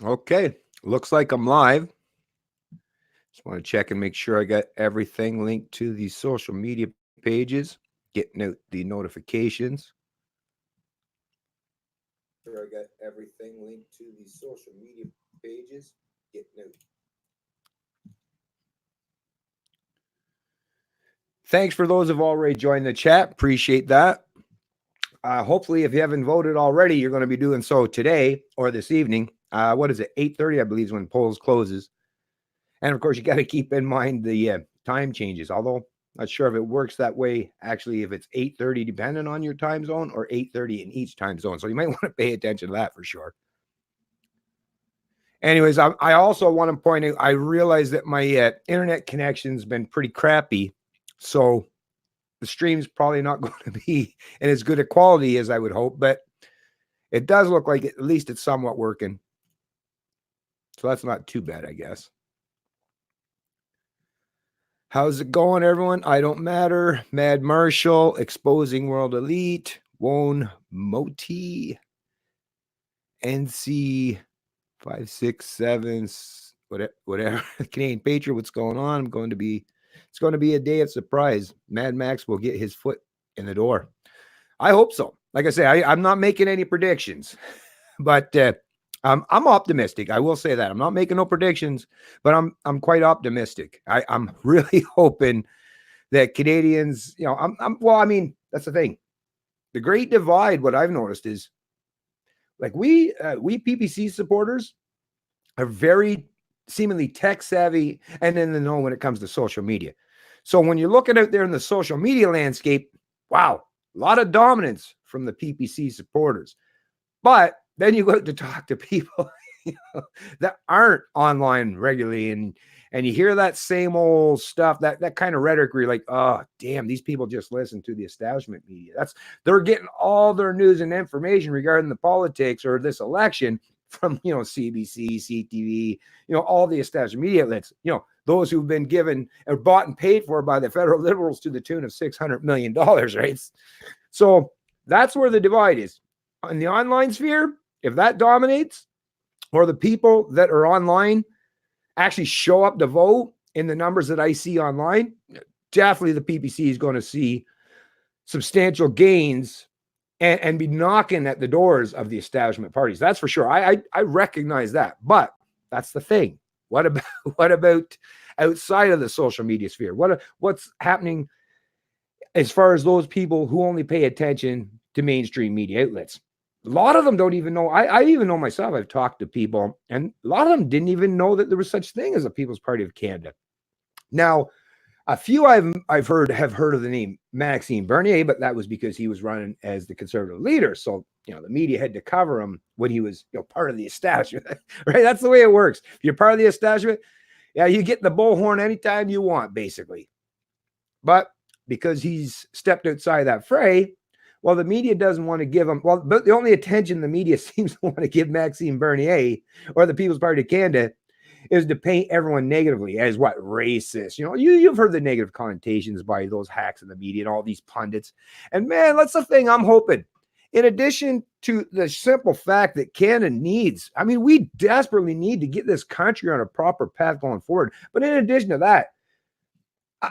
Okay, looks like I'm live. Just want to check and make sure I got everything linked to the social media pages, getting out the notifications. Sure, I got everything linked to the social media pages, getting out. Thanks for those who've already joined the chat. Appreciate that. Hopefully, if you haven't voted already, you're going to be doing so today or this evening. What is it? 8:30, I believe, is when polls closes. And of course, you got to keep in mind the time changes. Although not sure if it works that way. Actually, if it's 8:30, depending on your time zone, or 8:30 in each time zone. So you might want to pay attention to that for sure. Anyways, I also want to point out, I realize that my internet connection's been pretty crappy. So the stream's probably not going to be in as good a quality as I would hope, but it does look like at least it's somewhat working. So that's not too bad, I guess. How's it going, everyone? I Don't Matter, Mad Marshall, Exposing World Elite, Wone Moti, NC 567, whatever. Canadian Patriot, what's going on? It's going to be a day of surprise. Mad Max will get his foot in the door. I hope so. Like I say, I'm not making any predictions, but I'm optimistic. I will say that I'm not making no predictions, but I'm quite optimistic. I'm really hoping that Canadians, well, I mean, that's the thing. The Great Divide, what I've noticed is, like, we PPC supporters are very seemingly tech savvy and in the know when it comes to social media. So when you're looking out there in the social media landscape, wow, a lot of dominance from the PPC supporters. But then you go out to talk to people that aren't online regularly, and you hear that same old stuff, that kind of rhetoric where you're like, oh, damn, these people just listen to the establishment media. They're getting all their news and information regarding the politics or this election from, CBC, CTV, all the establishment media outlets, those who've been given or bought and paid for by the federal liberals to the tune of $600 million, right? So that's where the divide is. In the online sphere, if that dominates, or the people that are online actually show up to vote in the numbers that I see online, definitely the PPC is going to see substantial gains and be knocking at the doors of the establishment parties. That's for sure. I recognize that. But that's the thing. What about outside of the social media sphere? What's happening as far as those people who only pay attention to mainstream media outlets? A lot of them don't even know. I even know myself. I've talked to people, and a lot of them didn't even know that there was such thing as a People's Party of Canada. Now, a few I've heard have heard of the name Maxime Bernier, but that was because he was running as the Conservative leader. So the media had to cover him when he was part of the establishment, right? That's the way it works. If you're part of the establishment, yeah, you get the bullhorn anytime you want, basically. But because he's stepped outside that fray, well, the media doesn't want to give him, but the only attention the media seems to want to give Maxime Bernier or the People's Party of Canada is to paint everyone negatively as what? Racist. You've heard the negative connotations by those hacks in the media and all these pundits. And man, that's the thing I'm hoping. In addition to the simple fact that Canada needs, I mean, we desperately need to get this country on a proper path going forward. But in addition to that,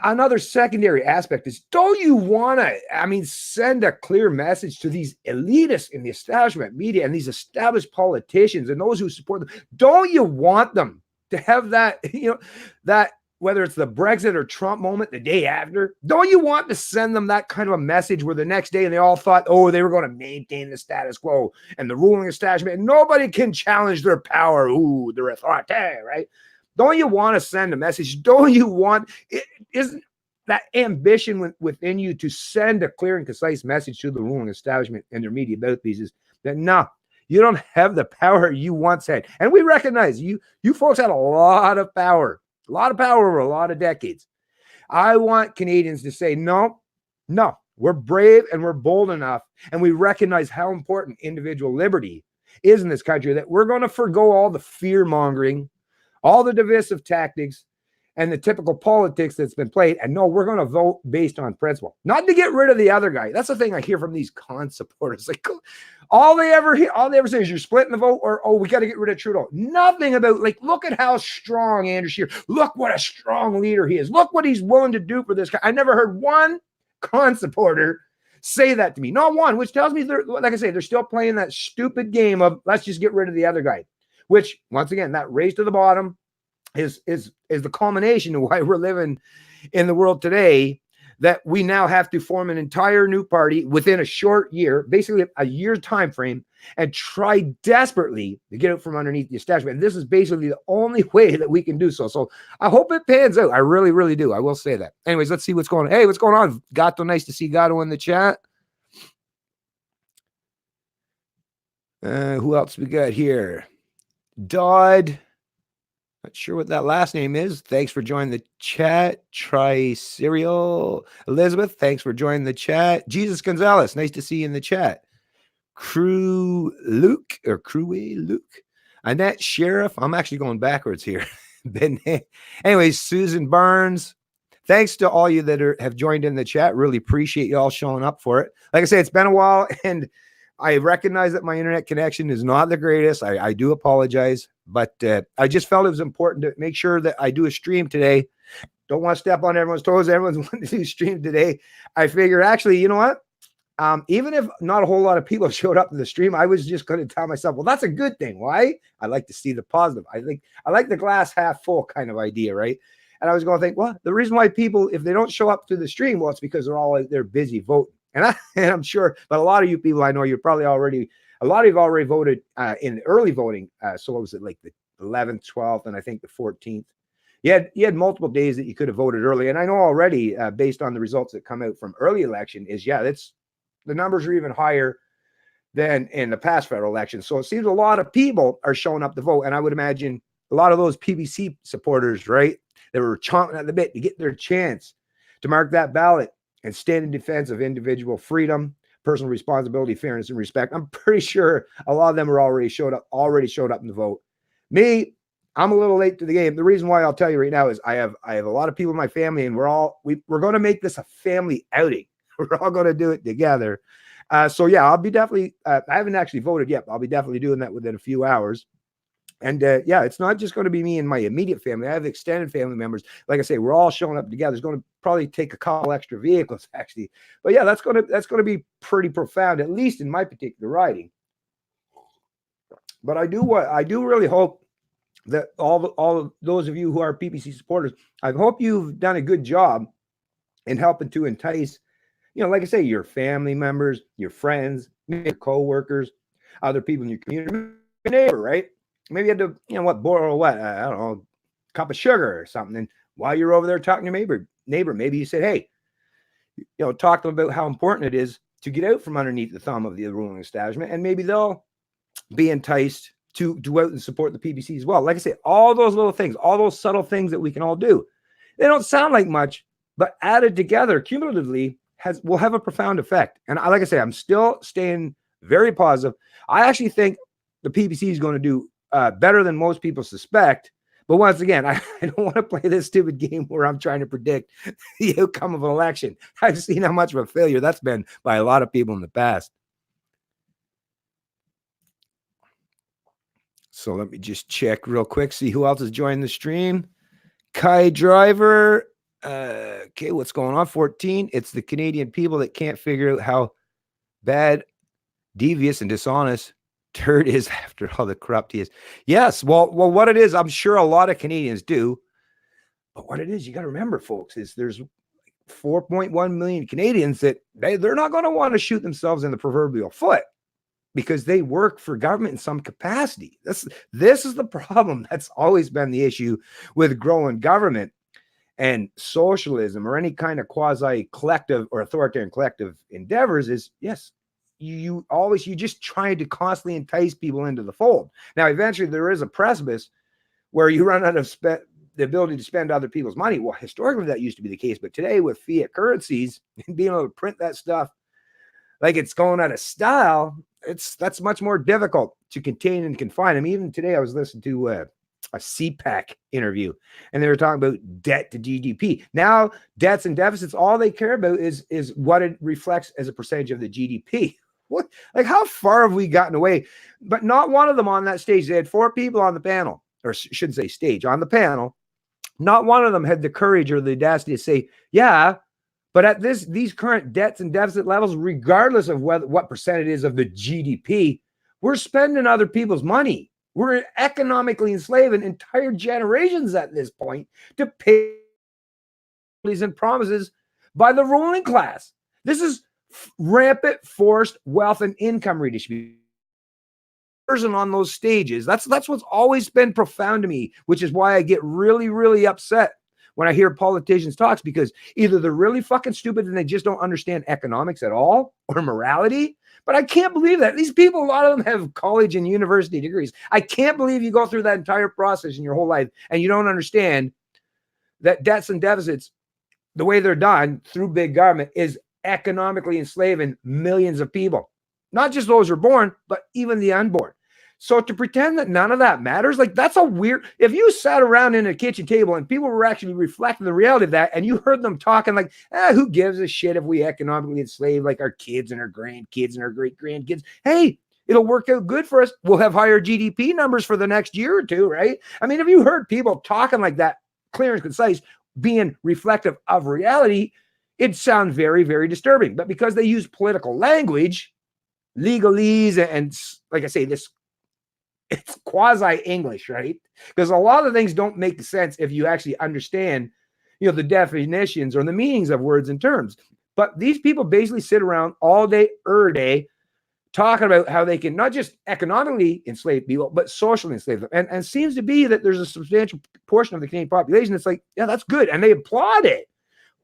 another secondary aspect is, don't you want to, send a clear message to these elitists in the establishment media and these established politicians and those who support them? Don't you want them to have that, that whether it's the Brexit or Trump moment the day after, don't you want to send them that kind of a message where the next day they all thought, oh, they were going to maintain the status quo and the ruling establishment, and nobody can challenge their power. Ooh, their authority, right? Don't you want to send a message? Don't you want, isn't that ambition within you to send a clear and concise message to the ruling establishment and their media mouthpieces that no, you don't have the power you once had? And we recognize you folks had a lot of power over a lot of decades. I want Canadians to say, no, we're brave and we're bold enough, and we recognize how important individual liberty is in this country, that we're going to forgo all the fear mongering, all the divisive tactics, and the typical politics that's been played. And no, we're going to vote based on principle, not to get rid of the other guy. That's the thing I hear from these con supporters. Like all they ever say is you're splitting the vote, or, oh, we got to get rid of Trudeau. Nothing about, like, look at how strong Andrew Scheer. Look what a strong leader he is. Look what he's willing to do for this guy. I never heard one con supporter say that to me. Not one, which tells me they're, like I say, they're still playing that stupid game of let's just get rid of the other guy, which once again, that race to the bottom is the culmination of why we're living in the world today, that we now have to form an entire new party within a short year, basically a year's time frame, and try desperately to get it from underneath the establishment. And this is basically the only way that we can do so. So I hope it pans out. I really, really do. I will say that. Anyways, let's see what's going on. Hey, what's going on? Gato, nice to see Gato in the chat. Who else we got here? Dodd. Not sure what that last name is. Thanks for joining the chat. Try Cereal. Elizabeth, thanks for joining the chat. Jesus Gonzalez, nice to see you in the chat. Crew Luke. Annette Sheriff. I'm actually going backwards here. Anyways, Susan Barnes. Thanks to all you that have joined in the chat. Really appreciate you all showing up for it. Like I said, it's been a while, and I recognize that my internet connection is not the greatest. I do apologize, but I just felt it was important to make sure that I do a stream today. Don't want to step on everyone's toes. Everyone's wanting to do stream today. I figure, actually, you know what? Even if not a whole lot of people showed up to the stream, I was just going to tell myself, well, that's a good thing. Why? I like to see the positive. I like the glass half full kind of idea, right? And I was going to think, well, the reason why people, if they don't show up to the stream, well, it's because they're busy voting. And I'm sure, but a lot of you people I know, you're probably already, a lot of you have already voted in early voting. So what was it, like the 11th, 12th, and I think the 14th? You had multiple days that you could have voted early. And I know already, based on the results that come out from early election, the numbers are even higher than in the past federal election. So it seems a lot of people are showing up to vote. And I would imagine a lot of those PBC supporters, right, they were chomping at the bit to get their chance to mark that ballot and stand in defense of individual freedom, personal responsibility, fairness, and respect. I'm pretty sure a lot of them are already showed up in the vote. Me, I'm a little late to the game. The reason why I'll tell you right now is I have a lot of people in my family, and we're going to make this a family outing. We're all going to do it together. So yeah, I'll be definitely. I haven't actually voted yet, but I'll be definitely doing that within a few hours. And yeah, it's not just going to be me and my immediate family. I have extended family members. Like I say, we're all showing up together. It's going to probably take a couple extra vehicles, actually. But yeah, that's going to be pretty profound, at least in my particular riding. But I do really hope that all of those of you who are PPC supporters, I hope you've done a good job in helping to entice, like I say, your family members, your friends, your coworkers, other people in your community, your neighbor, right? Maybe you had to, borrow I don't know, a cup of sugar or something. And while you're over there talking to your neighbor, maybe you said, hey, talk to them about how important it is to get out from underneath the thumb of the ruling establishment. And maybe they'll be enticed to go out and support the PBC as well. Like I say, all those little things, all those subtle things that we can all do. They don't sound like much, but added together cumulatively will have a profound effect. And like I say, I'm still staying very positive. I actually think the PBC is going to do better than most people suspect. But once again, I don't want to play this stupid game where I'm trying to predict the outcome of an election. I've seen how much of a failure that's been by a lot of people in the past. So let me just check real quick, see who else has joined the stream. Kai Driver. Okay, what's going on? 14. It's the Canadian people that can't figure out how bad, devious, and dishonest turd is after all the corrupt he is. Yes, well, what it is, I'm sure a lot of Canadians do. But what it is, you got to remember, folks, is there's 4.1 million Canadians that they're not going to want to shoot themselves in the proverbial foot because they work for government in some capacity. This is the problem. That's always been the issue with growing government and socialism or any kind of quasi collective or authoritarian collective endeavors is, yes, you just try to constantly entice people into the fold. Now, eventually there is a precipice where you run out of the ability to spend other people's money. Well, historically that used to be the case, but today with fiat currencies and being able to print that stuff like it's going out of style, that's much more difficult to contain and confine. I mean, even today I was listening to a CPAC interview, and they were talking about debt to GDP. Now, debts and deficits, all they care about is what it reflects as a percentage of the GDP. What, like, how far have we gotten away? But not one of them on that stage. They had 4 people on the panel, or shouldn't say stage, on the panel. Not one of them had the courage or the audacity to say, yeah, but at these current debts and deficit levels, regardless of what percent it is of the GDP, we're spending other people's money. We're economically enslaving entire generations at this point to pay and promises by the ruling class. This is rampant forced wealth and income redistribution on those stages. That's what's always been profound to me, which is why I get really, really upset when I hear politicians talk, because either they're really fucking stupid and they just don't understand economics at all, or morality. But I can't believe that. These people, a lot of them have college and university degrees. I can't believe you go through that entire process in your whole life and you don't understand that debts and deficits, the way they're done through big government, is economically enslaving millions of people. Not just those who are born, but even the unborn. So to pretend that none of that matters, like, that's a weird, if you sat around in a kitchen table and people were actually reflecting the reality of that, and you heard them talking like, who gives a shit if we economically enslave like our kids and our grandkids and our great grandkids? Hey, it'll work out good for us. We'll have higher GDP numbers for the next year or two, right? I mean, if you heard people talking like that, clear and concise, being reflective of reality, it sounds very, very disturbing. But because they use political language, legalese, and like I say, it's quasi-English, right? Because a lot of things don't make sense if you actually understand, the definitions or the meanings of words and terms. But these people basically sit around all day, day, talking about how they can not just economically enslave people, but socially enslave them. And seems to be that there's a substantial portion of the Canadian population that's like, yeah, that's good. And they applaud it.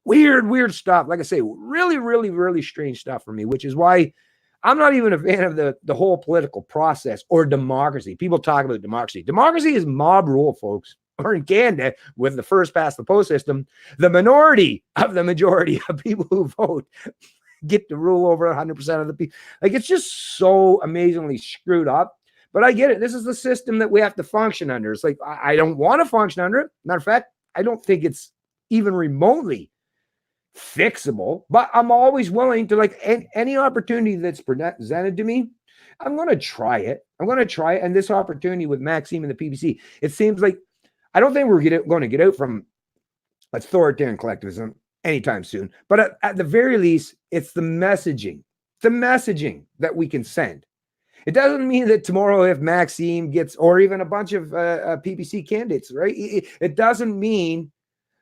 Weird stuff. Like I say, really, really, really strange stuff for me, which is why I'm not even a fan of the whole political process or democracy. People talk about democracy. Democracy is mob rule, folks. Or in Canada, with the first past the post system, the minority of the majority of people who vote get to rule over 100% of the people. Like, it's just so amazingly screwed up. But I get it. This is the system that we have to function under. It's like, I don't want to function under it. Matter of fact, I don't think it's even remotely fixable, but I'm always willing to, like, any opportunity that's presented to me, I'm going to try it. And this opportunity with Maxime and the PBC, it seems like, I don't think we're going to get out from authoritarian collectivism anytime soon, but at the very least, it's the messaging that we can send. It doesn't mean that tomorrow, if Maxime gets, or even a bunch of PPC candidates, right? It doesn't mean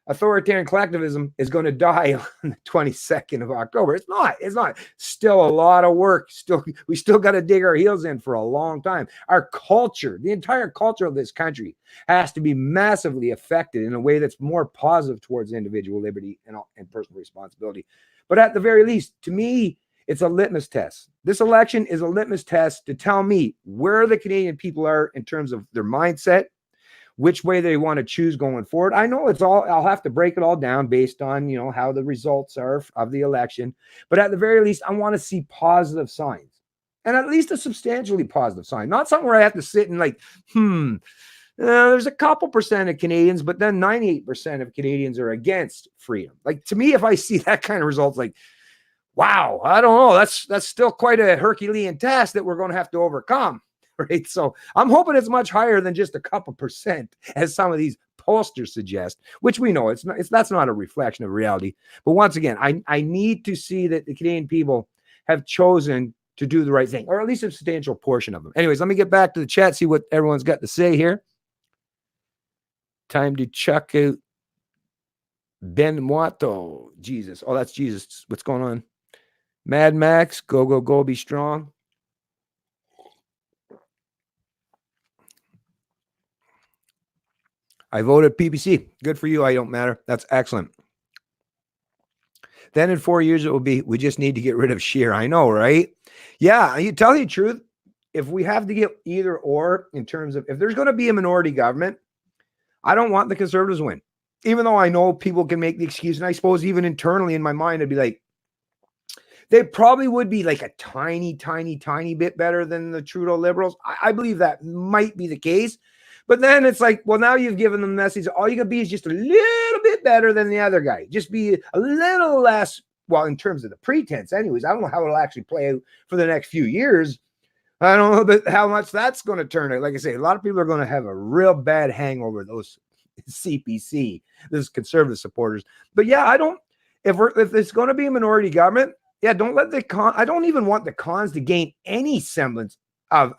authoritarian collectivism is going to die on the 22nd of October. It's not. Still a lot of work. We still got to dig our heels in for a long time. Our culture, the entire culture of this country, has to be massively affected in a way that's more positive towards individual liberty and personal responsibility. But at the very least, to me, it's a litmus test. This election is a litmus test to tell me where the Canadian people are in terms of their mindset, which way they want to choose going forward. I know I'll have to break it all down based on, how the results are of the election. But at the very least, I want to see positive signs, and at least a substantially positive sign, not something where I have to sit and like, there's a couple percent of Canadians, but then 98% of Canadians are against freedom. Like, to me, if I see that kind of results, like, wow, I don't know. That's still quite a Herculean task that we're going to have to overcome. Right. So I'm hoping it's much higher than just a couple percent, as some of these pollsters suggest, which we know that's not a reflection of reality. But once again, I need to see that the Canadian people have chosen to do the right thing, or at least a substantial portion of them. Anyways, let me get back to the chat, see what everyone's got to say here. Time to chuck out Ben Muato. Jesus. Oh, that's Jesus. What's going on? Mad Max, go, be strong. I voted PPC. Good for you. I don't matter. That's excellent. Then in 4 years, it will be, we just need to get rid of Scheer. I know, right? Yeah, you tell you the truth. If we have to get either or in terms of, if there's going to be a minority government, I don't want the Conservatives to win. Even though I know people can make the excuse, and I suppose even internally in my mind, I'd be like, they probably would be like a tiny bit better than the Trudeau Liberals. I believe that might be the case. But then it's like, well, now you've given them the message. All you can be is just a little bit better than the other guy. Just be a little less, well, in terms of the pretense, anyways. I don't know how it'll actually play out for the next few years. I don't know about how much that's going to turn out. Like I say, a lot of people are going to have a real bad hangover, those CPC, those conservative supporters. But yeah, I don't, if it's going to be a minority government, yeah, don't let I don't even want the cons to gain any semblance of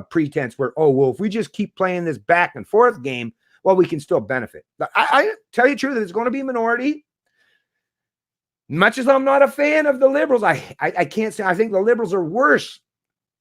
pretense where, oh, well, if we just keep playing this back and forth game, well, we can still benefit. I tell you the truth, it's going to be a minority. Much as I'm not a fan of the liberals, I can't say I think the liberals are worse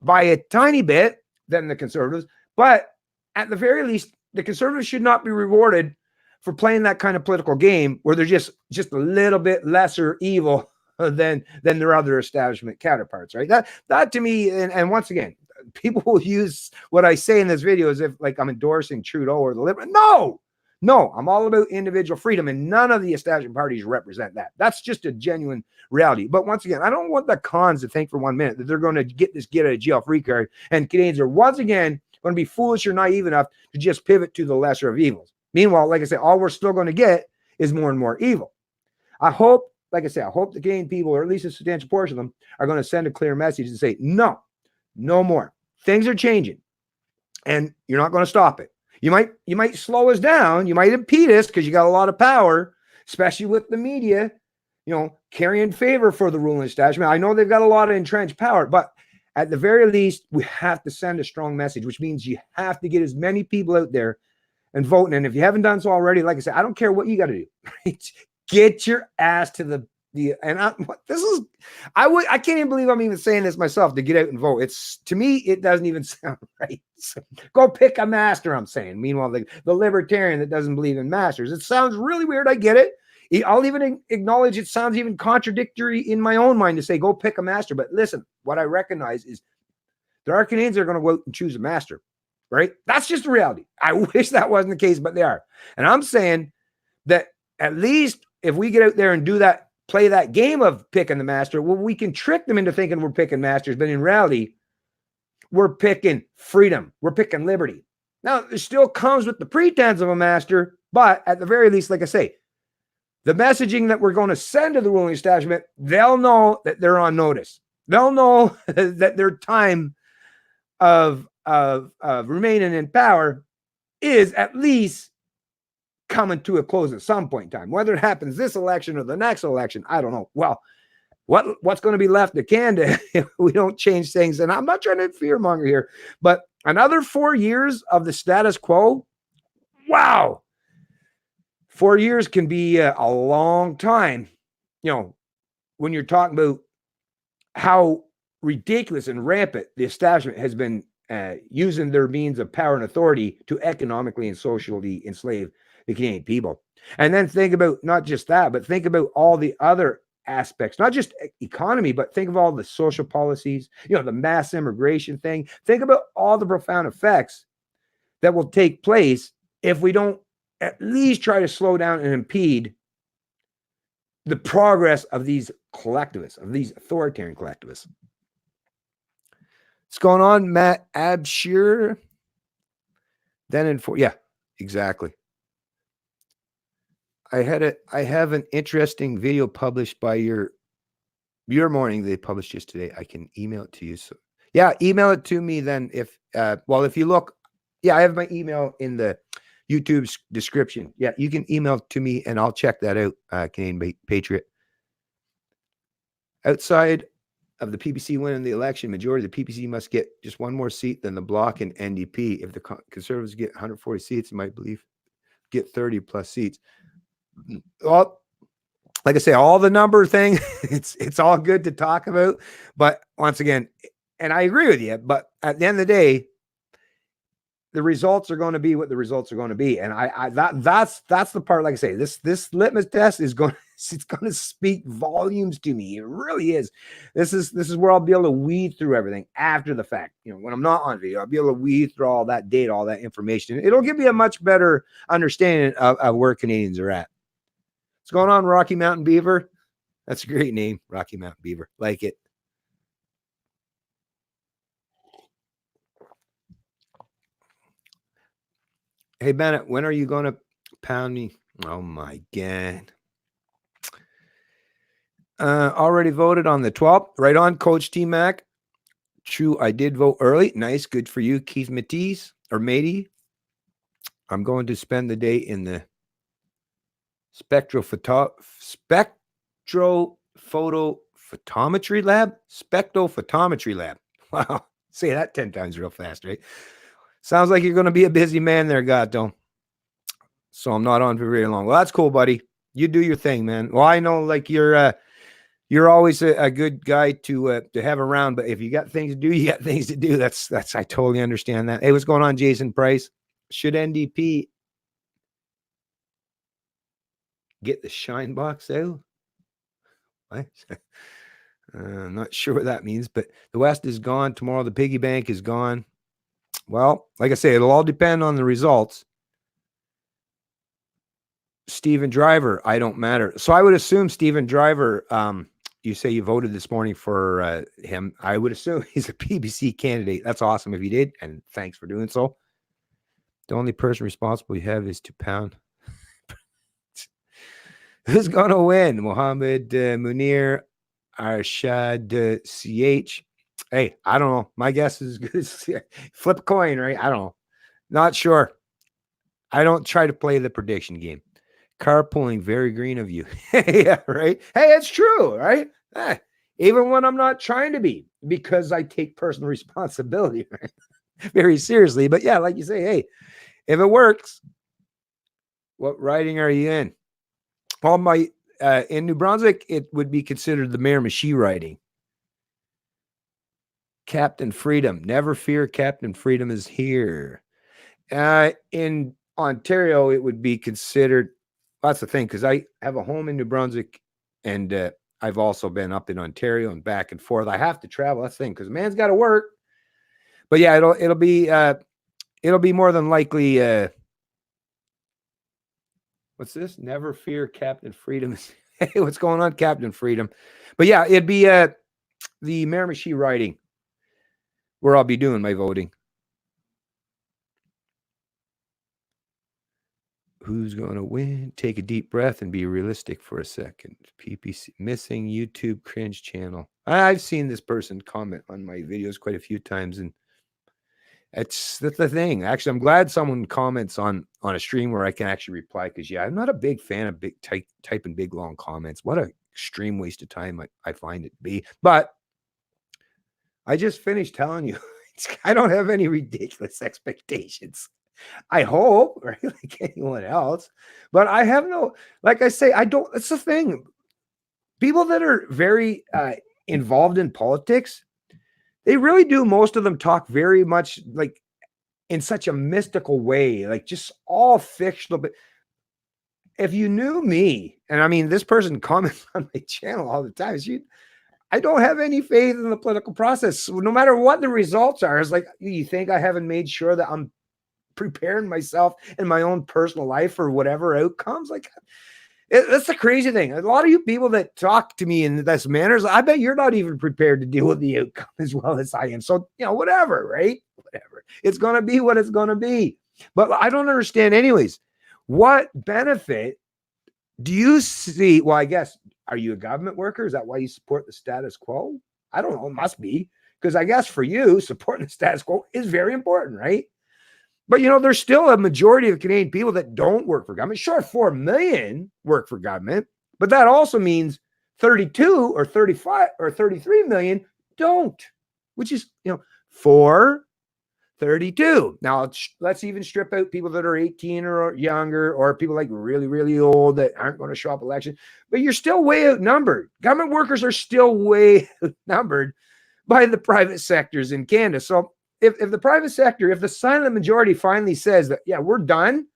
by a tiny bit than the conservatives, but at the very least, the conservatives should not be rewarded for playing that kind of political game where they're just a little bit lesser evil than their other establishment counterparts, right? That to me, and once again, people will use what I say in this video as if like I'm endorsing Trudeau or the Liberal. No, I'm all about individual freedom, and none of the establishment parties represent that. That's just a genuine reality. But once again, I don't want the cons to think for 1 minute that they're going to get this get out of jail free card, and Canadians are once again going to be foolish or naive enough to just pivot to the lesser of evils. Meanwhile, like I say, all we're still going to get is more and more evil. I hope, like I say, I hope the Canadian people, or at least a substantial portion of them, are going to send a clear message and say, no more. Things are changing, and you're not going to stop it. You might slow us down. You might impede us because you got a lot of power, especially with the media, carrying favor for the ruling establishment. I know they've got a lot of entrenched power, but at the very least, we have to send a strong message, which means you have to get as many people out there and voting. And if you haven't done so already, like I said, I don't care what you got to do. Right? Get your ass to the I can't even believe I'm even saying this myself, to get out and vote. It's, to me, it doesn't even sound right. So go pick a master, I'm saying. Meanwhile, the libertarian that doesn't believe in masters, it sounds really weird. I get it. I'll even acknowledge it sounds even contradictory in my own mind to say, go pick a master. But listen, what I recognize is there are Canadians that are going to go out and choose a master, right? That's just the reality. I wish that wasn't the case, but they are. And I'm saying that at least if we get out there and do that, play that game of picking the master, well, we can trick them into thinking we're picking masters, but in reality, we're picking freedom. We're picking liberty. Now, it still comes with the pretense of a master, but at the very least, like I say, the messaging that we're going to send to the ruling establishment, they'll know that they're on notice. They'll know that their time of remaining in power is at least coming to a close at some point in time. Whether it happens this election or the next election, I don't know. Well, what's going to be left to Canada if we don't change things? And I'm not trying to fearmonger here, but another 4 years of the status quo, wow. 4 years can be a long time, when you're talking about how ridiculous and rampant the establishment has been using their means of power and authority to economically and socially enslave the Canadian people. And then think about not just that, but think about all the other aspects, not just economy, but think of all the social policies, the mass immigration thing. Think about all the profound effects that will take place if we don't at least try to slow down and impede the progress of these collectivists, of these authoritarian collectivists. What's going on, Matt Abshir? Yeah, exactly. I have an interesting video published by your morning. They published just today. I can email it to you. So yeah, email it to me then. If you look, yeah, I have my email in the YouTube's description. Yeah, you can email it to me and I'll check that out. Canadian Patriot. Outside of the PPC winning the election, majority of the PPC must get just one more seat than the Bloc and NDP. If the Conservatives get 140 seats, I might believe get 30 plus seats. Well, like I say, all the number thing, it's all good to talk about. But once again, and I agree with you, but at the end of the day, the results are going to be what the results are going to be. And that's the part, like I say, this litmus test is going to speak volumes to me. It really is. This is where I'll be able to weed through everything after the fact. When I'm not on video, I'll be able to weed through all that data, all that information. It'll give me a much better understanding of where Canadians are at. What's going on, Rocky Mountain Beaver? That's a great name, Rocky Mountain Beaver. Like it. Hey, Bennett, when are you going to pound me? Oh, my God. Already voted on the 12th. Right on, Coach T-Mac. True, I did vote early. Nice. Good for you, Keith Matisse or Matey. I'm going to spend the day in the spectrophotometry lab. Spectrophotometry lab. Wow. Say that 10 times real fast, right? Sounds like you're going to be a busy man there, Gato. So I'm not on for very long. Well, that's cool, buddy. You do your thing, man. Well, I know like you're always a good guy to have around, but if you got things to do, you got things to do. That's I totally understand that. Hey, what's going on, Jason Price? Should NDP get the shine box out? What? I'm not sure what that means, but the West is gone. Tomorrow the piggy bank is gone. Well, like I say, it'll all depend on the results. Steven Driver, I don't matter. So I would assume Steven Driver, you say you voted this morning for him. I would assume he's a PBC candidate. That's awesome if you did, and thanks for doing so. The only person responsible you have is to pound. Who's going to win? Mohammed Munir, Arshad CH. Hey, I don't know. My guess is as good as flip a coin, right? I don't know. Not sure. I don't try to play the prediction game. Carpooling, very green of you. Yeah, right? Hey, it's true, right? Even when I'm not trying to be, because I take personal responsibility, right? Very seriously. But yeah, like you say, hey, if it works, what riding are you in? Well, in New Brunswick, it would be considered the Miramichi riding. Captain Freedom. Never fear, Captain Freedom is here. In Ontario, it would be considered, that's the thing, because I have a home in New Brunswick, and I've also been up in Ontario and back and forth. I have to travel. That's the thing, because a man's got to work. But yeah, it'll be more than likely. What's this? Never fear, Captain Freedom. Hey, what's going on, Captain Freedom? But yeah, it'd be the Miramichi riding where I'll be doing my voting. Who's going to win? Take a deep breath and be realistic for a second. PPC missing YouTube cringe channel. I've seen this person comment on my videos quite a few times, and that's the thing. Actually, I'm glad someone comments on a stream where I can actually reply, because yeah, I'm not a big fan of big typing big long comments. What an extreme waste of time I find it to be. But I just finished telling you, I don't have any ridiculous expectations. I hope, right? Like anyone else. But I have no, like I say, I don't, that's the thing. People that are very involved in politics, they really do, most of them talk very much like in such a mystical way, like just all fictional. But if you knew me, and I mean, this person comments on my channel all the time, I don't have any faith in the political process. No matter what the results are, it's like, you think I haven't made sure that I'm preparing myself in my own personal life for whatever outcomes? Like, that's the crazy thing. A lot of you people that talk to me in this manner, I bet you're not even prepared to deal with the outcome as well as I am. So, whatever, right? Whatever. It's going to be what it's going to be. But I don't understand anyways. What benefit do you see? Well, I guess, are you a government worker? Is that why you support the status quo? I don't know. It must be. Because I guess for you, supporting the status quo is very important, right? But, there's still a majority of Canadian people that don't work for government. Sure, 4 million work for government, but that also means 32 or 35 or 33 million don't, which is, 432. Now, let's even strip out people that are 18 or younger, or people like really, really old that aren't going to show up election. But you're still way outnumbered. Government workers are still way outnumbered by the private sectors in Canada. So, if the private sector, if the silent majority finally says that, yeah, we're done,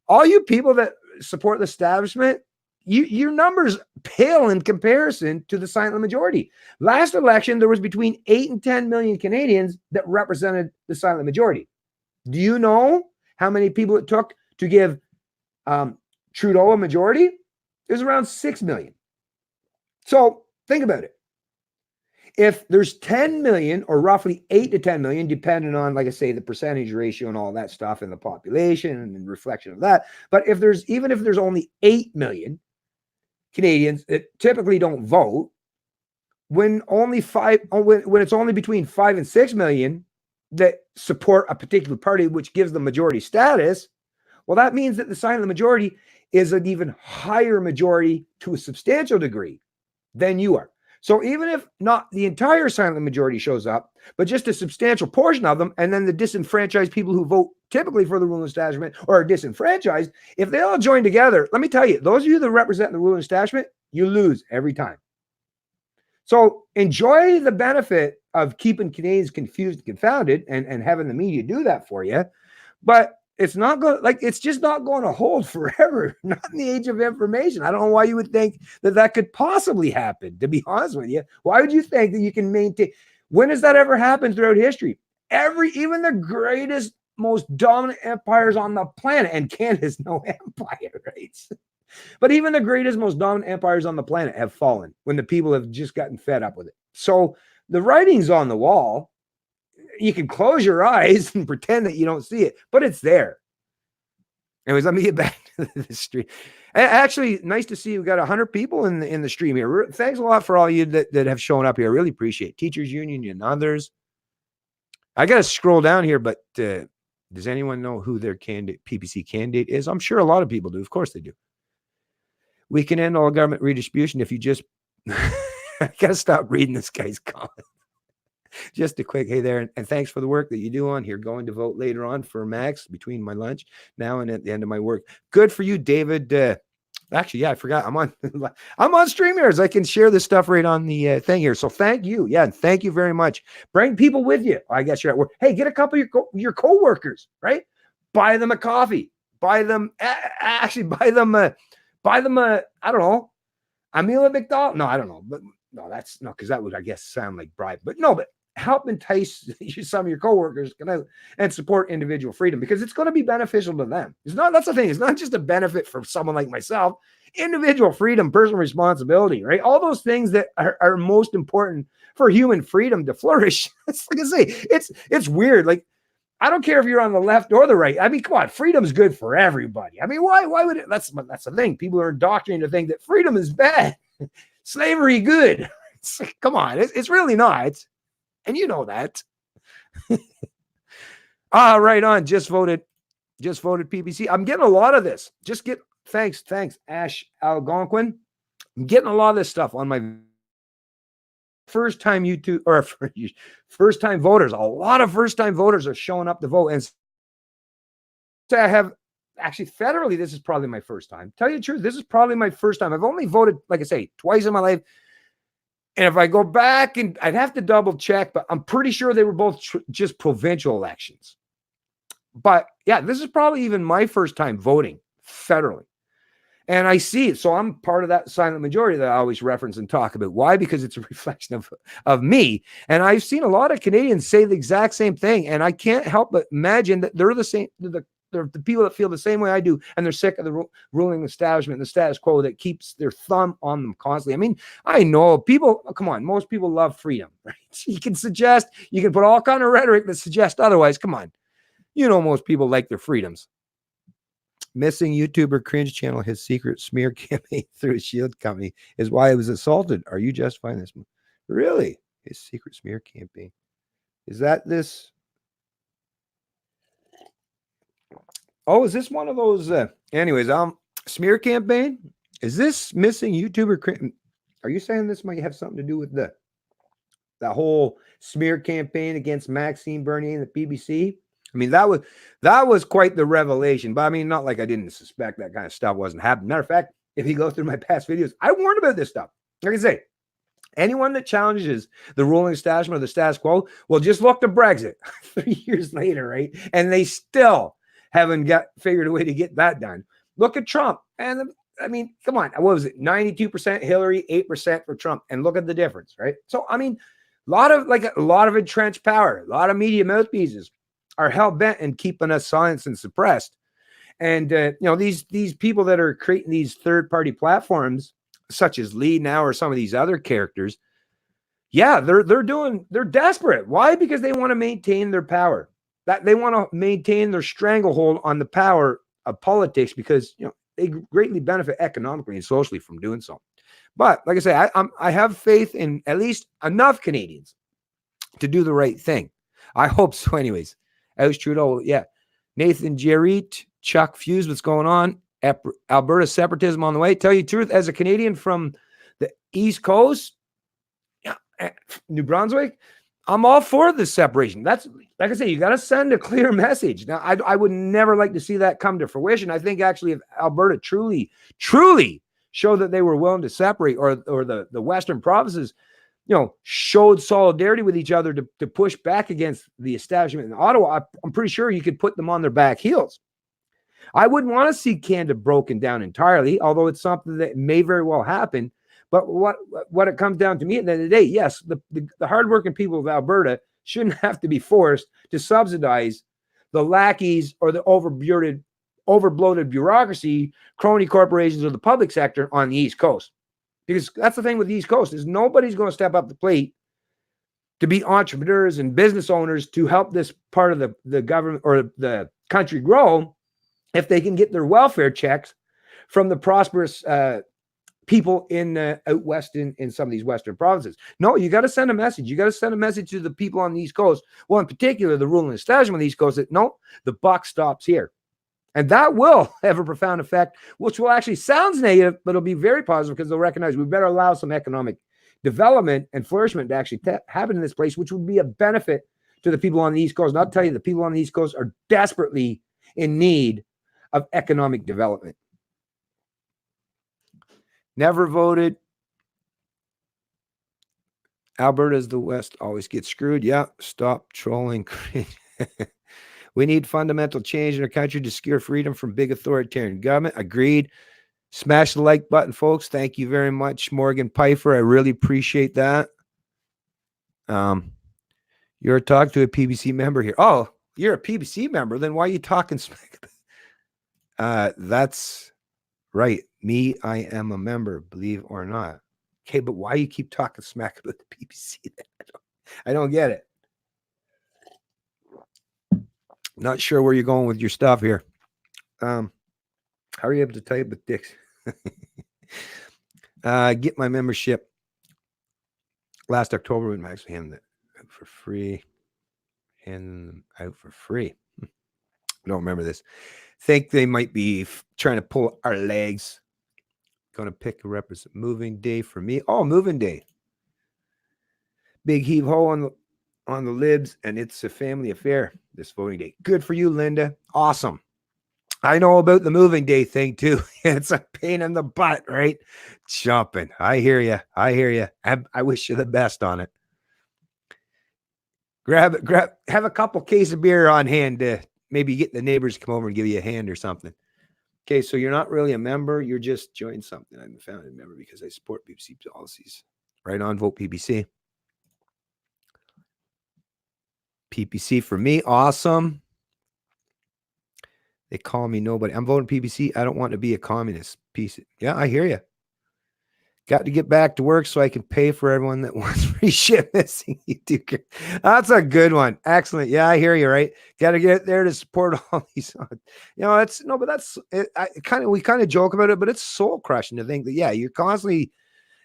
all you people that support the establishment, your numbers pale in comparison to the silent majority. Last election, there was between 8 and 10 million Canadians that represented the silent majority. Do you know how many people it took to give Trudeau a majority? It was around 6 million. So think about it. if there's 10 million or roughly 8 to 10 million, depending on, like I say, the percentage ratio and all that stuff in the population and reflection of that. But if there's only 8 million Canadians that typically don't vote, when it's only between 5 and 6 million that support a particular party, which gives them majority status, well, that means that the silent majority is an even higher majority to a substantial degree than you are. So even if not the entire silent majority shows up, but just a substantial portion of them, and then the disenfranchised people who vote typically for the ruling establishment or are disenfranchised, if they all join together, let me tell you, those of you that represent the ruling establishment, you lose every time. So enjoy the benefit of keeping Canadians confused and confounded and having the media do that for you. But it's just not going to hold forever, not in the age of information. I don't know why you would think that could possibly happen, to be honest with you. Why would you think that you can maintain? When has that ever happened throughout history? Even the greatest, most dominant empires on the planet, and Canada's no empire, right? But even the greatest, most dominant empires on the planet have fallen when the people have just gotten fed up with it. So the writing's on the wall. You can close your eyes and pretend that you don't see it, but it's there. Anyways, let me get back to the stream. Actually, nice to see we've got 100 people in the stream here. Thanks a lot for all you that have shown up here. I really appreciate it. Teachers Union and others. I got to scroll down here, but does anyone know who their PPC candidate is? I'm sure a lot of people do. Of course they do. We can end all government redistribution if you just I got to stop reading this guy's comment. Just a quick hey there, and thanks for the work that you do on here. Going to vote later on for Max between my lunch now and at the end of my work. Good for you, David. Actually, yeah, I forgot. I'm on StreamYards. I can share this stuff right on the thing here. So thank you. Yeah, and thank you very much. Bring people with you. I guess you're at work. Hey, get a couple of your coworkers, right? Buy them a coffee. Buy them. Actually, buy them. I don't know, a meal at McDonald's. No, I don't know, but no, that's no, because that would, I guess, sound like bribe. But no, but help entice some of your coworkers and support individual freedom, because it's going to be beneficial to them. That's the thing. It's not just a benefit for someone like myself. Individual freedom, personal responsibility, right? All those things that are most important for human freedom to flourish. It's like I say, it's weird. Like, I don't care if you're on the left or the right. I mean, come on, freedom's good for everybody. I mean, why would it? That's the thing. People are indoctrinated to think that freedom is bad, slavery good. Come on, it's really not. And you know that. Right on. Just voted PPC. I'm getting a lot of this. Thanks, Ash Algonquin. I'm getting a lot of this stuff on my first-time YouTube or first-time voters. A lot of first-time voters are showing up to vote. And I have actually federally, this is probably my first time. Tell you the truth, this is probably my first time. I've only voted, like I say, twice in my life. And if I go back, and I'd have to double check, but I'm pretty sure they were both just provincial elections. But yeah, this is probably even my first time voting federally. And I see it. So I'm part of that silent majority that I always reference and talk about. Why? Because it's a reflection of me. And I've seen a lot of Canadians say the exact same thing. And I can't help but imagine that they're the same. They're the people that feel the same way I do, and they're sick of the ruling establishment, the status quo that keeps their thumb on them constantly. I mean, I know people, come on, most people love freedom, right? You can put all kind of rhetoric that suggests otherwise. Come on. You know, most people like their freedoms. Missing YouTuber cringe channel, his secret smear campaign through his shield company is why he was assaulted. Are you justifying this? Really? His secret smear campaign. Is that this? Oh, is this one of those? Anyways, smear campaign? Is this missing YouTuber? Are you saying this might have something to do with that whole smear campaign against Maxime Bernier and the PBC? I mean, that was quite the revelation. But I mean, not like I didn't suspect that kind of stuff wasn't happening. Matter of fact, if you go through my past videos, I warned about this stuff. Like I say, anyone that challenges the ruling establishment or the status quo, well, just look to Brexit 3 years later, right? And they still haven't figured a way to get that done. Look at Trump. And I mean, come on. What was it? 92% Hillary, 8% for Trump. And look at the difference, right? So, I mean, a lot of entrenched power, a lot of media mouthpieces are hell-bent in keeping us silenced and suppressed. And, these people that are creating these third-party platforms, such as Lee now or some of these other characters, Yeah, they're desperate. Why? Because they want to maintain their power. That they want to maintain their stranglehold on the power of politics because they greatly benefit economically and socially from doing so. But like I say, I have faith in at least enough Canadians to do the right thing. I hope so. Anyways, as Trudeau, yeah. Nathan Jarrett, Chuck Fuse, what's going on? Alberta separatism on the way. Tell you the truth, as a Canadian from the East Coast, New Brunswick, I'm all for this separation. That's, like I say, you got to send a clear message. Now, I would never like to see that come to fruition. I think actually if Alberta truly showed that they were willing to separate, or the Western provinces, showed solidarity with each other to push back against the establishment in Ottawa, I'm pretty sure you could put them on their back heels. I wouldn't want to see Canada broken down entirely, although it's something that may very well happen. But what it comes down to me at the end of the day, yes, the hardworking people of Alberta shouldn't have to be forced to subsidize the lackeys or the overbloated bureaucracy, crony corporations, or the public sector on the East Coast. Because that's the thing with the East Coast, is nobody's going to step up the plate to be entrepreneurs and business owners to help this part of the government or the country grow if they can get their welfare checks from the prosperous people in out west in some of these Western provinces. No, you got to send a message. You got to send a message to the people on the East Coast. Well, in particular, the ruling establishment on the East Coast, that no, the buck stops here. And that will have a profound effect, which will actually sounds negative, but it'll be very positive because they'll recognize we better allow some economic development and flourishment to actually happen in this place, which would be a benefit to the people on the East Coast. And I'll tell you, the people on the East Coast are desperately in need of economic development. Never voted. Alberta's the West always gets screwed. Yeah, stop trolling. We need fundamental change in our country to secure freedom from big authoritarian government. Agreed. Smash the like button, folks. Thank you very much, Morgan Pfeiffer. I really appreciate that. You're talking to a PBC member here. Oh, you're a PBC member. Then why are you talking smack? That's right. Me, I am a member, believe or not. Okay, but why you keep talking smack about the PBC? I don't get it. Not sure where you're going with your stuff here. How are you able to type with dicks? Get my membership last October when I actually handed it out for free. Handing them out for free. I don't remember this. Think they might be trying to pull our legs. Going to pick a represent moving day for me. Oh, moving day. Big heave ho on the libs, and it's a family affair this voting day. Good for you, Linda. Awesome. I know about the moving day thing too. It's a pain in the butt, right? Jumping. I hear you. I wish you the best on it. Grab, have a couple cases of beer on hand to maybe get the neighbors to come over and give you a hand or something. Okay, so you're not really a member. You're just joined something. I'm a founding member because I support PBC policies. Right on, vote PBC. PPC for me, awesome. They call me nobody. I'm voting PPC. I don't want to be a communist piece. Yeah, I hear you. Got to get back to work so I can pay for everyone that wants free shit missing. That's a good one. Excellent. Yeah, I hear you. Right. Got to get there to support all these. It's no, but that's we kind of joke about it, but it's soul crushing to think that you're constantly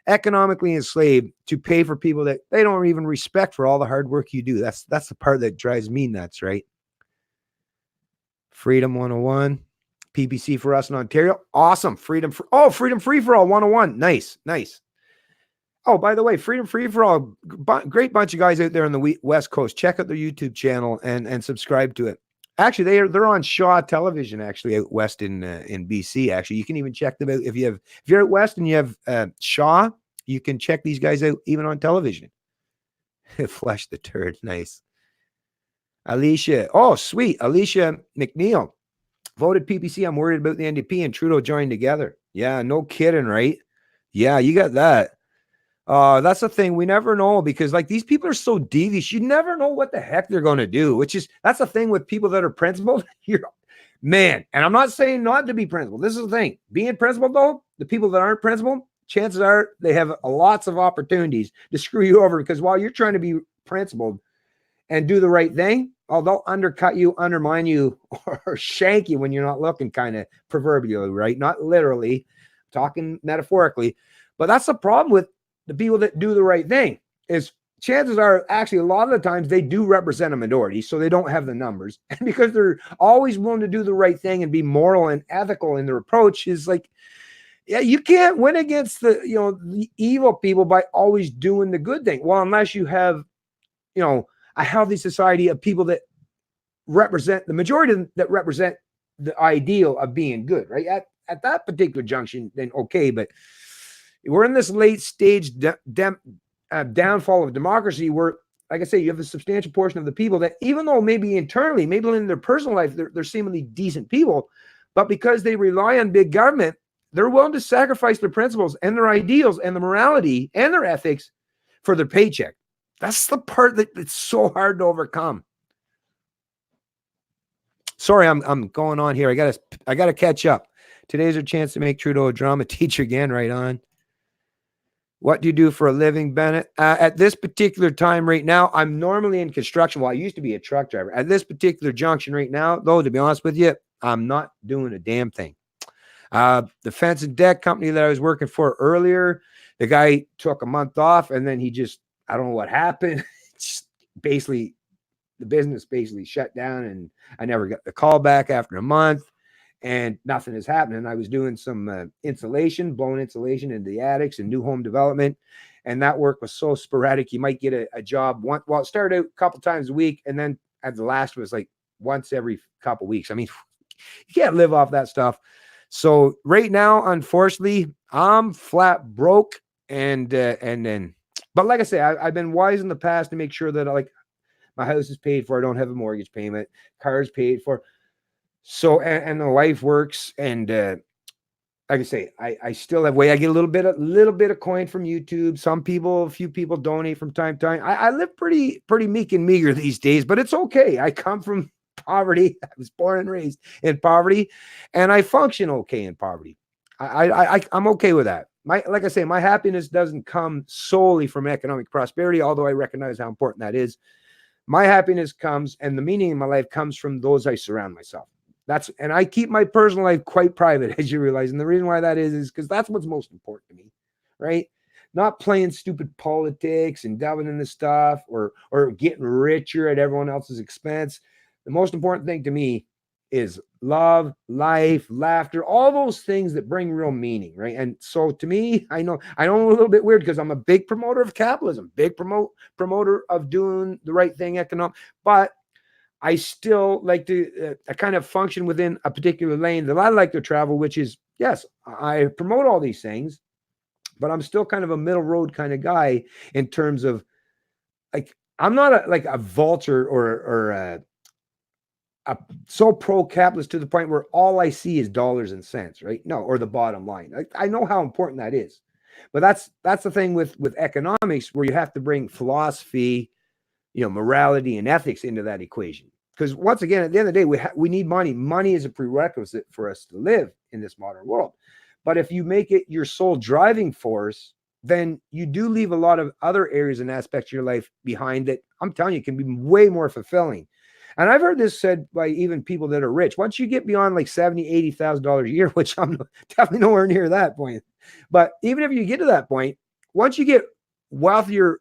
economically enslaved to pay for people that they don't even respect for all the hard work you do. That's the part that drives me nuts, right? Freedom 101, PBC for us in Ontario. Awesome. Freedom Free for All 101. Nice. Oh, by the way, Freedom Free for All, great bunch of guys out there on the West Coast. Check out their YouTube channel and subscribe to it. Actually, they're on Shaw Television, actually, out west in BC. Actually, you can even check them out if you're out west and you have Shaw. You can check these guys out even on television. Flush the turd, nice. Alicia, oh sweet, Alicia McNeil voted PPC. I'm worried about the NDP and Trudeau joined together. Yeah, no kidding, right? Yeah, you got that. That's the thing. We never know because like these people are so devious. You never know what the heck they're going to do, that's the thing with people that are principled. Man, and I'm not saying not to be principled. This is the thing. Being principled though, the people that aren't principled, chances are they have lots of opportunities to screw you over, because while you're trying to be principled and do the right thing, they'll undercut you, undermine you, or shank you when you're not looking, kind of proverbially, right? Not literally, talking metaphorically. But that's the problem with the people that do the right thing, is chances are actually a lot of the times they do represent a minority, so they don't have the numbers. And because they're always willing to do the right thing and be moral and ethical in their approach, is like, yeah, you can't win against the evil people by always doing the good thing. Well, unless you have, a healthy society of people that represent the majority, that represent the ideal of being good, right? At that particular junction, then okay. But we're in this late stage downfall of democracy where, like I say, you have a substantial portion of the people that, even though maybe internally, maybe in their personal life, they're seemingly decent people, but because they rely on big government, they're willing to sacrifice their principles and their ideals and the morality and their ethics for their paycheck. That's the part that's so hard to overcome. Sorry, I'm going on here. I gotta catch up. Today's our chance to make Trudeau a drama teacher again. Right on. What do you do for a living, Bennett? At this particular time right now, I'm normally in construction. Well, I used to be a truck driver. At this particular junction right now, though, to be honest with you, I'm not doing a damn thing. The fence and deck company that I was working for earlier, the guy took a month off, and then he just, I don't know what happened. Basically, the business basically shut down, and I never got the call back after a month, and nothing is happening. I was doing some insulation, blown insulation into the attics and new home development, and that work was so sporadic. You might get a job it started out a couple times a week, and then at the last was like once every couple weeks. I mean, you can't live off that stuff. So right now, unfortunately, I'm flat broke, and then, but like I say, I've been wise in the past to make sure that my house is paid for. I don't have a mortgage payment. Car's paid for. So, and the wife works, and like I say, I still have way. I get a little bit of coin from YouTube. A few people donate from time to time. I live pretty meek and meager these days, but it's okay. I come from poverty. I was born and raised in poverty, and I function okay in poverty. I'm okay with that. Like I say, my happiness doesn't come solely from economic prosperity, although I recognize how important that is. My happiness comes, and the meaning in my life comes from those I surround myself. And I keep my personal life quite private, as you realize. And the reason why that is because that's what's most important to me, right? Not playing stupid politics and delving into stuff or getting richer at everyone else's expense. The most important thing to me is love, life, laughter, all those things that bring real meaning, right? And so to me, I know I'm a little bit weird because I'm a big promoter of capitalism, big promoter of doing the right thing economic, but I still like to kind of function within a particular lane that I like to travel, which is, yes, I promote all these things, but I'm still kind of a middle road kind of guy in terms of, like, I'm not a vulture or a so pro-capitalist to the point where all I see is dollars and cents, right? No, or the bottom line. I know how important that is, but that's the thing with economics, where you have to bring philosophy, morality and ethics into that equation. Because once again, at the end of the day, we need money. Money is a prerequisite for us to live in this modern world. But if you make it your sole driving force, then you do leave a lot of other areas and aspects of your life behind that, I'm telling you, can be way more fulfilling. And I've heard this said by even people that are rich. Once you get beyond like $70,000, $80,000 a year, which I'm definitely nowhere near that point, but even if you get to that point, once you get wealthier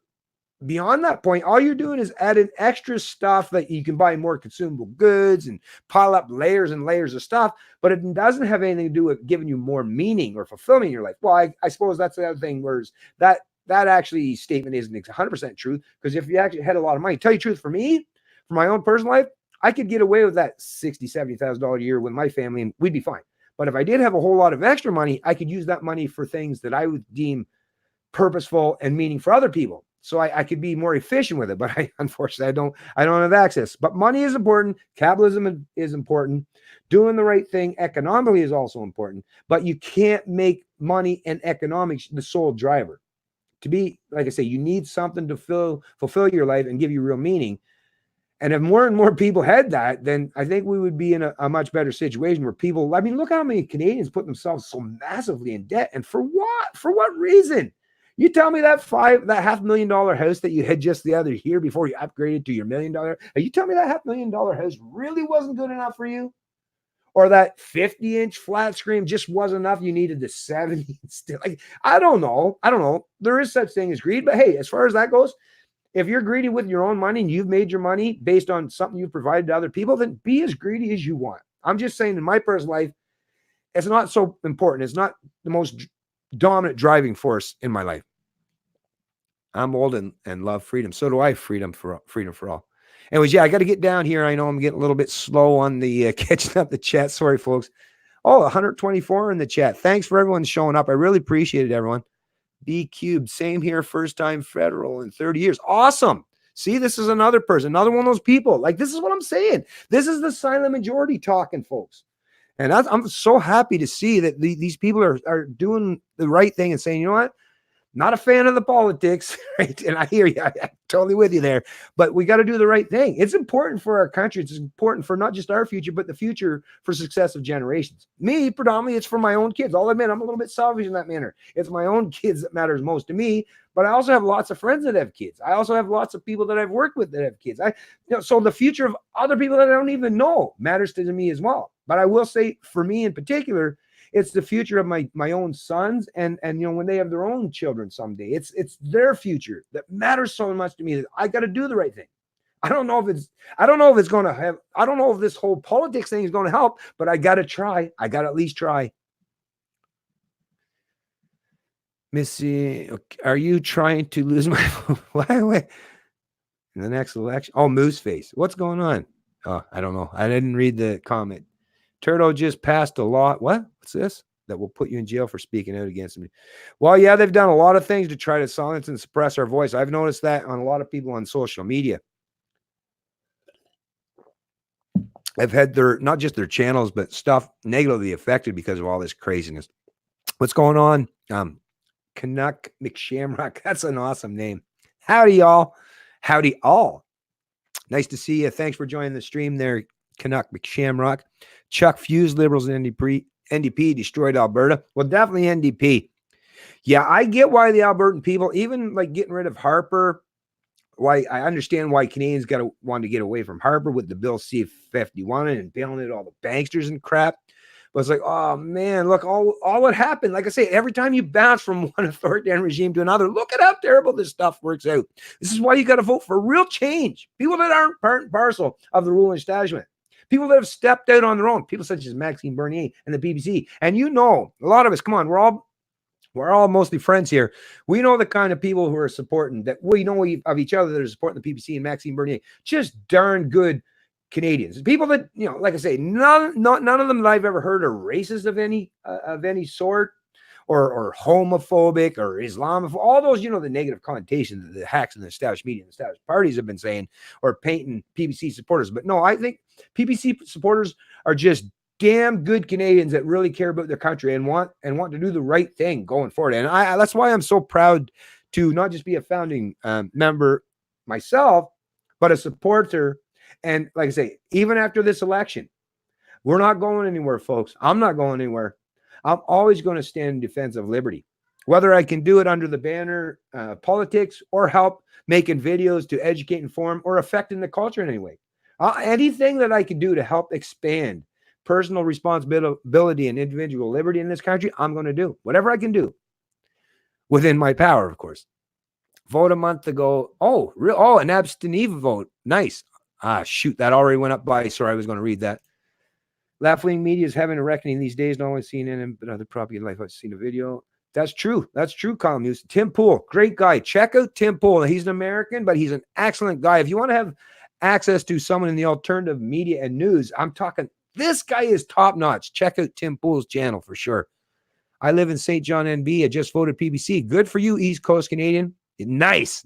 beyond that point, all you're doing is adding extra stuff that you can buy more consumable goods and pile up layers and layers of stuff, but it doesn't have anything to do with giving you more meaning or fulfilling your life. Well, I suppose that's the other thing, whereas that actually statement isn't 100% true, because if you actually had a lot of money, tell you the truth, for me, for my own personal life, I could get away with that $60,000, $70,000 a year with my family, and we'd be fine. But if I did have a whole lot of extra money, I could use that money for things that I would deem purposeful and meaning for other people. So I could be more efficient with it, but unfortunately, I don't have access. But money is important. Capitalism is important. Doing the right thing economically is also important. But you can't make money and economics the sole driver. To be, like I say, you need something to fulfill your life and give you real meaning. And if more and more people had that, then I think we would be in a much better situation where people, I mean, look how many Canadians put themselves so massively in debt. And for what? For what reason? You tell me that $500,000 house that you had just the other year before you upgraded to your $1 million, you tell me that $500,000 house really wasn't good enough for you? Or that 50-inch flat screen just wasn't enough. You needed the 70 still. Like, I don't know. There is such thing as greed, but hey, as far as that goes, if you're greedy with your own money and you've made your money based on something you've provided to other people, then be as greedy as you want. I'm just saying, in my personal life, it's not so important. It's not the most dominant driving force in my life. I'm old and love freedom. So do I. Freedom for all. Anyways, yeah, I got to get down here. I know I'm getting a little bit slow on the catching up the chat. Sorry, folks. Oh, 124 in the chat. Thanks for everyone showing up. I really appreciate it, everyone. B Cube, same here. First time federal in 30 years. Awesome. See, this is another person, another one of those people. Like, this is what I'm saying. This is the silent majority talking, folks. And I'm so happy to see that these people are doing the right thing and saying, you know what? Not a fan of the politics, right? And I hear you. I'm totally with you there. But we got to do the right thing. It's important for our country. It's important for not just our future, but the future for successive generations. Me, predominantly, it's for my own kids. I'll admit I'm a little bit selfish in that manner. It's my own kids that matters most to me. But I also have lots of friends that have kids. I also have lots of people that I've worked with that have kids. So the future of other people that I don't even know matters to me as well. But I will say, for me in particular, it's the future of my own sons, and when they have their own children someday, it's their future that matters so much to me that I got to do the right thing. I don't know if it's going to have. I don't know if this whole politics thing is going to help, but I got to try. I got to at least try. Missy, are you trying to lose my why in the next election? Oh, Moose Face, what's going on? Oh, I don't know. I didn't read the comment. Turdo just passed a law. What's this? That will put you in jail for speaking out against me. Well, yeah, they've done a lot of things to try to silence and suppress our voice. I've noticed that on a lot of people on social media. I've had not just their channels, but stuff negatively affected because of all this craziness. What's going on? Canuck McShamrock. That's an awesome name. Howdy, y'all. Howdy, all. Nice to see you. Thanks for joining the stream there, Canuck McShamrock. Chuck Fuse, Liberals and NDP destroyed Alberta. Well, definitely NDP. Yeah, I get why the Albertan people, even like getting rid of Harper, why I understand why Canadians want to get away from Harper with the Bill C-51 and bailing out all the banksters and crap. But it's like, oh man, look, all what happened. Like I say, every time you bounce from one authoritarian regime to another, look at how terrible this stuff works out. This is why you got to vote for real change. People that aren't part and parcel of the ruling establishment. People that have stepped out on their own, people such as Maxime Bernier and the BBC. And a lot of us, come on, we're all mostly friends here. We know the kind of people who are supporting that. We know of each other that are supporting the BBC and Maxime Bernier. Just darn good Canadians. People that, like I say, none of them that I've ever heard are racist of any sort, or homophobic or Islamophobic. All those, the negative connotations that the hacks and the established media and the established parties have been saying or painting PPC supporters. But no, I think PPC supporters are just damn good Canadians that really care about their country and want to do the right thing going forward. And that's why I'm so proud to not just be a founding member myself, but a supporter. And like I say, even after this election, we're not going anywhere, folks. I'm not going anywhere. I'm always going to stand in defense of liberty, whether I can do it under the banner politics or help making videos to educate, inform, or affecting the culture in any way. Anything that I can do to help expand personal responsibility and individual liberty in this country, I'm going to do whatever I can do within my power, of course. Vote a month ago. An absentee vote. Nice. Shoot, that already went up by. Sorry, I was going to read that. Left-wing media is having a reckoning these days. Not only CNN, but other property in life. I've seen a video. That's true. That's true, Colin News. Tim Pool, great guy. Check out Tim Pool. He's an American, but he's an excellent guy. If you want to have access to someone in the alternative media and news, I'm talking, this guy is top-notch. Check out Tim Pool's channel for sure. I live in St. John, NB. I just voted PBC. Good for you, East Coast Canadian. Nice.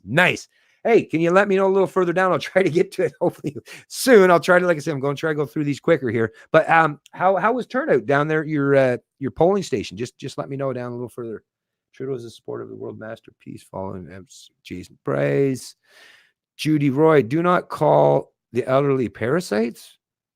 Hey, can you let me know a little further down? I'll try to get to it hopefully soon. I'll try to, like I said, I'm going to try to go through these quicker here. But how was turnout down there at your polling station? Just let me know down a little further. Trudeau is a supporter of the world masterpiece following Jason Praise. Judy Roy, do not call The elderly parasites?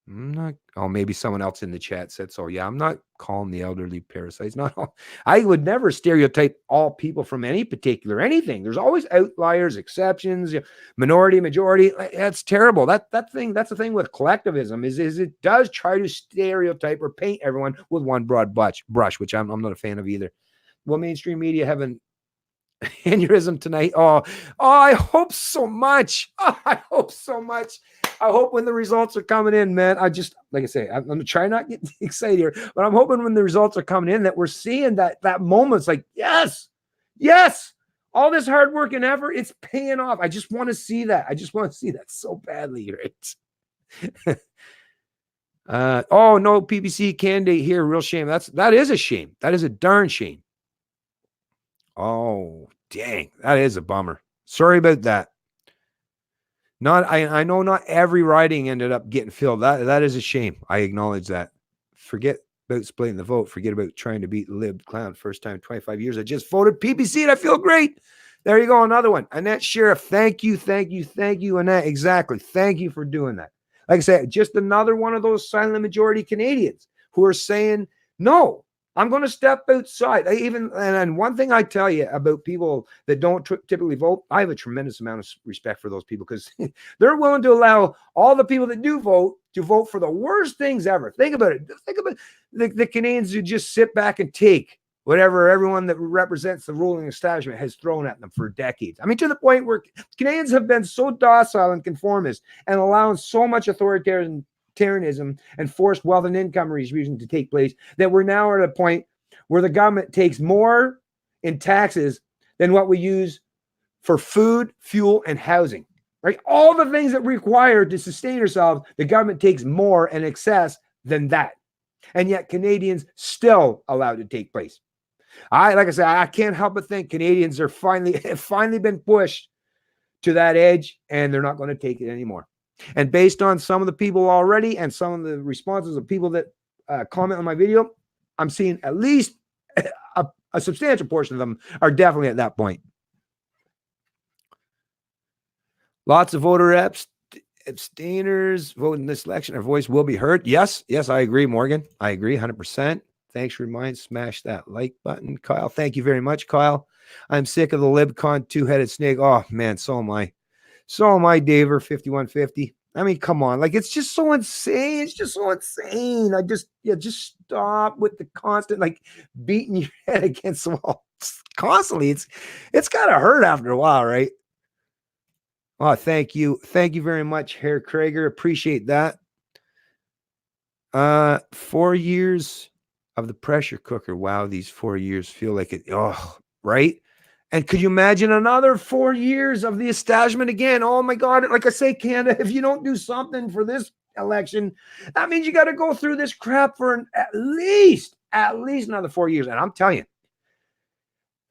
I'm not. Oh, maybe someone else in the chat said so. Yeah, I'm not calling the elderly parasites. Not all. I would never stereotype all people from any particular anything. There's always outliers, exceptions, minority, majority. That's terrible. That's the thing with collectivism is it does try to stereotype or paint everyone with one broad brush, which I'm not a fan of either. Will mainstream media have an aneurysm tonight? Oh, I hope so much. Oh, I hope so much. I hope when the results are coming in, man, I just, like I say, I'm going to try not to get excited here, but I'm hoping when the results are coming in that we're seeing that moment. It's like, yes, all this hard work and effort, it's paying off. I just want to see that. I just want to see that so badly, right? Oh, no PPC candidate here. Real shame. That is a shame. That is a darn shame. Oh, dang. That is a bummer. Sorry about that. I know not every riding ended up getting filled. That is a shame. I acknowledge that. Forget about splitting the vote. Forget about trying to beat Lib Clown. First time in 25 years. I just voted PPC and I feel great. There you go. Another one. Annette Sheriff. Thank you, Annette. Exactly. Thank you for doing that. Like I said, just another one of those silent majority Canadians who are saying, no, I'm going to step outside. And one thing I tell you about people that don't typically vote, I have a tremendous amount of respect for those people because they're willing to allow all the people that do vote to vote for the worst things ever. Think about it. Think about the Canadians who just sit back and take whatever everyone that represents the ruling establishment has thrown at them for decades. I mean, to the point where Canadians have been so docile and conformist and allowing so much authoritarianism and forced wealth and income redistribution to take place that we're now at a point where the government takes more in taxes than what we use for food, fuel, and housing, right? All the things that we require to sustain ourselves, the government takes more in excess than that. And yet Canadians still allowed to take place. Like I said, I can't help but think Canadians have finally been pushed to that edge and they're not going to take it anymore. And based on some of the people already and some of the responses of people that comment on my video, I'm seeing at least a substantial portion of them are definitely at that point. Lots of voter abstainers vote in this election. Our voice will be heard. Yes, I agree, Morgan. I agree 100%. Thanks for reminding. Smash that like button, Kyle. Thank you very much, Kyle. I'm sick of the LibCon two-headed snake. Oh, man, so am I. So am I, Daver 5150. I mean, come on. Like, it's just so insane. It's just so insane. Just stop with the constant, like, beating your head against the wall constantly. It's got to hurt after a while, right? Oh, thank you. Thank you very much, Herr Krager. Appreciate that. 4 years of the pressure cooker. Wow, these 4 years feel like it. Oh, right? And could you imagine another 4 years of the establishment again? Oh my God. Like I say, Canada, if you don't do something for this election, that means you got to go through this crap for at least another 4 years. And I'm telling you,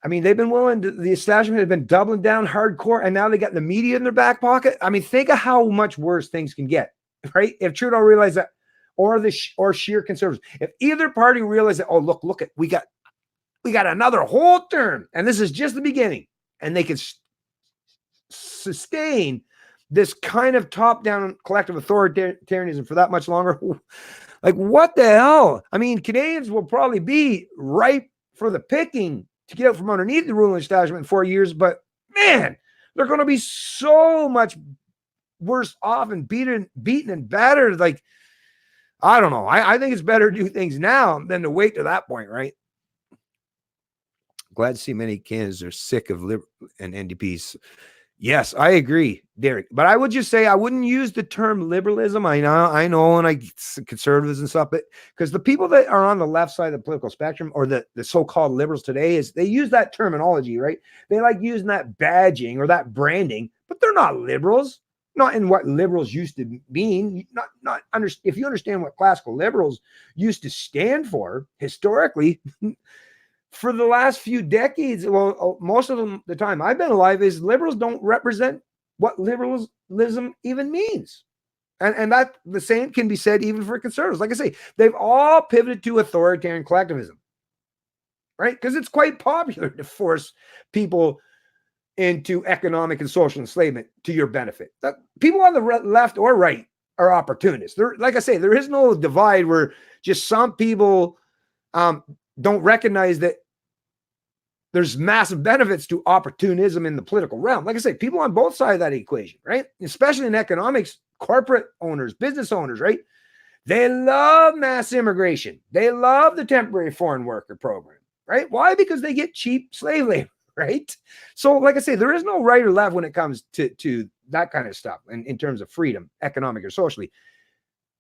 I mean, they've been the establishment has been doubling down hardcore, and now they got the media in their back pocket. I mean, think of how much worse things can get, right? If Trudeau realized that, or sheer conservatives, if either party realized that, oh, look, we got another whole term, and this is just the beginning, and they can sustain this kind of top-down collective authoritarianism for that much longer. Like, what the hell? I mean, Canadians will probably be ripe for the picking to get out from underneath the ruling establishment in 4 years, but man, they're going to be so much worse off and beaten and battered. Like, I don't know. I think it's better to do things now than to wait to that point, right? Glad to see many Canadians are sick of and NDPs. Yes, I agree, Derek. But I would just say I wouldn't use the term liberalism. I know, and conservatives and stuff, but because the people that are on the left side of the political spectrum, or the so-called liberals today, is they use that terminology, right? They like using that badging or that branding, but they're not liberals. Not in what liberals used to mean. If you understand what classical liberals used to stand for historically. For the last few decades, well, most of the time I've been alive, is liberals don't represent what liberalism even means. And that the same can be said even for conservatives. Like I say, they've all pivoted to authoritarian collectivism, right? Because it's quite popular to force people into economic and social enslavement to your benefit. People on the left or right are opportunists. Like I say, there is no divide where just some people don't recognize that there's massive benefits to opportunism in the political realm. Like I say, people on both sides of that equation, right? Especially in economics, corporate owners, business owners, right? They love mass immigration. They love the temporary foreign worker program, right? Why? Because they get cheap slave labor, right? So, like I say, there is no right or left when it comes to that kind of stuff in terms of freedom, economic or socially.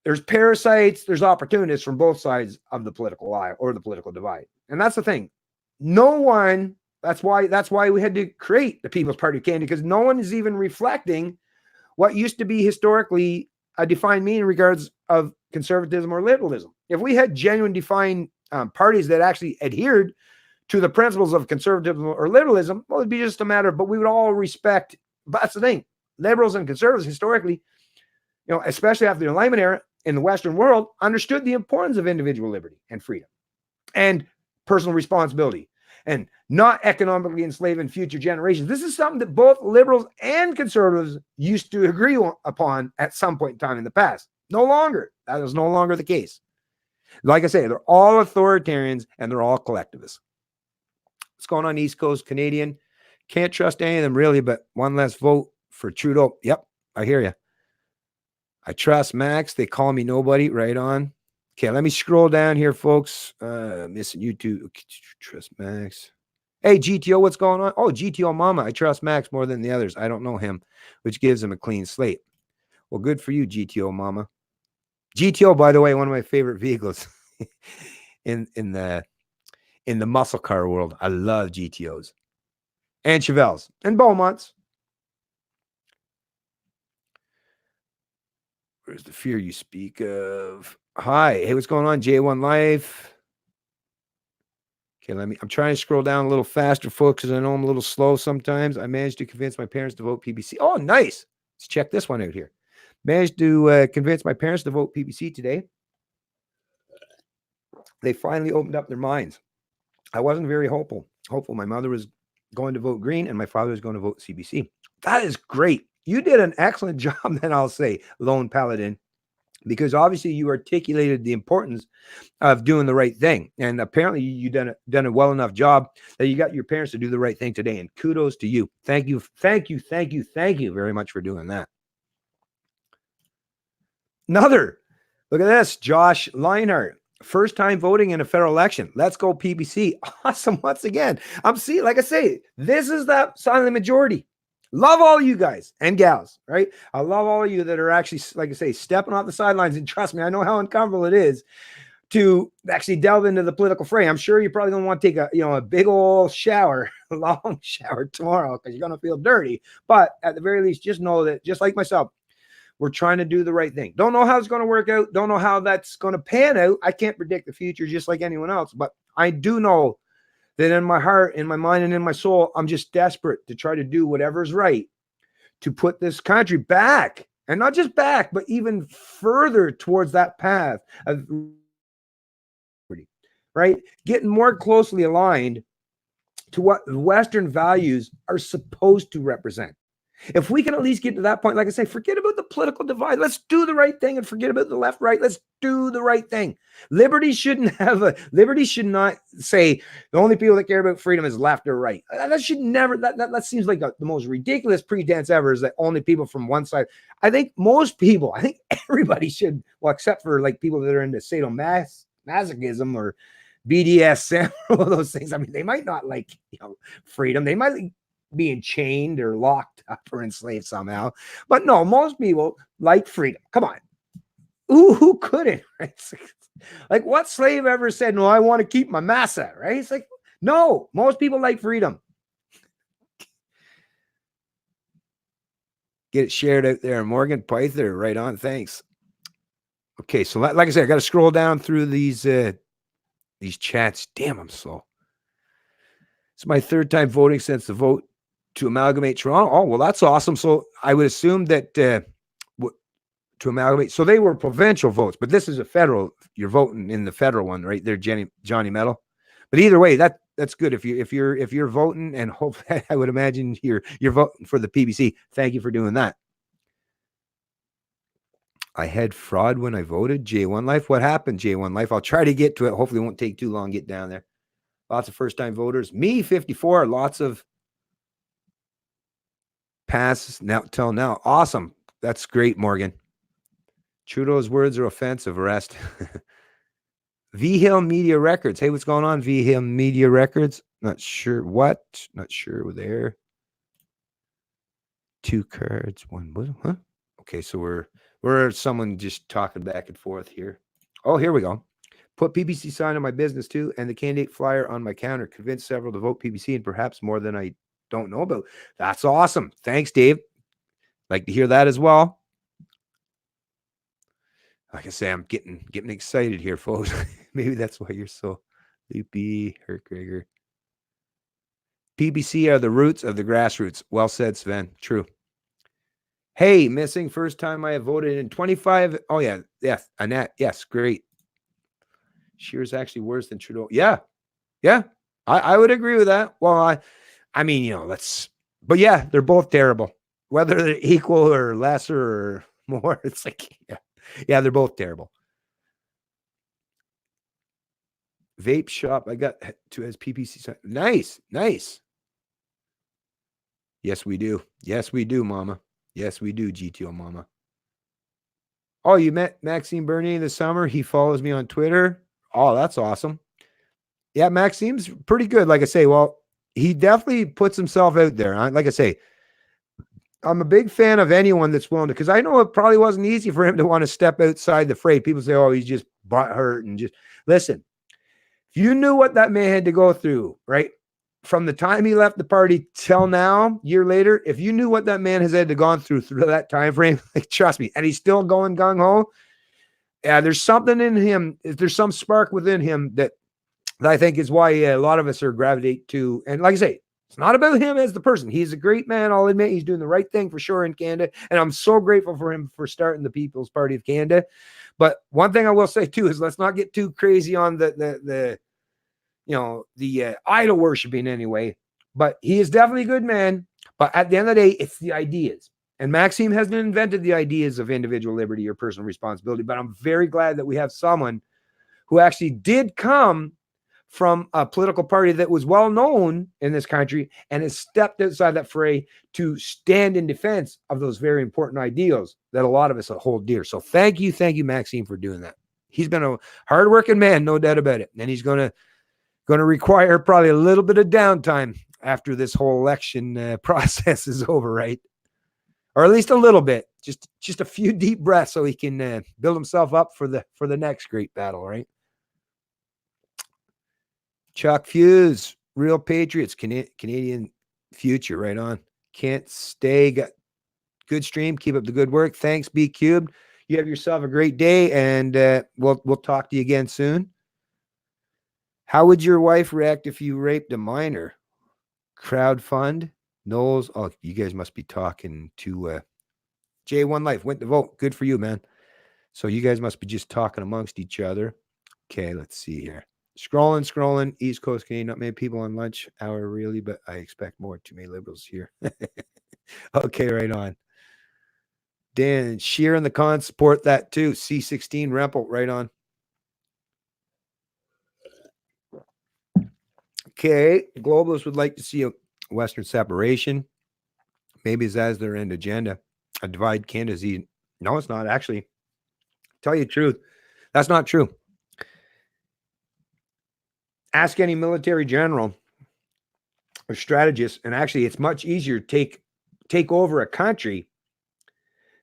There's parasites, there's opportunists from both sides of the political aisle or the political divide. And that's the thing. No one, that's why we had to create the People's Party of Canada, because no one is even reflecting what used to be historically a defined meaning in regards of conservatism or liberalism. If we had genuine defined parties that actually adhered to the principles of conservatism or liberalism, well, it'd be just a matter of, but we would all respect, but that's the thing, liberals and conservatives historically, you know, especially after the Enlightenment era in the Western world, understood the importance of individual liberty and freedom and personal responsibility and not economically enslaving future generations. This is something that both liberals and conservatives used to agree upon at some point in time in the past. No longer. That is no longer the case. Like I say, they're all authoritarians and they're all collectivists. What's going on, East Coast Canadian? Can't trust any of them really, but one less vote for Trudeau. Yep, I hear you. I trust Max. They call me nobody. Right on. Okay, let me scroll down here, folks. Missing YouTube. Trust Max. Hey, GTO, what's going on? Oh, GTO Mama. I trust Max more than the others. I don't know him, which gives him a clean slate. Well, good for you, GTO Mama. GTO, by the way, one of my favorite vehicles in the muscle car world. I love GTOs and Chevelles and Beaumonts. Where's the fear you speak of? Hi. Hey, what's going on? J1 Life. Okay, I'm trying to scroll down a little faster, folks, because I know I'm a little slow sometimes. I managed to convince my parents to vote PBC. Oh, nice. Let's check this one out here. Managed to convince my parents to vote PBC today. They finally opened up their minds. I wasn't very hopeful. My mother was going to vote Green and my father was going to vote CBC. That is great. You did an excellent job, then I'll say, Lone Paladin, because obviously you articulated the importance of doing the right thing. And apparently you done a well enough job that you got your parents to do the right thing today. And kudos to you. Thank you very much for doing that. Another, look at this, Josh Leinhardt. First time voting in a federal election. Let's go PBC. Awesome. Once again, like I say, this is that silent majority. Love all you guys and gals, right? I love all of you that are actually, like I say, stepping off the sidelines. And trust me, I know how uncomfortable it is to actually delve into the political fray. I'm sure you're probably going to want to take a big old shower, a long shower tomorrow because you're going to feel dirty. But at the very least, just know that, just like myself, we're trying to do the right thing. Don't know how it's going to work out. Don't know how that's going to pan out. I can't predict the future just like anyone else. But I do know that in my heart, in my mind, and in my soul, I'm just desperate to try to do whatever's right to put this country back. And not just back, but even further towards that path of right? Getting more closely aligned to what Western values are supposed to represent. If we can at least get to that point, like I say, forget about the political divide. Let's do the right thing and forget about the left, right. Let's do the right thing. Liberty should not say the only people that care about freedom is left or right. That should never, that seems like the most ridiculous pretense ever, is that only people from one side. I think everybody should, well, except for like people that are into sadomasochism or BDSM, all those things. I mean, they might not like freedom. They might like being chained or locked up or enslaved somehow. But no, most people like freedom. Come on. Who couldn't? Right? Like what slave ever said, no, I want to keep my massa, right? It's like, no, most people like freedom. Get it shared out there. Morgan Pyther, right on. Thanks. Okay, so like I said, I got to scroll down through these chats. Damn, I'm slow. It's my third time voting since the vote to amalgamate Toronto. Oh, well, that's awesome. So I would assume that to amalgamate. So they were provincial votes, but this is a federal. You're voting in the federal one, right there, Johnny Metal. But either way, that That's good. If you're voting, and hope I would imagine you're voting for the PBC. Thank you for doing that. I had fraud when I voted. J1 Life. What happened, J1 Life? I'll try to get to it. Hopefully it won't take too long to get down there. Lots of first-time voters. Me, 54. Lots of passes now till now. Awesome. That's great, Morgan. Trudeau's words are offensive. Arrest. V Hill Media Records. Hey, what's going on, V Hill Media Records? Not sure what. Not sure we're there. 2 cards. 1. Huh? Okay, so we're someone just talking back and forth here. Oh, here we go. Put PBC sign on my business too, and the candidate flyer on my counter. Convince several to vote PBC, and perhaps more than I don't know about. That's awesome. Thanks, Dave. Like to hear that as well. Like I say, I'm getting excited here, folks. Maybe that's why you're so loopy, Herkreger. PBC are the roots of the grassroots. Well said, Sven. True. Hey, missing first time I have voted in 25. Oh, yeah. Yes. Annette. Yes. Great. Scheer's actually worse than Trudeau. Yeah. Yeah. I would agree with that. Well, I mean, but yeah, they're both terrible. Whether they're equal or lesser or more, it's like, yeah, they're both terrible. Vape shop. I got to as PPC. Nice. Yes, we do. Yes, we do, Mama. Yes, we do, GTO Mama. Oh, you met Maxime Bernier this summer? He follows me on Twitter. Oh, that's awesome. Yeah, Maxime's pretty good. Like I say, well, he definitely puts himself out there. Like I say, I'm a big fan of anyone that's willing to, because I know it probably wasn't easy for him to want to step outside the fray. People say, oh, he's just butt hurt and just listen. If you knew what that man had to go through, right? From the time he left the party till now, year later, if you knew what that man has had to gone through that time frame, like, trust me, and he's still going gung-ho, yeah, there's something in him. There's some spark within him that I think is why a lot of us are gravitate to. And like I say, it's not about him as the person. He's a great man. I'll admit he's doing the right thing for sure in Canada. And I'm so grateful for him for starting the People's Party of Canada. But one thing I will say too is let's not get too crazy on the idol worshiping anyway. But he is definitely a good man. But at the end of the day, it's the ideas. And Maxime hasn't invented the ideas of individual liberty or personal responsibility. But I'm very glad that we have someone who actually did come from a political party that was well known in this country and has stepped outside that fray to stand in defense of those very important ideals that a lot of us hold dear. So thank you, Maxime, for doing that. He's been a hardworking man, no doubt about it. And he's going to require probably a little bit of downtime after this whole election process is over, right? Or at least a little bit, just a few deep breaths so he can build himself up for the next great battle, right? Chuck Fuse, Real Patriots, Canadian future, right on. Can't stay. Got good stream. Keep up the good work. Thanks, B Cubed. You have yourself a great day, and we'll talk to you again soon. How would your wife react if you raped a minor? Crowdfund? Knowles? Oh, you guys must be talking to J1 Life. Went to vote. Good for you, man. So you guys must be just talking amongst each other. Okay, let's see here. Scrolling. East Coast Canadian. Not many people on lunch hour, really, but I expect more. Too many liberals here. Okay, right on. Dan, Scheer and the Con support that too. C16 Rempel, right on. Okay, globalists would like to see a Western separation. Maybe that's their end agenda. A divide Canada. No, it's not. Actually, tell you the truth, that's not true. Ask any military general or strategist, and actually, it's much easier to take over a country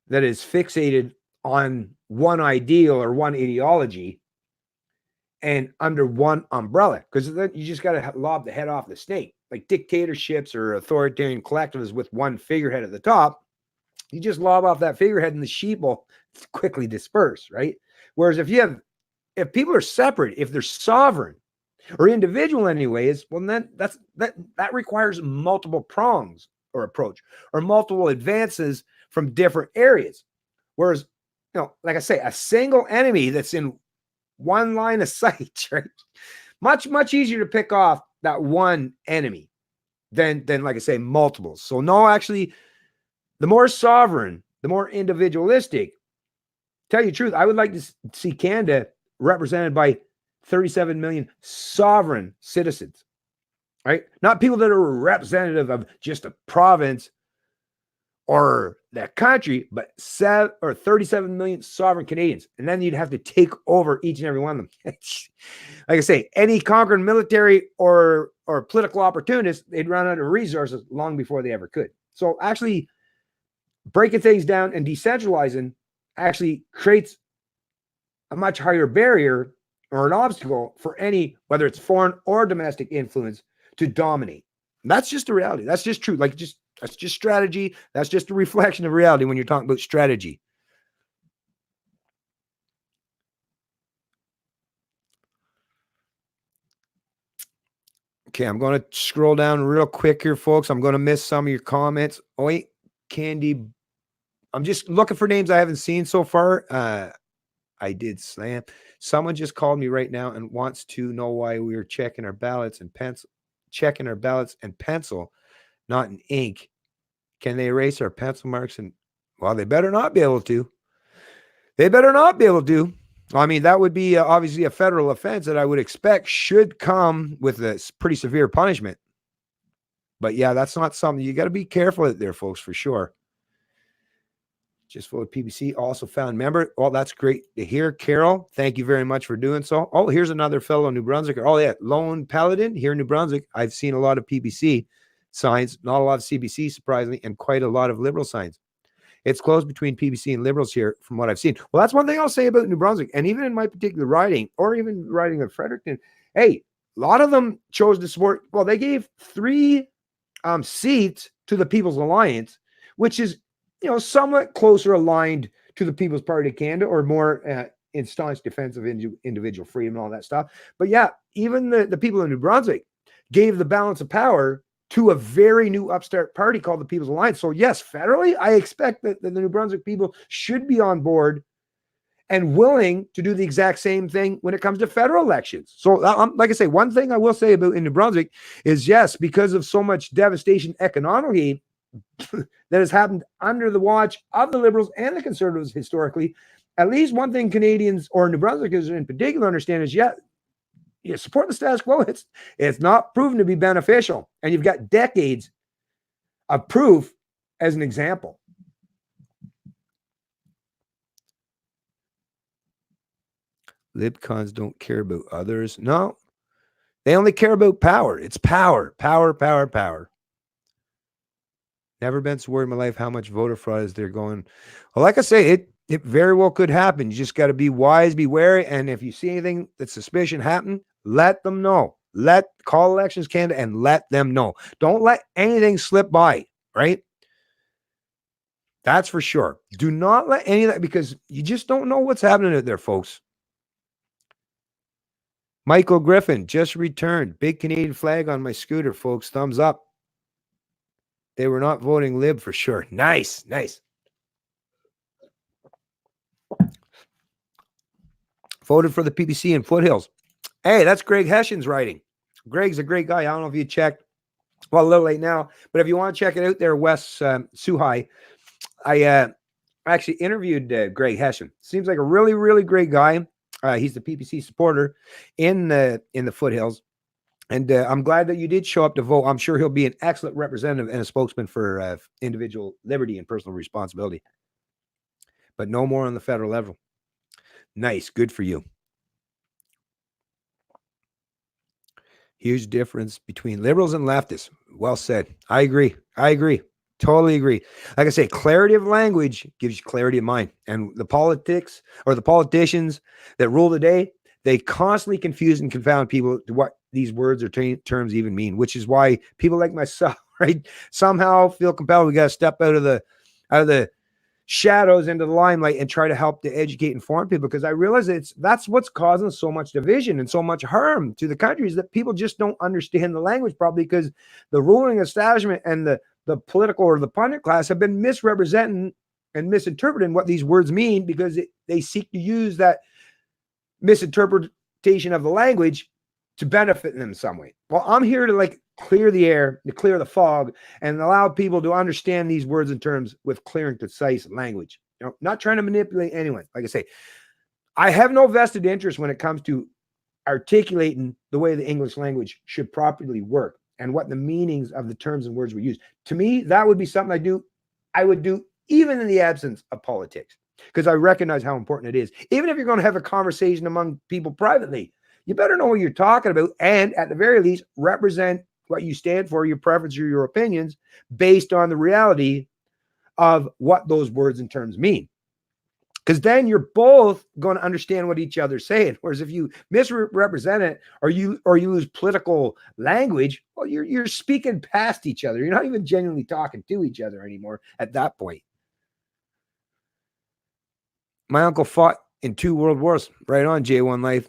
that is fixated on one ideal or one ideology and under one umbrella, because then you just got to lob the head off the snake. Like dictatorships or authoritarian collectives with one figurehead at the top, you just lob off that figurehead and the sheep will quickly disperse, right? Whereas if people are separate, if they're sovereign or individual anyways, well, then that requires multiple prongs or approach or multiple advances from different areas. Whereas, like I say, a single enemy that's in one line of sight, right? Much, much easier to pick off that one enemy than like I say, multiples. So no, actually, the more sovereign, the more individualistic. Tell you the truth, I would like to see Canada represented by 37 million sovereign citizens, right? Not people that are representative of just a province or that country, but 37 million sovereign Canadians. And then you'd have to take over each and every one of them. Like I say, any conquering military or political opportunists, they'd run out of resources long before they ever could. So actually breaking things down and decentralizing actually creates a much higher barrier or an obstacle for any, whether it's foreign or domestic influence, to dominate. And that's just the reality. That's just true. That's just strategy. That's just a reflection of reality when you're talking about strategy. Okay, I'm going to scroll down real quick here, folks. I'm going to miss some of your comments. Oh, wait, Candy. I'm just looking for names I haven't seen so far. I did slam. Someone just called me right now and wants to know why we were checking our ballots and pencil, not in ink. Can they erase our pencil marks? And well, they better not be able to. They better not be able to. I mean, that would be obviously a federal offense that I would expect should come with a pretty severe punishment. But yeah, that's not something you got to be careful out there, folks, for sure. Just voted PBC, also found member. Oh, that's great to hear. Carol, thank you very much for doing so. Oh, here's another fellow New Brunswicker. Oh, yeah, Lone Paladin here in New Brunswick. I've seen a lot of PBC signs, not a lot of CBC, surprisingly, and quite a lot of Liberal signs. It's close between PBC and Liberals here from what I've seen. Well, that's one thing I'll say about New Brunswick. And even in my particular riding, or even riding of Fredericton, hey, a lot of them chose to support. Well, they gave 3 seats to the People's Alliance, which is, somewhat closer aligned to the People's Party of Canada, or more in staunch defense of individual freedom and all that stuff. But yeah, even the people in New Brunswick gave the balance of power to a very new upstart party called the People's Alliance. So yes, federally, I expect that the New Brunswick people should be on board and willing to do the exact same thing when it comes to federal elections. So like I say, one thing I will say about in New Brunswick is, yes, because of so much devastation economically that has happened under the watch of the Liberals and the Conservatives historically, at least one thing Canadians, or New Brunswickers in particular, understand is, you support the status quo. It's not proven to be beneficial. And you've got decades of proof as an example. Libcons don't care about others. No, they only care about power. It's power, power, power, power. Never been so worried in my life how much voter fraud is there going. Well, like I say, it very well could happen. You just got to be wise, be wary. And if you see anything that's suspicion happen, let them know. Call Elections Canada and let them know. Don't let anything slip by, right? That's for sure. Do not let any of that, because you just don't know what's happening out there, folks. Michael Griffin just returned. Big Canadian flag on my scooter, folks. Thumbs up. They were not voting Lib for sure. Nice, nice. Voted for the PBC in Foothills. Hey, that's Greg Hession's writing. Greg's a great guy. I don't know if you checked. Well, a little late now, but if you want to check it out there, Wes Suhai, I actually interviewed Greg Hession. Seems like a really, really great guy. He's the PPC supporter in the Foothills. And I'm glad that you did show up to vote. I'm sure he'll be an excellent representative and a spokesman for individual liberty and personal responsibility. But no more on the federal level. Nice. Good for you. Huge difference between liberals and leftists. Well said. I agree. Totally agree. Like I say, clarity of language gives you clarity of mind. And the politics, or the politicians that rule the day, they constantly confuse and confound people to what these words or terms even mean, which is why people like myself, right, somehow feel compelled. We got to step out of the shadows into the limelight and try to help to educate and inform people, because I realize that's what's causing so much division and so much harm to the country, is that people just don't understand the language, probably because the ruling establishment and the political or the pundit class have been misrepresenting and misinterpreting what these words mean, because they seek to use that misinterpretation of the language to benefit them in some way. Well, I'm here to like clear the air, to clear the fog, and allow people to understand these words and terms with clear and concise language. You know, not trying to manipulate anyone. Like I say, I have no vested interest when it comes to articulating the way the English language should properly work and what the meanings of the terms and words we use. To me, that would be something I would do even in the absence of politics, because I recognize how important it is. Even if you're going to have a conversation among people privately, you better know what you're talking about, and at the very least, represent what you stand for, your preference or your opinions, based on the reality of what those words and terms mean. Because then you're both going to understand what each other's saying. Whereas if you misrepresent it, or you use political language, well, you're speaking past each other. You're not even genuinely talking to each other anymore at that point. My uncle fought in 2 world wars, right on, J1 Life.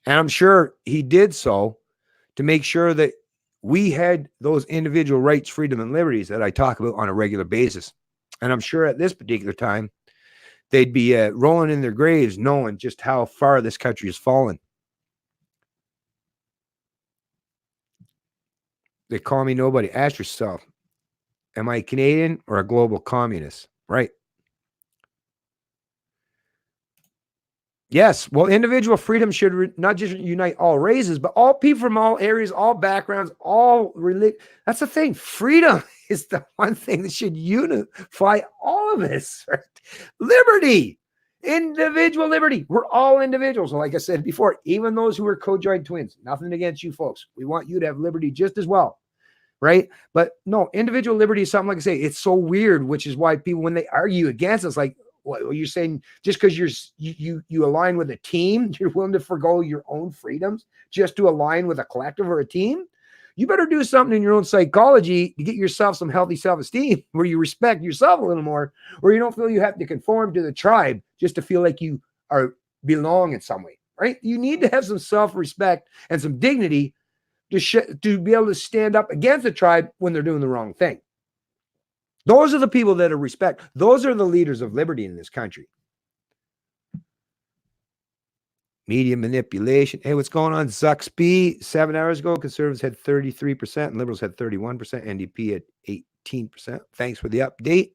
And I'm sure he did so to make sure that we had those individual rights, freedom, and liberties that I talk about on a regular basis. And I'm sure at this particular time, they'd be rolling in their graves knowing just how far this country has fallen. They call me nobody. Ask yourself, am I a Canadian or a global communist? Right. Yes. Well, individual freedom should not just unite all races, but all people from all areas, all backgrounds, all religion. That's the thing. Freedom is the one thing that should unify all of us. Right? Liberty, individual liberty. We're all individuals. Like I said before, even those who are co-joined twins, nothing against you folks. We want you to have liberty just as well. Right. But no, individual liberty is something, like I say, it's so weird, which is why people, when they argue against us, like, what you're saying, just because you align with a team, you're willing to forgo your own freedoms just to align with a collective or a team? You better do something in your own psychology to get yourself some healthy self-esteem, where you respect yourself a little more, or you don't feel you have to conform to the tribe just to feel like you belong in some way, right? You need to have some self-respect and some dignity to be able to stand up against the tribe when they're doing the wrong thing. Those are the people that are respect. Those are the leaders of liberty in this country. Media manipulation. Hey, what's going on? Zuxby, 7 hours ago, conservatives had 33% and liberals had 31%. NDP at 18%. Thanks for the update.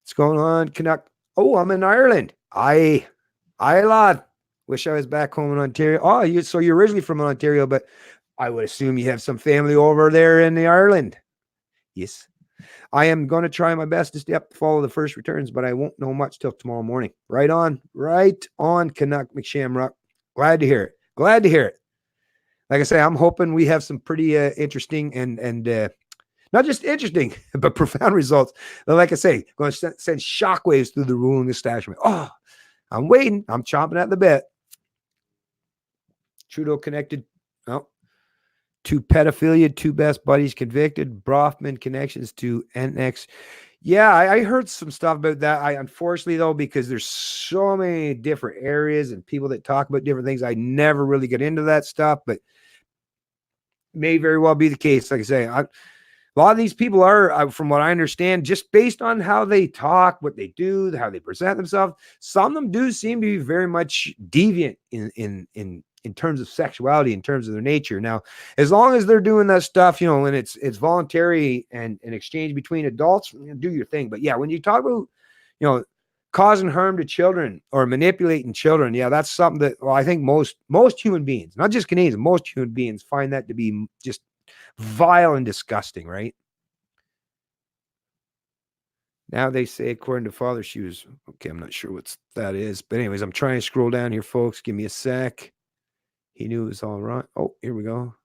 What's going on? Canuck. Oh, I'm in Ireland. Aye, lad. Wish I was back home in Ontario. Oh, so you're originally from Ontario, but I would assume you have some family over there in the Ireland. Yes. I am going to try my best to stay up to follow the first returns, but I won't know much till tomorrow morning. Right on, Canuck McShamrock. Glad to hear it. Like I say, I'm hoping we have some pretty interesting and not just interesting, but profound results. Like I say, going to send shockwaves through the ruling establishment. Oh, I'm waiting. I'm chomping at the bit. Trudeau connected. Oh. To pedophilia, 2 best buddies convicted. Brofman connections to NX. Yeah, I heard some stuff about that. Unfortunately, though, because there's so many different areas and people that talk about different things, I never really get into that stuff, but may very well be the case. Like I say, a lot of these people are, from what I understand, just based on how they talk, what they do, how they present themselves, some of them do seem to be very much deviant in terms of sexuality, in terms of their nature. Now, as long as they're doing that stuff, and it's voluntary and an exchange between adults, do your thing. But yeah, when you talk about, causing harm to children or manipulating children, yeah, that's something that, well, I think most human beings, not just Canadians, most human beings find that to be just vile and disgusting, right? Now they say, according to Father, she was, okay, I'm not sure what that is. But anyways, I'm trying to scroll down here, folks. Give me a sec. He knew it was all right. Oh, here we go.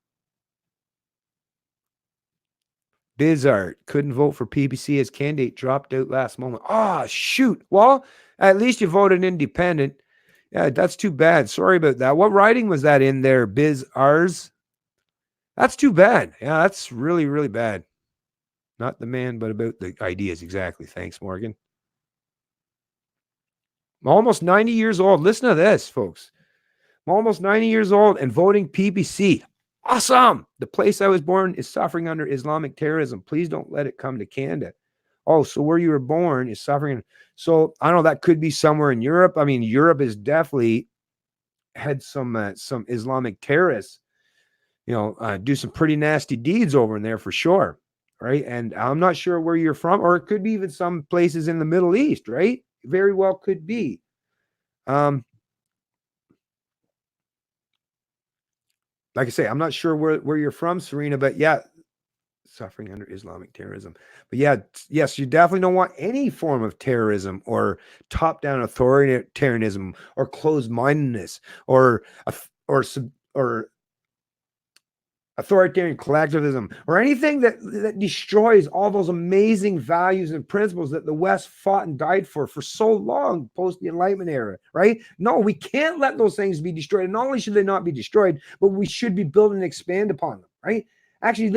Bizart couldn't vote for PPC as candidate, dropped out last moment. Oh, shoot. Well, at least you voted independent. Yeah, that's too bad. Sorry about that. What riding was that in there? Bizarres? That's too bad. Yeah, that's really, really bad. Not the man, but about the ideas. Exactly. Thanks, Morgan. I'm almost 90 years old. Listen to this, folks. I'm almost 90 years old and voting PPC. Awesome. The place I was born is suffering under Islamic terrorism. Please don't let it come to Canada. Oh, so where you were born is suffering. So I don't know, that could be somewhere in Europe. I mean, Europe is definitely had some Islamic terrorists, do some pretty nasty deeds over in there for sure, right? And I'm not sure where you're from, or it could be even some places in the Middle East, right? Very well could be. Like I say, I'm not sure where you're from, Serena, but yeah, suffering under Islamic terrorism. But yeah, yes, you definitely don't want any form of terrorism or top-down authoritarianism or closed-mindedness or authoritarian collectivism or anything that destroys all those amazing values and principles that the West fought and died for so long post the Enlightenment era, right? No, we can't let those things be destroyed. And not only should they not be destroyed, but we should be building and expand upon them, right? Actually,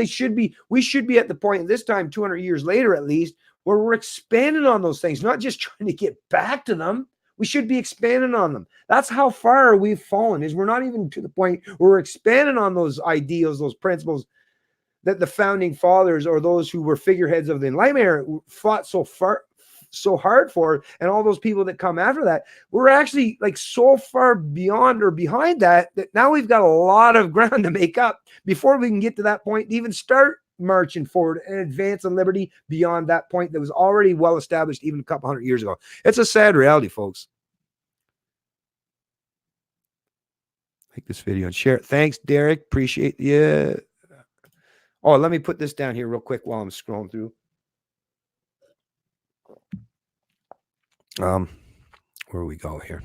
we should be at the point this time, 200 years later at least, where we're expanding on those things, not just trying to get back to them. We should be expanding on them. That's how far we've fallen, is we're not even to the point where we're expanding on those ideals, those principles that the founding fathers or those who were figureheads of the Enlightenment era fought so hard for, and all those people that come after that. We're actually like so far beyond or behind that now we've got a lot of ground to make up before we can get to that point to even start marching forward and advance on liberty beyond that point that was already well established even a couple hundred years ago. It's a sad reality, folks. Like this video and share it. Thanks, Derek. Appreciate you. Oh, let me put this down here real quick while I'm scrolling through. Where we go here?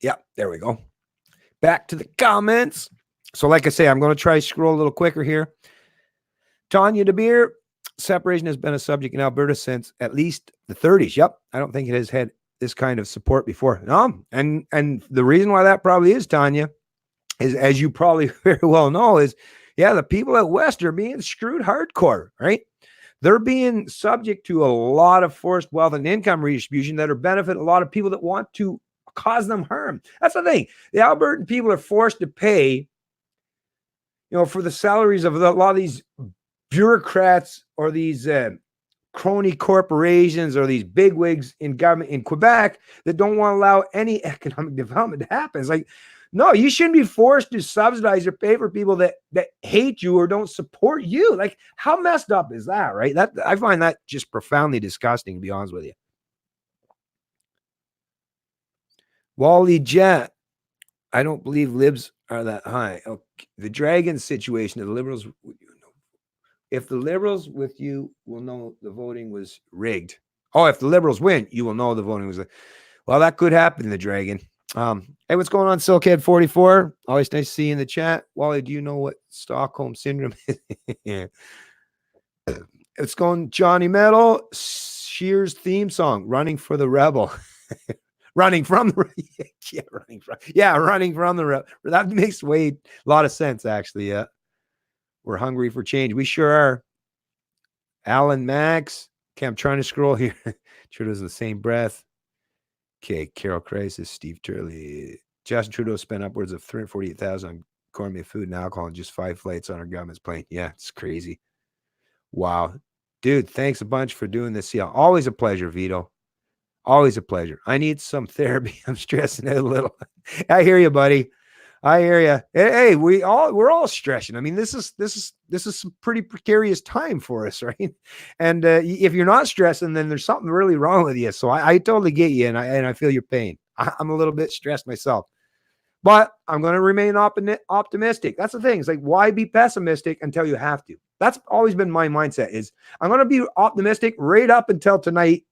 Yeah, there we go. Back to the comments. So like I say, I'm going to try to scroll a little quicker here. Tanya DeBeer, separation has been a subject in Alberta since at least the 30s. Yep. I don't think it has had this kind of support before. No. And the reason why that probably is, Tanya, is, as you probably very well know, is, yeah, the people out West are being screwed hardcore, right? They're being subject to a lot of forced wealth and income redistribution that are benefit a lot of people that want to cause them harm. That's the thing. The Albertan people are forced to pay, for the salaries of a lot of these bureaucrats or these crony corporations or these bigwigs in government in Quebec that don't want to allow any economic development to happen. It's like, no, you shouldn't be forced to subsidize or pay for people that hate you or don't support you. Like, how messed up is that, right? That I find that just profoundly disgusting, to be honest with you. Wally Jet, I don't believe libs are that high. Okay. The Dragon situation, the Liberals, if the Liberals with you will know the voting was rigged. Oh, if the Liberals win, you will know the voting was rigged. Well, that could happen, the Dragon. Hey, what's going on, Silkhead 44? Always nice to see you in the chat. Wally, do you know what Stockholm Syndrome is? It's going Johnny Metal, Shears theme song, Running for the Rebel. Running from the running from the rebel. That makes a lot of sense, actually. Yeah. We're hungry for change. We sure are. Alan Max. Okay, I'm trying to scroll here. Trudeau's in the same breath. Okay, Carol Crisis, Steve Turley. Justin Trudeau spent upwards of $348,000 on gourmet food and alcohol and just 5 flights on our government's plane. Yeah, it's crazy. Wow. Dude, thanks a bunch for doing this. Yeah, always a pleasure, Vito. Always a pleasure. I need some therapy. I'm stressing out a little. I hear you, buddy. I hear you. Hey, we're all stressing. I mean, this is some pretty precarious time for us, right? And if you're not stressing, then there's something really wrong with you. So I totally get you, and I feel your pain. I'm a little bit stressed myself, but I'm going to remain optimistic. That's the thing. It's like, why be pessimistic until you have to? That's always been my mindset. Is I'm going to be optimistic right up until tonight.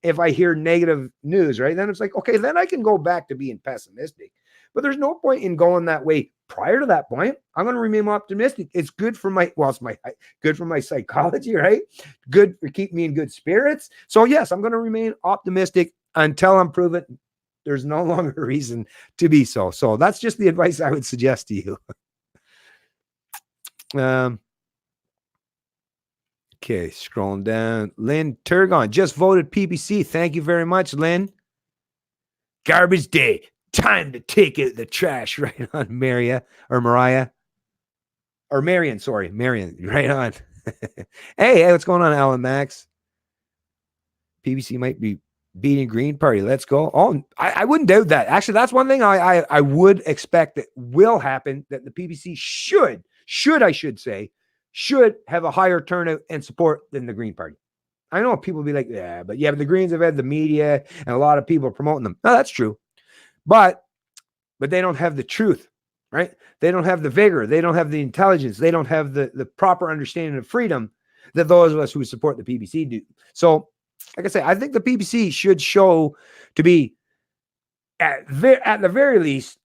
If I hear negative news, right, then it's like, okay, then I can go back to being pessimistic. But there's no point in going that way prior to that point. I'm going to remain optimistic. It's good for good for my psychology, right? Good for keeping me in good spirits. So yes, I'm going to remain optimistic until I'm proven there's no longer a reason to be so. So that's just the advice I would suggest to you. Okay, scrolling down. Lynn Turgon just voted PPC. Thank you very much, Lynn. Garbage day. Time to take it the trash. Right on, Marion. Right on. Hey, what's going on, Alan Max? PPC might be Beating Green Party. Let's go. Oh, I wouldn't doubt that. Actually, that's one thing I would expect that will happen, that the PPC should have a higher turnout and support than the Green Party. I know people will be like, but the Greens have had the media and a lot of people promoting them. No, that's true. But they don't have the truth, right? They don't have the vigor. They don't have the intelligence. They don't have the proper understanding of freedom that those of us who support the PPC do. So, like I say, I think the PPC should show to be at the very least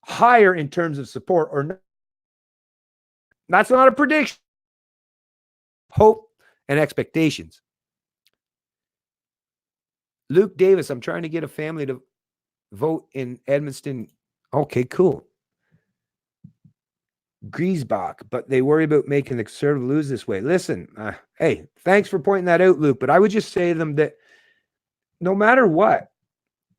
higher in terms of support, or not. That's not a prediction. Hope and expectations. Luke Davis, I'm trying to get a family to vote in Edmundston. Okay, cool. Griesbach, but they worry about making the Conservative lose this way. Listen, hey, thanks for pointing that out, Luke, but I would just say to them that no matter what,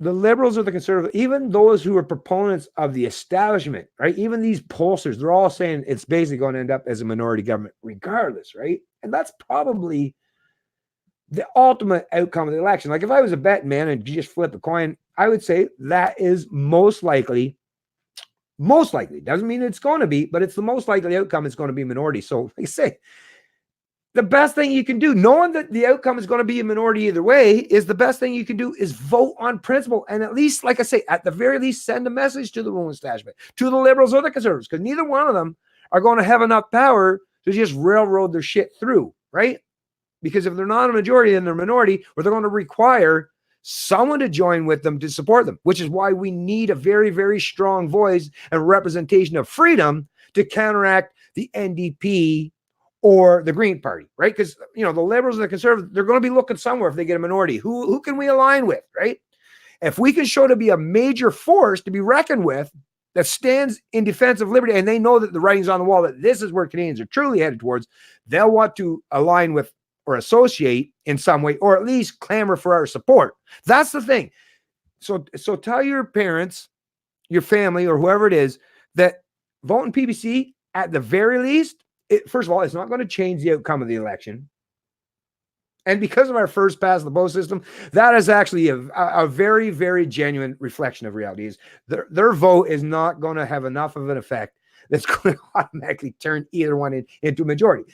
the Liberals or the Conservative, even those who are proponents of the establishment, right? Even these pollsters, they're all saying it's basically going to end up as a minority government regardless, right? And that's probably the ultimate outcome of the election. Like if I was a betting man and you just flip a coin, I would say that is most likely, doesn't mean it's going to be, but it's the most likely outcome is going to be minority. So like I say, the best thing you can do, knowing that the outcome is going to be a minority either way, is the best thing you can do is vote on principle. And at least, like I say, at the very least, send a message to the ruling establishment, to the Liberals or the Conservatives, because neither one of them are going to have enough power to just railroad their shit through, right? Because if they're not a majority, then they're a minority, or they're going to require someone to join with them to support them, which is why we need a very, very strong voice and representation of freedom to counteract the NDP or the Green Party, right? Because, the Liberals and the Conservatives, they're going to be looking somewhere if they get a minority. Who can we align with, right? If we can show to be a major force to be reckoned with that stands in defense of liberty, and they know that the writing's on the wall, that this is where Canadians are truly headed towards, they'll want to align with or associate in some way, or at least clamor for our support. That's the thing. So tell your parents, your family, or whoever it is, that voting PPC, at the very least, first of all, it's not going to change the outcome of the election. And because of our first past the post system, that is actually a very, very genuine reflection of reality. Is their vote is not going to have enough of an effect that's going to automatically turn either one into a majority.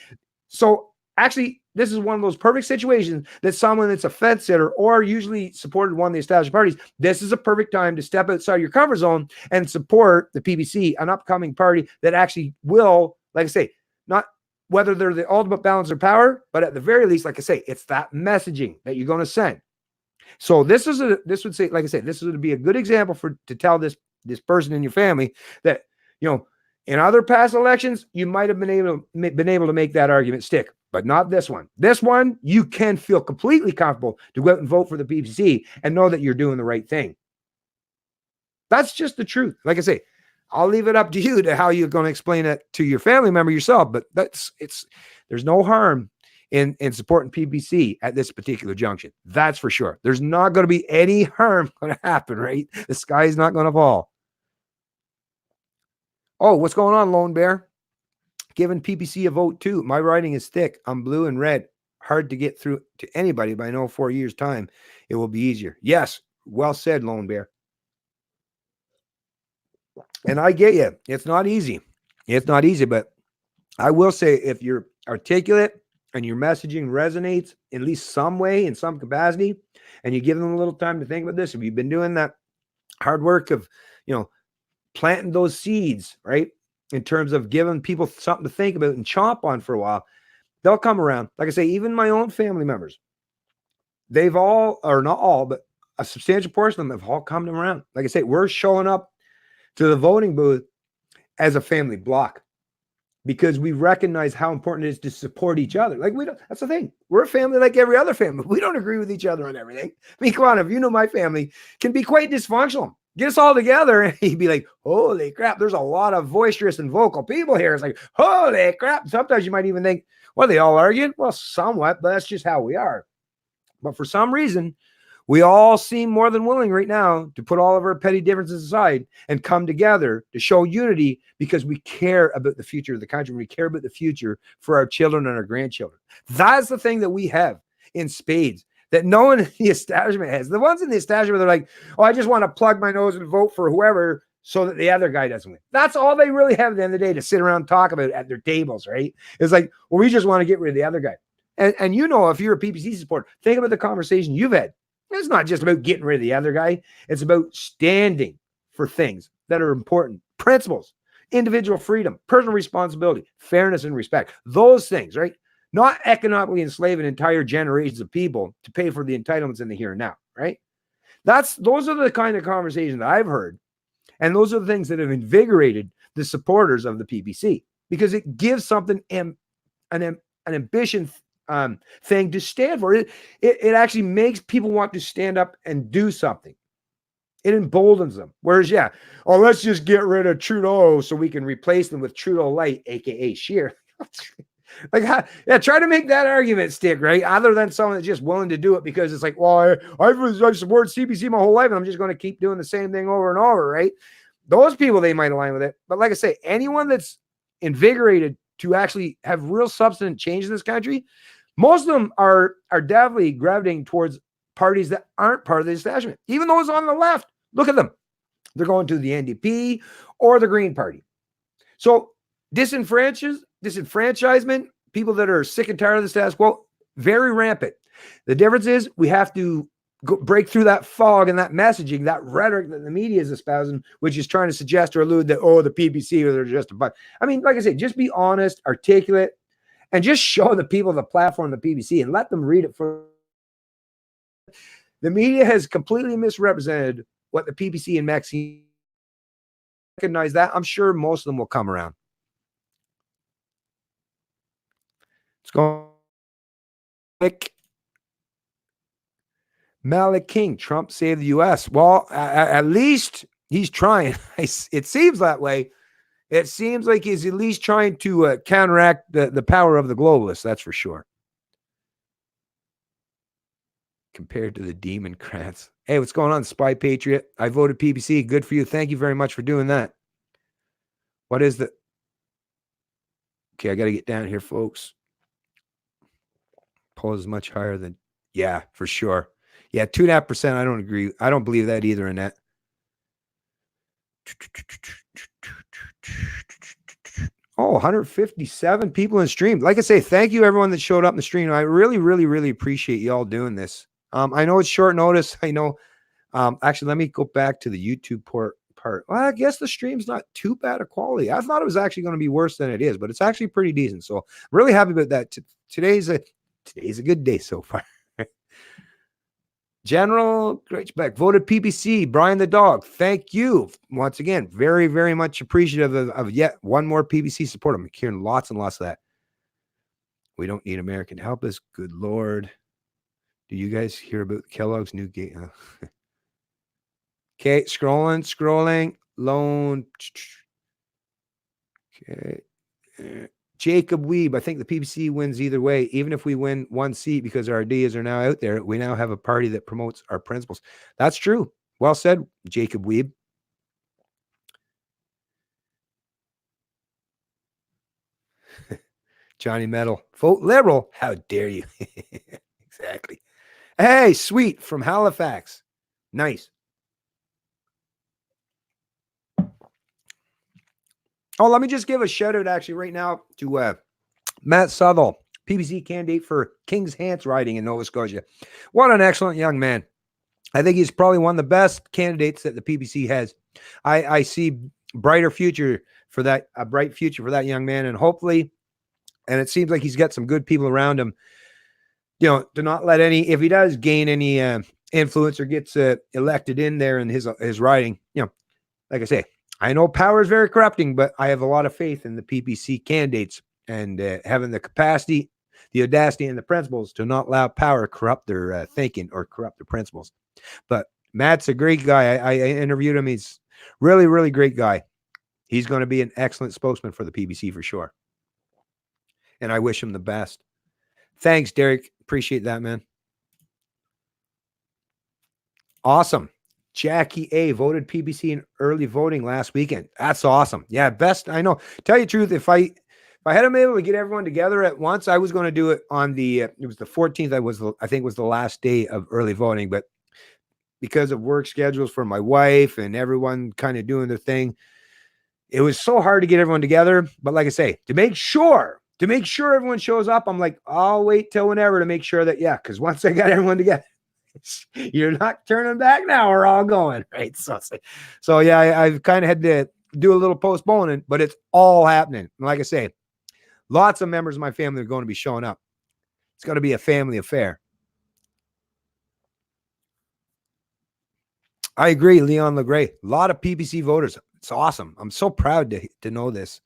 So actually, this is one of those perfect situations that someone that's a fence sitter or usually supported one of the established parties, this is a perfect time to step outside your comfort zone and support the PPC, an upcoming party that actually will, like I say, not whether they're the ultimate balance of power, but at the very least, like I say, it's that messaging that you're going to send. So this would be a good example to tell this person in your family that, in other past elections, you might have been able to make that argument stick, but not this one. This one, you can feel completely comfortable to go out and vote for the PPC and know that you're doing the right thing. That's just the truth. Like I say, I'll leave it up to you to how you're going to explain it to your family member yourself, but there's no harm in supporting PPC at this particular junction. That's for sure. There's not going to be any harm going to happen, right? The sky's not going to fall. Oh, what's going on, Lone Bear? Giving PPC a vote too. My writing is thick. I'm blue and red. Hard to get through to anybody, but I know 4 years' time it will be easier. Yes, well said, Lone Bear. And I get you. It's not easy. But I will say, if you're articulate and your messaging resonates in at least some way, in some capacity, and you give them a little time to think about this, if you've been doing that hard work of, planting those seeds, right, in terms of giving people something to think about and chomp on for a while, they'll come around. Like I say, even my own family members, they've all, or not all, but a substantial portion of them have all come around. Like I say, we're showing up to the voting booth as a family block because we recognize how important it is to support each other. Like, that's the thing. We're a family like every other family. We don't agree with each other on everything. I mean, come on, if you know my family can be quite dysfunctional. Get us all together and he'd be like, holy crap, there's a lot of boisterous and vocal people here. It's like, holy crap. Sometimes you might even think, well, they all arguing? Well, somewhat, but that's just how we are. But for some reason, we all seem more than willing right now to put all of our petty differences aside and come together to show unity because we care about the future of the country. We care about the future for our children and our grandchildren. That's the thing that we have in spades. that no one in the establishment has. The ones in the establishment, they're like, oh, I just want to plug my nose and vote for whoever so that the other guy doesn't win. That's all they really have at the end of the day to sit around and talk about at their tables, right? It's like, well, we just want to get rid of the other guy. And you know, if you're a PPC supporter, think about the conversation you've had. It's not just about getting rid of the other guy. It's about standing for things that are important. Principles, individual freedom, personal responsibility, fairness and respect. Those things, right? Not economically enslaving entire generations of people to pay for the entitlements in the here and now, right? Those are the kind of conversations that I've heard. And those are the things that have invigorated the supporters of the PPC, because it gives something, an ambition thing to stand for. It actually makes people want to stand up and do something. It emboldens them. Whereas, yeah, oh, let's just get rid of Trudeau so we can replace them with Trudeau Light, aka Scheer. Like, yeah, try to make that argument stick, right? Other than someone that's just willing to do it because it's like, well, I've supported CBC my whole life and I'm just going to keep doing the same thing over and over, right? Those people, they might align with it. But like I say, anyone that's invigorated to actually have real substantive change in this country, most of them are definitely gravitating towards parties that aren't part of the establishment. Even those on the left, look at them. They're going to the NDP or the Green Party. So disenfranchisement, people that are sick and tired of the status quo, very rampant. The difference is we have to break through that fog and that messaging, that rhetoric that the media is espousing, which is trying to suggest or allude that, oh, the PPC, or they're just a bunch. I mean, like I said, just be honest, articulate, and just show the people the platform of the PPC and let them read it for. The media has completely misrepresented what the PPC and Maxine recognize. That I'm sure most of them will come around. Let's go. Malik King, Trump saved the U.S. Well, at least he's trying. It seems that way. It seems like he's at least trying to counteract the power of the globalists. That's for sure. Compared to the Democrats. Hey, what's going on, Spy Patriot? I voted PPC. Good for you. Thank you very much for doing that. What is the... Okay, I got to get down here, folks. Polls is much higher than... Yeah, for sure. Yeah, 2.5%. I don't agree. I don't believe that either, Annette. Oh, 157 people in the stream. Like I say, thank you everyone that showed up in the stream. I really, really, really appreciate you all doing this. I know it's short notice. I know. Actually, let me go back to the YouTube part. Well, I guess the stream's not too bad a quality. I thought it was actually going to be worse than it is, but it's actually pretty decent. So really happy about that. Today's a good day so far. General Gretchbeck voted PPC. Brian the dog, thank you once again. Very, very much appreciative of yet one more PPC support. I'm hearing lots and lots of that. We don't need American to help us. Good Lord. Do you guys hear about Kellogg's new gate? Okay, scrolling. Loan. Okay. Jacob Weeb, I think the PPC wins either way, even if we win one seat because our ideas are now out there. We now have a party that promotes our principles. That's true. Well said, Jacob Weeb. Johnny Metal, vote liberal. How dare you? Exactly. Hey, sweet from Halifax. Nice. Oh, let me just give a shout out actually right now to Matt Southall, PPC candidate for King's Hants riding in Nova Scotia. What an excellent young man. I think he's probably one of the best candidates that the PPC has. I see a bright future for that young man, and hopefully, and it seems like he's got some good people around him, you know, to not let if he does gain any influence or gets elected in there in his riding, you know, like I say, I know power is very corrupting, but I have a lot of faith in the PPC candidates and having the capacity, the audacity, and the principles to not allow power corrupt their thinking or corrupt their principles. But Matt's a great guy. I interviewed him. He's really, really great guy. He's going to be an excellent spokesman for the PPC for sure. And I wish him the best. Thanks, Derek. Appreciate that, man. Awesome. Jackie A voted PPC in early voting last weekend. That's awesome. Yeah, best. I know. Tell you the truth, if I I hadn't been able to get everyone together at once, I was going to do it on the, it was the 14th. I think was the last day of early voting, but because of work schedules for my wife and everyone kind of doing their thing, it was so hard to get everyone together. But like I say, to make sure everyone shows up, I'm like, I'll wait till whenever to make sure that, yeah, because once I got everyone together, you're not turning back now. We're all going, right? So yeah, I've kind of had to do a little postponing, but it's all happening. And like I say, lots of members of my family are going to be showing up. It's going to be a family affair. I agree, Leon LeGray. A lot of PPC voters. It's awesome. I'm so proud to know this.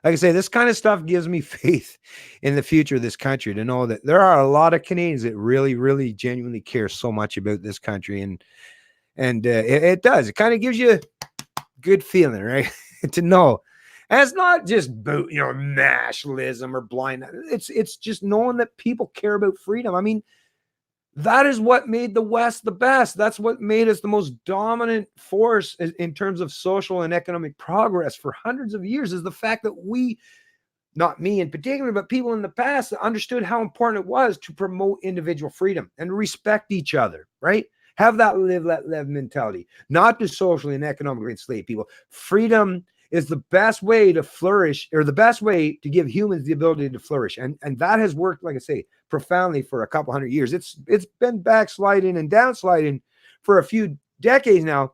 Like I say, this kind of stuff gives me faith in the future of this country, to know that there are a lot of Canadians that really, really genuinely care so much about this country. And it does. It kind of gives you a good feeling, right? To know. And it's not just about, nationalism or blind. It's just knowing that people care about freedom. I mean, that is what made the West the best. That's what made us the most dominant force in terms of social and economic progress for hundreds of years, is the fact that we, not me in particular, but people in the past, understood how important it was to promote individual freedom and respect each other, right? Have that live, let live mentality, not to socially and economically enslave people. Freedom is the best way to flourish, or the best way to give humans the ability to flourish. And that has worked, like I say, profoundly for a couple hundred years. It's been backsliding and downsliding for a few decades now,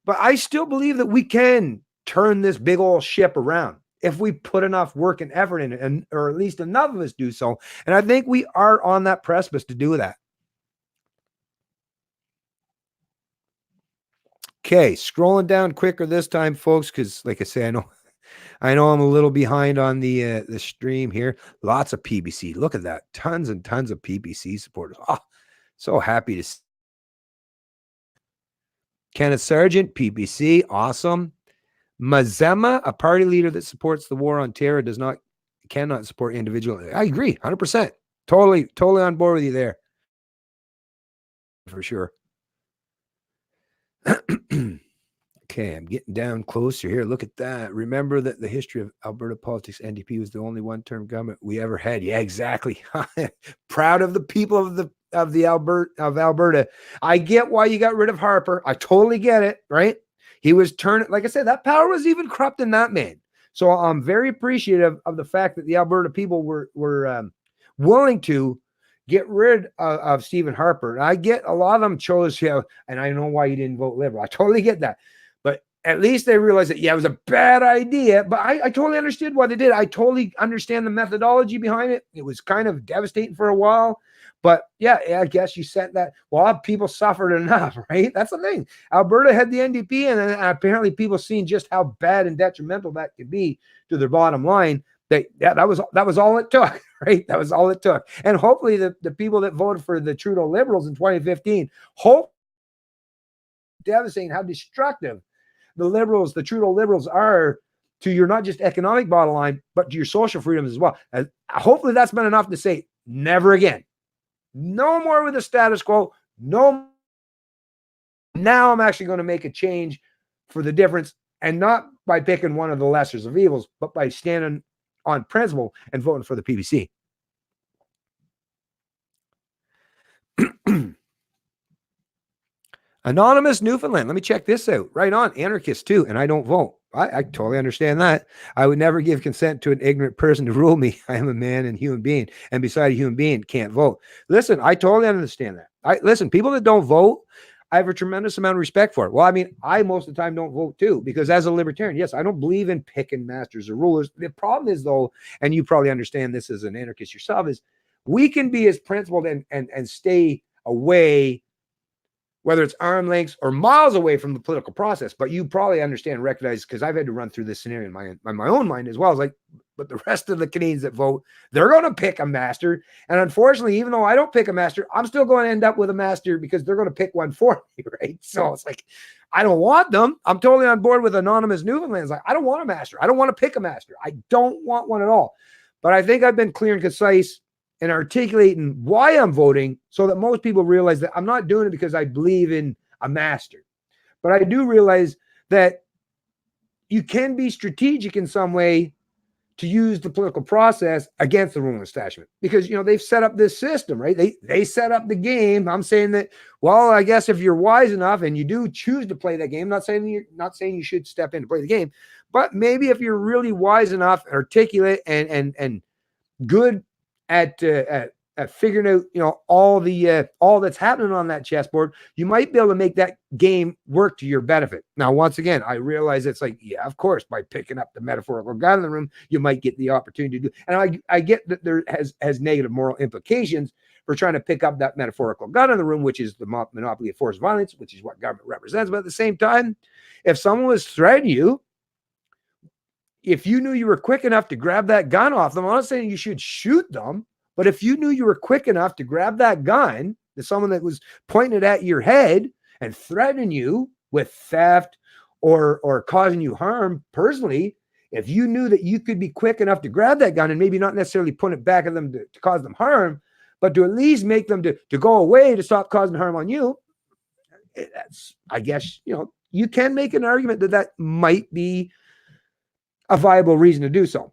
but I still believe that we can turn this big old ship around if we put enough work and effort in it, or at least enough of us do so. And I think we are on that precipice to do that. Okay, scrolling down quicker this time, folks, because like I say, I know I'm a little behind on the stream here. Lots of PBC. Look at that. Tons and tons of PBC supporters. Oh, so happy to see. Kenneth Sargent, PBC. Awesome. Mazema, a party leader that supports the war on terror, cannot support individual. I agree, 100%. Totally on board with you there. For sure. Okay, I'm getting down closer here. Look at that. Remember that the history of Alberta politics, NDP was the only one-term government we ever had. Yeah, exactly. Proud of the people of Alberta. I get why you got rid of Harper. I totally get it, right? He was turning, like I said, that power was even corrupt in that man. So I'm very appreciative of the fact that the Alberta people were willing to get rid of Stephen Harper. And I get a lot of them chose, and I know why you didn't vote Liberal. I totally get that. But at least they realized that, yeah, it was a bad idea. But I totally understood why they did. I totally understand the methodology behind it. It was kind of devastating for a while. But yeah, I guess you sent that. Well, people suffered enough, right? That's the thing. Alberta had the NDP, and then apparently people seen just how bad and detrimental that could be to their bottom line. That was all it took, right? That was all it took. And hopefully the people that voted for the Trudeau Liberals in 2015, devastating how destructive the Trudeau Liberals are to your not just economic bottom line, but to your social freedoms as well. And hopefully that's been enough to say never again. No more with the status quo. No. Now I'm actually going to make a change for the difference, and not by picking one of the lessers of evils, but by standing on principle and voting for the PPC. Anonymous Newfoundland. Let me check this out. Right on. Anarchist too. And I don't vote. I totally understand that. I would never give consent to an ignorant person to rule me. I am a man and human being. And beside a human being, can't vote. Listen, I totally understand that. Listen, people that don't vote, I have a tremendous amount of respect for it. Well, I mean, I most of the time don't vote too, because as a libertarian, yes, I don't believe in picking masters or rulers. The problem is, though, and you probably understand this as an anarchist yourself, is we can be as principled and stay away, whether it's arm lengths or miles away from the political process. But you probably understand and recognize, because I've had to run through this scenario in my own mind as well. It's like, but the rest of the Canadians that vote, they're going to pick a master. And unfortunately, even though I don't pick a master, I'm still going to end up with a master, because they're going to pick one for me, right? So it's like, I don't want them. I'm totally on board with Anonymous Newfoundland. It's like, I don't want a master. I don't want to pick a master. I don't want one at all. But I think I've been clear and concise and articulating why I'm voting, so that most people realize that I'm not doing it because I believe in a master. But I do realize that you can be strategic in some way to use the political process against the ruling establishment, because they've set up this system, right? They set up the game. I'm saying that, well, I guess if you're wise enough and you do choose to play that game, not saying you should step in to play the game, but maybe if you're really wise enough, articulate, and good at figuring out all that's happening on that chessboard, you might be able to make that game work to your benefit. Now, once again, I realize it's like, yeah, of course, by picking up the metaphorical gun in the room, you might get the opportunity to do. And I get that there has negative moral implications for trying to pick up that metaphorical gun in the room, which is the monopoly of force violence, which is what government represents. But at the same time, if someone was threatening you, if you knew you were quick enough to grab that gun off them, I'm not saying you should shoot them, but if you knew you were quick enough to grab that gun to someone that was pointing it at your head and threatening you with theft or causing you harm personally, if you knew that you could be quick enough to grab that gun and maybe not necessarily point it back at them to cause them harm, but to at least make them to go away to stop causing harm on you, that's, I guess, you can make an argument that might be a viable reason to do so.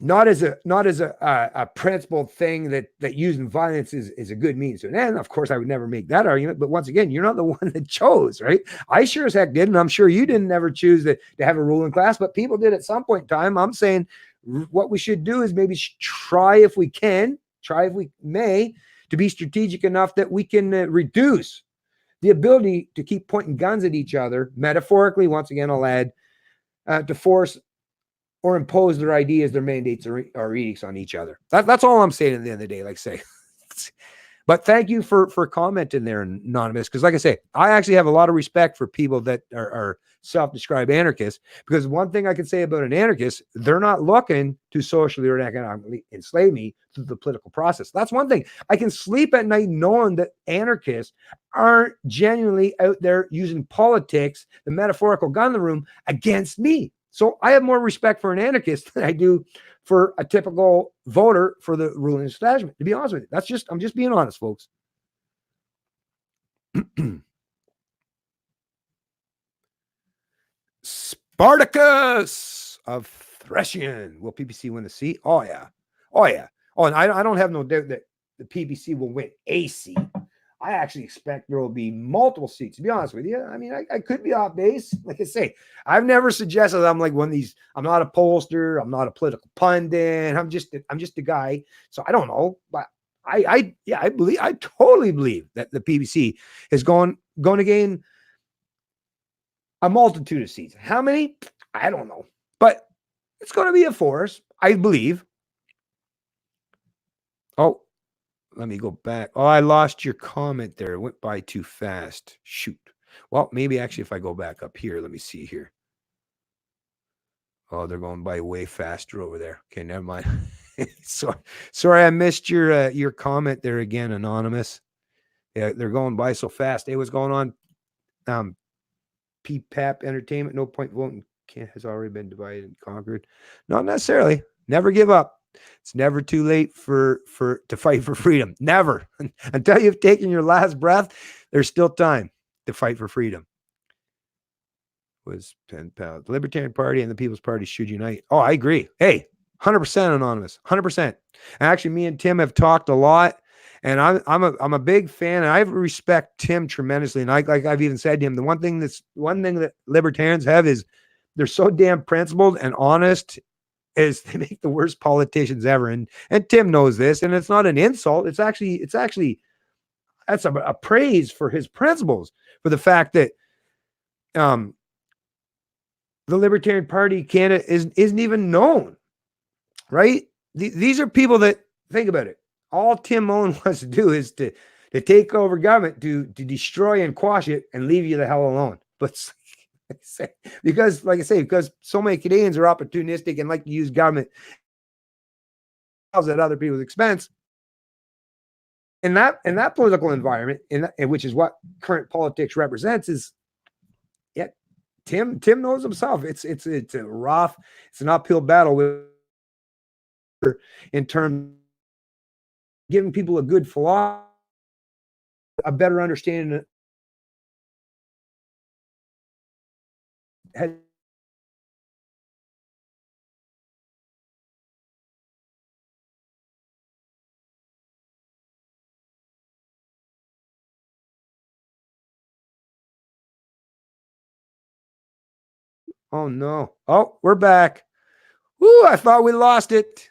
Not as a principled thing that using violence is a good means to an end. Of course, I would never make that argument. But once again, you're not the one that chose, right? I sure as heck did, and I'm sure you didn't ever choose to have a ruling class, but people did at some point in time. I'm saying what we should do is maybe try if we may, to be strategic enough that we can reduce the ability to keep pointing guns at each other, metaphorically, once again, I'll add, to force or impose their ideas, their mandates, or edicts on each other. That's all I'm saying at the end of the day, like I say. But thank you for commenting there, Anonymous, because like I say, I actually have a lot of respect for people that are self-described anarchists, because one thing I can say about an anarchist, they're not looking to socially or economically enslave me through the political process. That's one thing. I can sleep at night knowing that anarchists aren't genuinely out there using politics, the metaphorical gun in the room, against me. So I have more respect for an anarchist than I do for a typical voter for the ruling establishment, to be honest with you. I'm just being honest, folks. Spartacus of Thracian. Will PPC win the seat? Oh, yeah. Oh, yeah. Oh, and I don't have no doubt that the PPC will win a seat. I actually expect there will be multiple seats, to be honest with you. I mean, I could be off base. Like I say, I've never suggested I'm like one of these. I'm not a pollster. I'm not a political pundit. I'm just a guy. So I don't know, but I totally believe that the PBC is going to gain a multitude of seats. How many? I don't know, but it's going to be a force, I believe. Oh, let me go back. Oh, I lost your comment there. It went by too fast. Shoot. Well, maybe actually if I go back up here, let me see here. Oh, they're going by way faster over there. Okay, never mind. Sorry, I missed your comment there again, Anonymous. Yeah, they're going by so fast. Hey, what's going on? PPAP Entertainment, no point voting has already been divided and conquered. Not necessarily. Never give up. It's never too late to fight for freedom. Never. Until you've taken your last breath, there's still time to fight for freedom. Was pen pal. The Libertarian Party and the People's Party should unite. Oh, I agree. Hey, 100% Anonymous. 100%. Actually, me and Tim have talked a lot, and I'm a big fan, and I respect Tim tremendously. And I've even said to him, the one thing that libertarians have is they're so damn principled and honest, is they make the worst politicians ever. And Tim knows this, and it's not an insult. It's actually that's a praise for his principles, for the fact that the Libertarian Party Canada isn't even known, right? These are people that, think about it. All Tim Mullen wants to do is to take over government, to destroy and quash it, and leave you the hell alone. But because so many Canadians are opportunistic and like to use government at other people's expense. In that political environment, in which is what current politics represents, is Tim knows himself. It's a rough, it's an uphill battle in terms of giving people a good philosophy, a better understanding Oh, no. Oh, we're back. Woo, I thought we lost it.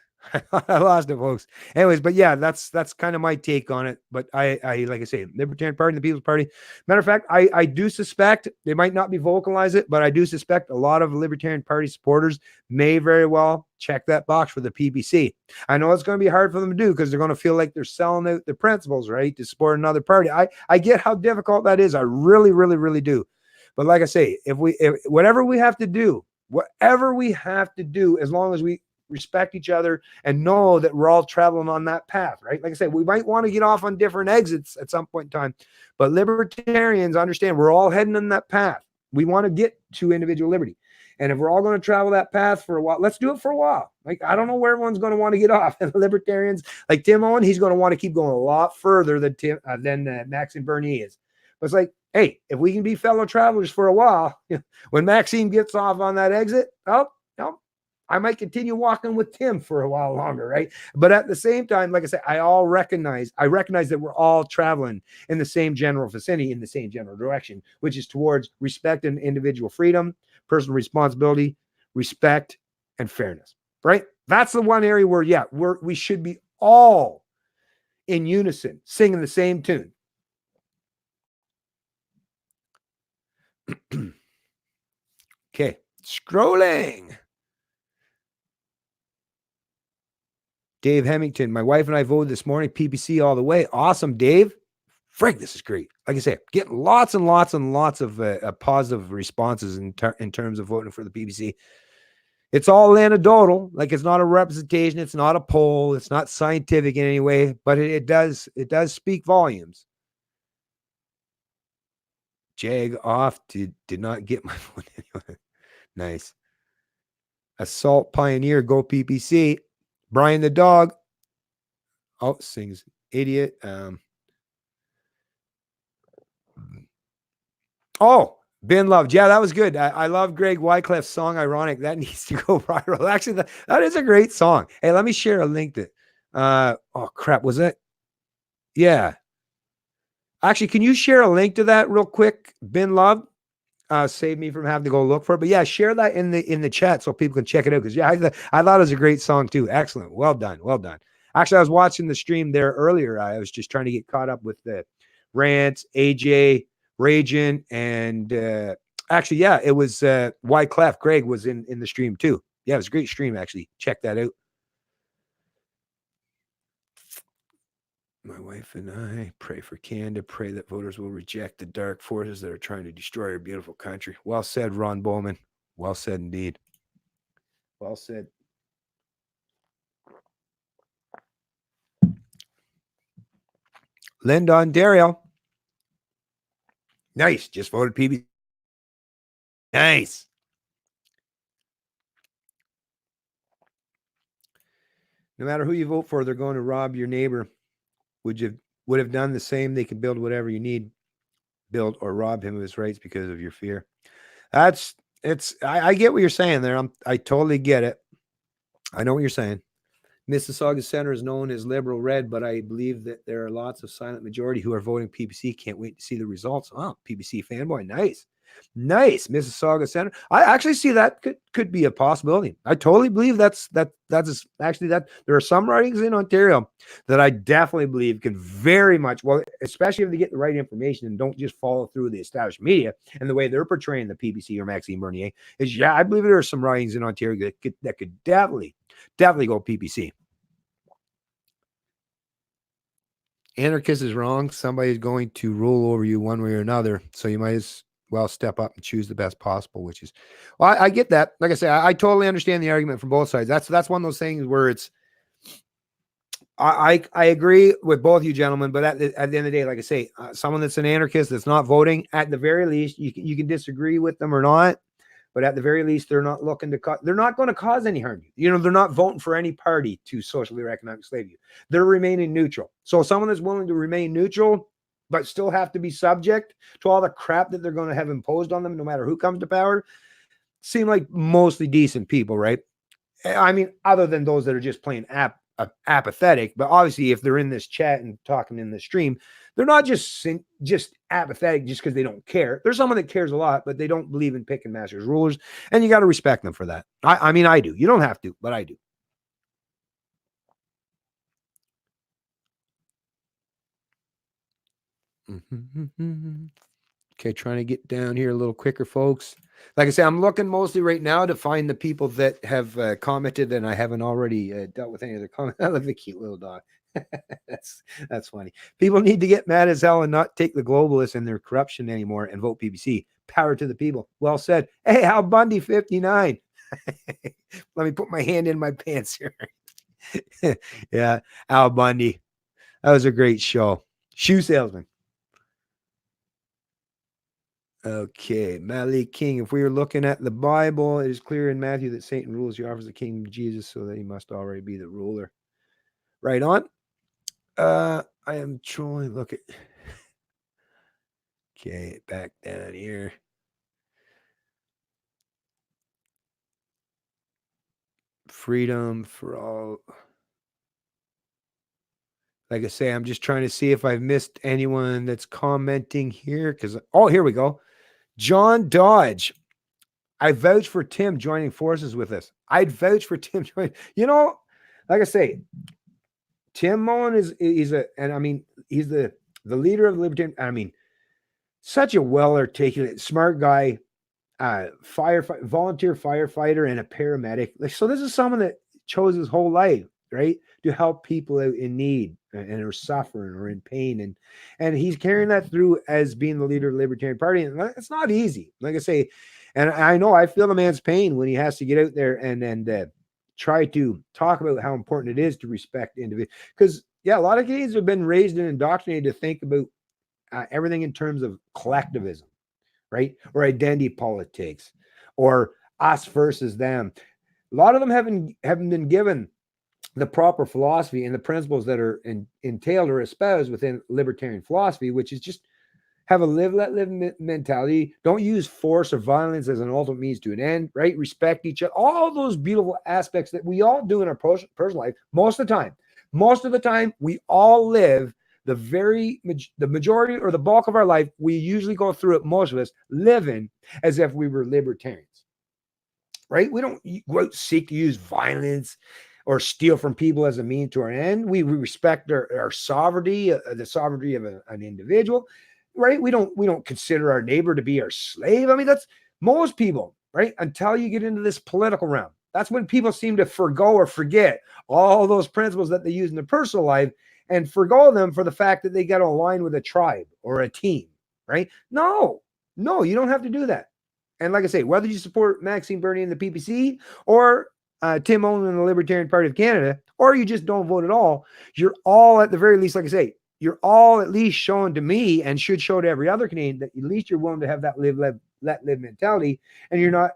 I lost it, folks. Anyways, but yeah, that's kind of my take on it. But I like I say, Libertarian Party and the People's Party. Matter of fact, I do suspect they might not be vocalize it, but I do suspect a lot of Libertarian Party supporters may very well check that box for the PPC. I know it's going to be hard for them to do because they're going to feel like they're selling out their principles, right, to support another party. I get how difficult that is. I really, really, really do. But like I say, if whatever we have to do, as long as we respect each other and know that we're all traveling on that path, right? Like I said, we might want to get off on different exits at some point in time, but libertarians understand we're all heading in that path. We want to get to individual liberty. And if we're all going to travel that path for a while, let's do it for a while. Like, I don't know where everyone's going to want to get off. And libertarians, like Tim Owen, he's going to want to keep going a lot further than Maxime Bernier is. But it's like, hey, if we can be fellow travelers for a while, when Maxime gets off on that exit, I might continue walking with Tim for a while longer, right? But at the same time, like I said, I recognize that we're all traveling in the same general vicinity, in the same general direction, which is towards respect and individual freedom, personal responsibility, respect, and fairness, right? That's the one area where, yeah, we should be all in unison, singing the same tune. Okay, scrolling. Dave Hemington, my wife and I voted this morning, PPC all the way. Awesome, Dave. Frank, this is great. Like I say, getting lots and lots and lots of positive responses in terms of voting for the PPC. It's all anecdotal, like it's not a representation, it's not a poll, it's not scientific in any way, but it does speak volumes. Jag off did not get my vote anyway. Nice. Assault Pioneer, go PPC. Brian the dog. Oh, sings idiot. Oh, been loved. Yeah, that was good. I love Greg Wyclif's song, Ironic. That needs to go viral. Actually, that is a great song. Hey, let me share a link to oh crap, was it? Yeah. Actually, can you share a link to that real quick? Been loved. Save me from having to go look for it. But yeah, share that in the chat so people can check it out. Because yeah, I thought it was a great song too. Excellent. Well done. Well done. Actually, I was watching the stream there earlier. I was just trying to get caught up with the Rants, AJ, Ragin, and actually, yeah, it was Wyclef. Greg was in the stream too. Yeah, it was a great stream, actually. Check that out. My wife and I pray for Canada, pray that voters will reject the dark forces that are trying to destroy our beautiful country. Well said, Ron Bowman. Well said indeed. Well said. Linda Ontario. Nice. Just voted PB. Nice. No matter who you vote for, they're going to rob your neighbor. Would have done the same? They can build whatever you need, build or rob him of his rights because of your fear. I get what you're saying there. I totally get it. I know what you're saying. Mississauga Center is known as liberal red, but I believe that there are lots of silent majority who are voting PPC. Can't wait to see the results. Oh, PPC fanboy. Nice. Mississauga Center. I actually see that could be a possibility. I totally believe that's actually that there are some writings in Ontario that I definitely believe can very much, well, especially if they get the right information and don't just follow through the established media and the way they're portraying the PPC or Maxime Bernier, is yeah, I believe there are some writings in Ontario that could definitely go PPC. Anarchist is wrong. Somebody's going to rule over you one way or another. So you might as well step up and choose the best possible, which is, well, I get that. Like I say, I totally understand the argument from both sides. That's one of those things where it's, I agree with both you gentlemen, but at the end of the day, like I say, someone that's an anarchist that's not voting, at the very least, you can disagree with them or not, but at the very least, they're not looking to they're not going to cause any harm. They're not voting for any party to socially or economic slavery. They're remaining neutral. So someone that's willing to remain neutral, but still have to be subject to all the crap that they're going to have imposed on them, no matter who comes to power, seem like mostly decent people, right? I mean, other than those that are just plain apathetic, but obviously if they're in this chat and talking in the stream, They're not just apathetic just because they don't care. There's someone that cares a lot, but they don't believe in picking masters rulers, and you got to respect them for that. I mean, I do. You don't have to, but I do. Okay, trying to get down here a little quicker, folks. Like I say, I'm looking mostly right now to find the people that have commented, and I haven't already dealt with any of their comments. I love the cute little dog. that's funny. People need to get mad as hell and not take the globalists and their corruption anymore and vote PBC. Power to the people. Well said. Hey, Al Bundy 59. Let me put my hand in my pants here. Yeah, Al Bundy. That was a great show. Shoe salesman. Okay, Malik King. If we are looking at the Bible, it is clear in Matthew that Satan rules. He offers the kingdom of Jesus so that he must already be the ruler. Right on. I am trolling. Look at. Okay, back down here. Freedom for all. Like I say, I'm just trying to see if I've missed anyone that's commenting here. Because, oh, here we go. John Dodge. I vouch for Tim joining forces with us. I'd vouch for Tim joining. You know, like I say, Tim Mullen he's the leader of the Libertarian. I mean, such a well-articulated, smart guy, volunteer firefighter, and a paramedic. So this is someone that chose his whole life, right, to help people out in need and are suffering or in pain, and he's carrying that through as being the leader of the Libertarian Party. And it's not easy, like I say, and I know I feel the man's pain when he has to get out there and try to talk about how important it is to respect individuals. Because yeah, a lot of Canadians have been raised and indoctrinated to think about everything in terms of collectivism, right, or identity politics, or us versus them. A lot of them haven't been given the proper philosophy and the principles that are entailed or espoused within libertarian philosophy, which is just have a live, let live mentality. Don't use force or violence as an ultimate means to an end, right? Respect each other. All those beautiful aspects that we all do in our personal life most of the time. Most of the time, we all live the majority or the bulk of our life, we usually go through it, most of us, living as if we were libertarians, right? We don't go out seek to use violence or steal from people as a means to our end. We respect our sovereignty, the sovereignty of an individual, right? We don't consider our neighbor to be our slave. I mean, that's most people, right? Until you get into this political realm. That's when people seem to forgo or forget all those principles that they use in their personal life and forgo them for the fact that they got to align with a tribe or a team, right? No, you don't have to do that. And like I say, whether you support Maxime Bernier and the PPC or Tim Mullen and the Libertarian Party of Canada, or you just don't vote at all, you're all at the very least, like I say, you're all at least showing to me and should show to every other Canadian that at least you're willing to have that live, let live mentality, and you're not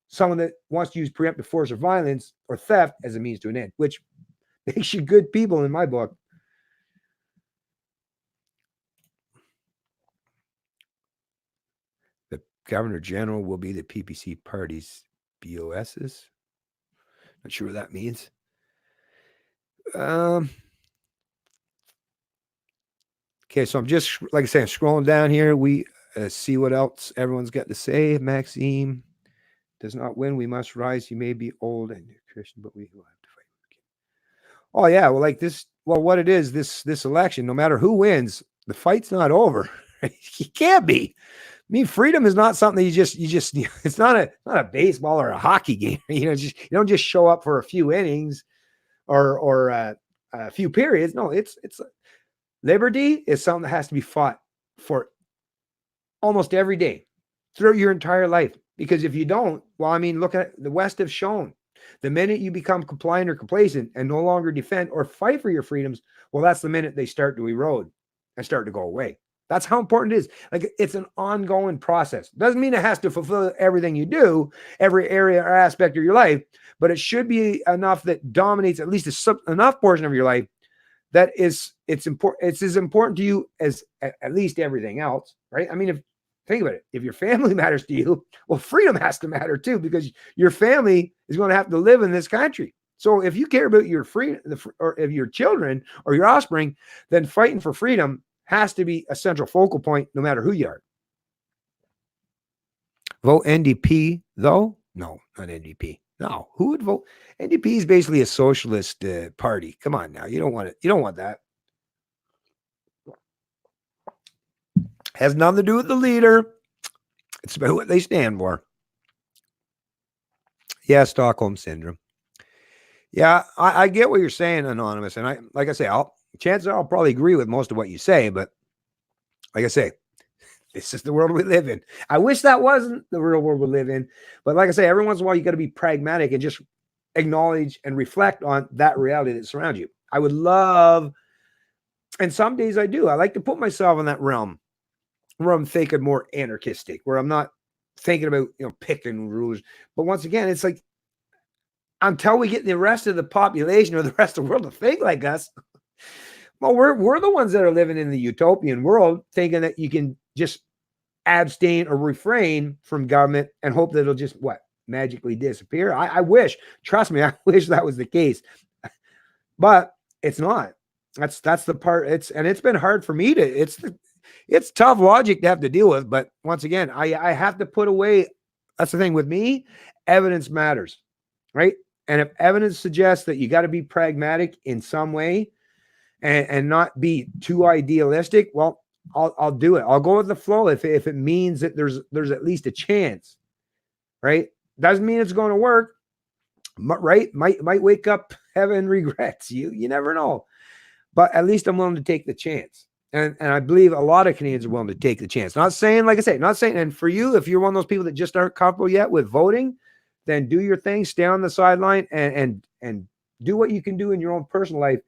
someone that wants to use preemptive force or violence or theft as a means to an end, which makes you good people in my book. The Governor General will be the PPC party's BOSs. Not sure what that means. Okay, so I'm just, like I say, I'm scrolling down here. We see what else everyone's got to say. Maxime does not win. We must rise. He may be old and Christian, but we will have to fight. Oh, yeah. Well, like this, well, what it is, this election, no matter who wins, the fight's not over. It can't be. I mean, freedom is not something you just, it's not a baseball or a hockey game. You don't just show up for a few innings or a few periods. No, it's liberty is something that has to be fought for almost every day throughout your entire life. Because if you don't, well, I mean, look at the West have shown the minute you become compliant or complacent and no longer defend or fight for your freedoms, well, that's the minute they start to erode and start to go away. That's how important it is. Like, it's an ongoing process. Doesn't mean it has to fulfill everything you do, every area or aspect of your life, but it should be enough that dominates at least enough portion of your life that it's important. It's as important to you as at least everything else, right? I mean, think about it. If your family matters to you, well, freedom has to matter too, because your family is going to have to live in this country. So if you care about your freedom, or if your children or your offspring, then fighting for freedom has to be a central focal point no matter who you are. Vote NDP, though? No, not NDP. No, who would vote? NDP is basically a socialist party. Come on now. You don't want it. You don't want that. Has nothing to do with the leader. It's about what they stand for. Yeah, Stockholm Syndrome. Yeah, I get what you're saying, Anonymous. And like I say, chances are I'll probably agree with most of what you say, but like I say, this is the world we live in. I wish that wasn't the real world we live in. But like I say, every once in a while, you got to be pragmatic and just acknowledge and reflect on that reality that surrounds you. I would love, and some days I do, I like to put myself in that realm where I'm thinking more anarchistic, where I'm not thinking about, picking rules. But once again, it's like, until we get the rest of the population or the rest of the world to think like us, well, we're the ones that are living in the utopian world, thinking that you can just abstain or refrain from government and hope that it'll just magically disappear. I wish, trust me, I wish that was the case, but it's not. That's the part. It's been hard for me to. It's tough logic to have to deal with. But once again, I have to put away. That's the thing with me. Evidence matters, right? And if evidence suggests that you got to be pragmatic in some way and not be too idealistic, well, I'll do it. I'll go with the flow if it means that there's at least a chance, right? Doesn't mean it's going to work, right? Might wake up having regrets. You never know. But at least I'm willing to take the chance. And I believe a lot of Canadians are willing to take the chance. Not saying, like I say, and for you, if you're one of those people that just aren't comfortable yet with voting, then do your thing, stay on the sideline and do what you can do in your own personal life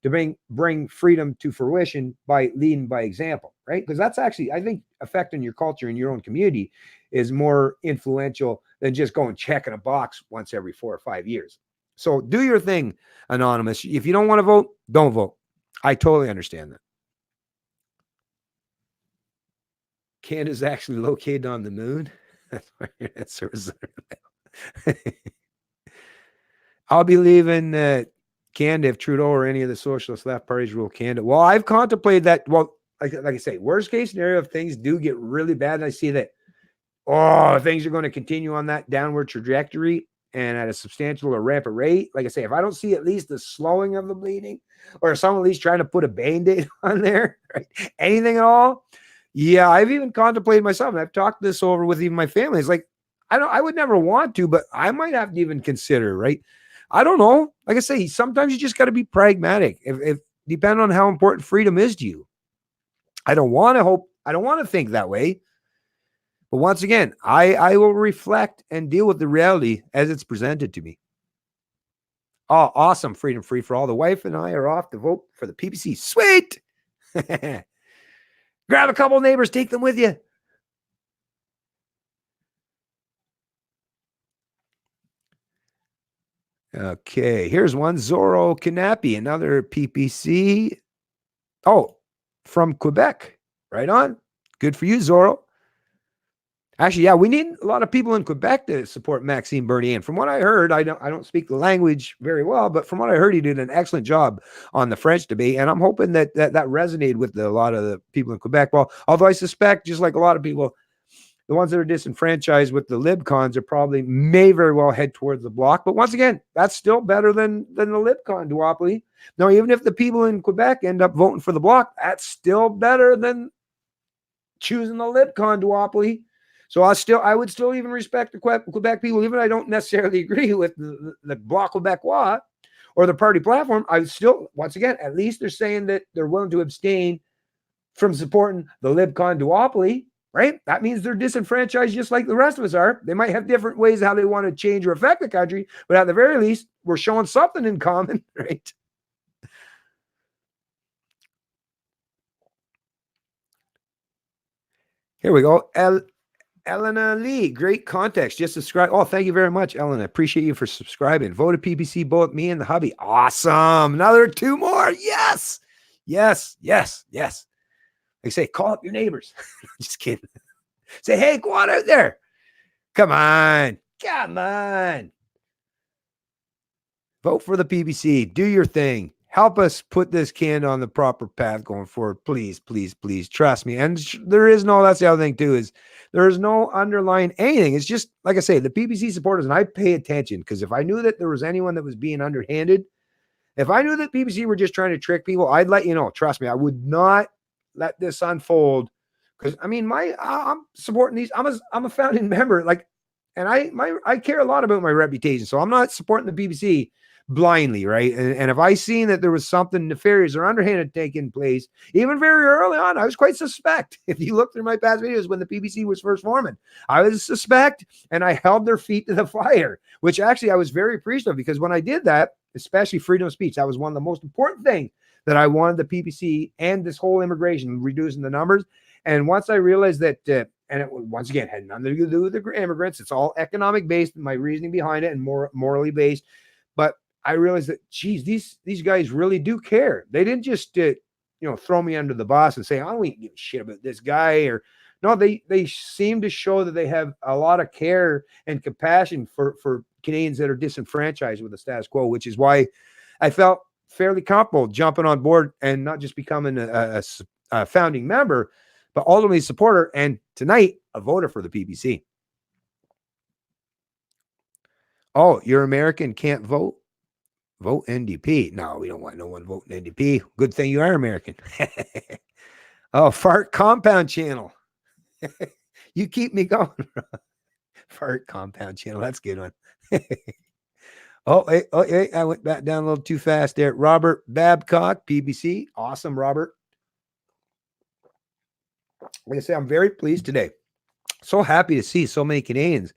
to bring freedom to fruition by leading by example, right? Because that's actually, I think, affecting your culture in your own community is more influential than just going checking a box once every 4 or 5 years. So do your thing, Anonymous. If you don't want to vote, don't vote. I totally understand that. Canada's actually located on the moon. That's I'll be leaving Canada if Trudeau or any of the socialist left parties rule Canada. Well, I've contemplated that. Well, like I say, worst case scenario, if things do get really bad, and I see that, things are going to continue on that downward trajectory and at a substantial or rapid rate. Like I say, if I don't see at least the slowing of the bleeding or someone at least trying to put a Band-Aid on there, right? Anything at all. Yeah, I've even contemplated myself, and I've talked this over with even my family. It's like, I would never want to, but I might have to even consider, right? I don't know. Like I say, sometimes you just got to be pragmatic. If depending on how important freedom is to you. I don't want to think that way. But once again, I will reflect and deal with the reality as it's presented to me. Oh, awesome. Freedom Free for All. The wife and I are off to vote for the PPC. Sweet. Grab a couple neighbors, take them with you. Okay, here's one. Zorro Kanapi, another PPC. Oh, from Quebec. Right on. Good for you, Zorro. Actually, yeah, we need a lot of people in Quebec to support Maxime Bernier. And from what I heard, I don't speak the language very well, but from what I heard, he did an excellent job on the French debate. And I'm hoping that resonated with a lot of the people in Quebec. Well, although I suspect, just like a lot of people, the ones that are disenfranchised with the LibCons may very well head towards the bloc. But once again, that's still better than the LibCon duopoly. Now, even if the people in Quebec end up voting for the bloc, that's still better than choosing the LibCon duopoly. So I would still even respect the Quebec people, even if I don't necessarily agree with the Bloc Québécois or the party platform. I would still, once again, at least they're saying that they're willing to abstain from supporting the LibCon duopoly, right? That means they're disenfranchised just like the rest of us are. They might have different ways how they want to change or affect the country, but at the very least, we're showing something in common, right? Here we go. Elena Lee, great context. Just subscribe. Oh, thank you very much, Elena. Appreciate you for subscribing. Voted PPC, both me and the hubby. Awesome. Another 2 more. Yes. Yes. Yes. Yes. Like say, call up your neighbors. Just kidding. Say, hey, go on out there. Come on. Come on. Vote for the PPC. Do your thing. help us put this Canada on the proper path going forward. Please, please, please trust me. And there is no, that's the other thing too, is there is no underlying anything. It's just, like I say, the PPC supporters, and I pay attention because if I knew that there was anyone that was being underhanded, if I knew that PPC were just trying to trick people, I'd let you know. Trust me, I would not let this unfold. Because I mean, I'm supporting these. I'm a founding member, like, and I care a lot about my reputation. So I'm not supporting the PPC blindly, right? And if I seen that there was something nefarious or underhanded taking place, even very early on, I was quite suspect. If you look through my past videos when the PPC was first forming, I was suspect, and I held their feet to the fire, which actually I was very appreciative because when I did that, especially freedom of speech, that was one of the most important things that I wanted the PPC and this whole immigration, reducing the numbers. And once I realized that, and it once again had nothing to do with the immigrants, it's all economic based, my reasoning behind it, and more morally based. But I realized that, geez, these guys really do care. They didn't just throw me under the bus and say, I don't give a shit about this guy, or no, they seem to show that they have a lot of care and compassion for Canadians that are disenfranchised with the status quo, which is why I felt fairly comfortable jumping on board and not just becoming a founding member, but ultimately a supporter, and tonight a voter for the PPC. Oh, you're American, can't vote? Vote NDP. No, we don't want no one voting NDP. Good thing you are American. Oh, fart compound channel. You keep me going. Fart compound channel. That's a good one. Oh, hey, I went back down a little too fast there. Robert Babcock, PBC. Awesome, Robert. Like I say, I'm very pleased today. So happy to see so many Canadians.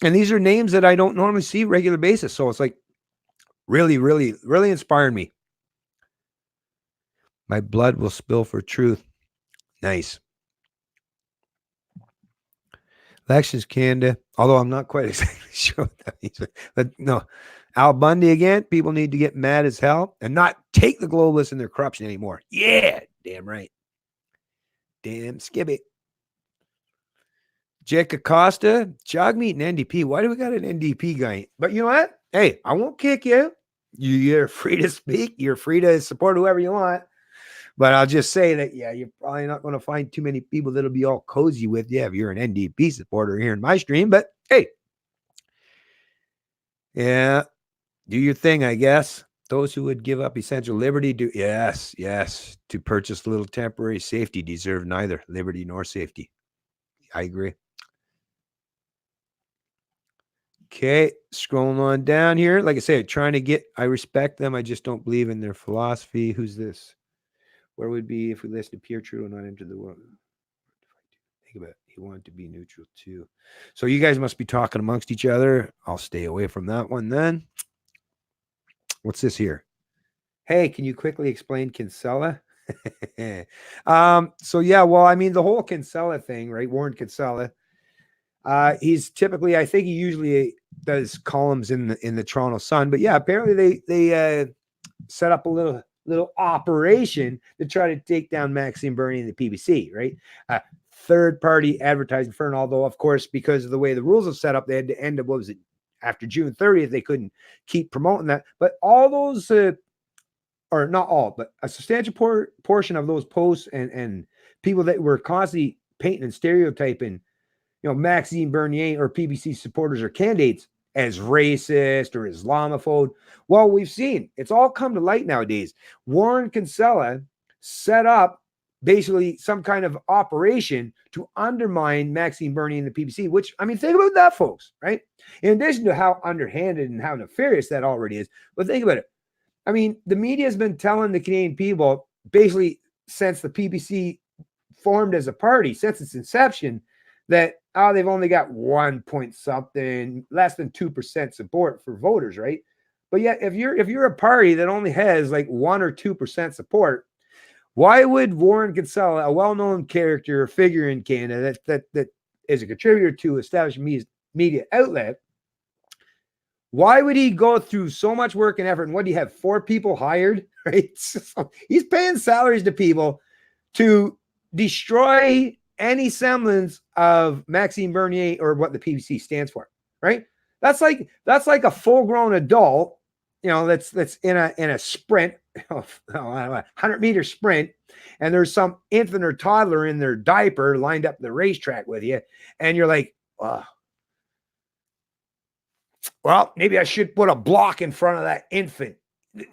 And these are names that I don't normally see regular basis. So it's like really, really, really inspiring me. My blood will spill for truth. Nice. Elections Canada, although I'm not quite exactly sure what that means. But no, Al Bundy again. People need to get mad as hell and not take the globalists and their corruption anymore. Yeah, damn right. Damn skibby. Jake Acosta, jog meet and NDP. Why do we got an NDP guy? But you know what? Hey, I won't kick you. You're free to speak. You're free to support whoever you want. But I'll just say that, yeah, you're probably not going to find too many people that'll be all cozy with you if you're an NDP supporter here in my stream. But hey, yeah, do your thing, I guess. Those who would give up essential liberty do, yes, to purchase a little temporary safety deserve neither liberty nor safety. I agree. Okay, scrolling on down here. Like I said, I respect them. I just don't believe in their philosophy. Who's this? Where would be if we listen to Pierre Trudeau not enter the world? Think about it. He wanted to be neutral too. So you guys must be talking amongst each other. I'll stay away from that one then. What's this here? Hey, can you quickly explain Kinsella? So yeah, well, I mean, the whole Kinsella thing, right? Warren Kinsella. He's typically, I think he usually does columns in the Toronto Sun, but yeah, apparently they set up a little operation to try to take down Maxime Bernier and the PBC, right? Third-party advertising firm, although, of course, because of the way the rules are set up, they had to end up, what was it, after June 30th, they couldn't keep promoting that. But all those, or not all, but a substantial portion of those posts and people that were constantly painting and stereotyping, Maxime Bernier or PBC supporters or candidates as racist or Islamophobe. Well, we've seen it's all come to light nowadays. Warren Kinsella set up basically some kind of operation to undermine Maxime Bernier and the PBC, which, I mean, think about that, folks, right? In addition to how underhanded and how nefarious that already is, but think about it. I mean, the media has been telling the Canadian people basically since the PBC formed as a party, since its inception, that they've only got 1 point something, less than 2% support for voters, right? But yet, if you're a party that only has like 1 or 2% support, why would Warren Kinsella, a well-known character or figure in Canada that is a contributor to established media outlet, why would he go through so much work and effort? And what do you have? 4 people hired, right? So he's paying salaries to people to destroy any semblance of Maxime Bernier or what the PBC stands for, right? That's like a full-grown adult that's in a sprint, 100-meter sprint, and there's some infant or toddler in their diaper lined up the racetrack with you, and you're like, oh, well, maybe I should put a block in front of that infant.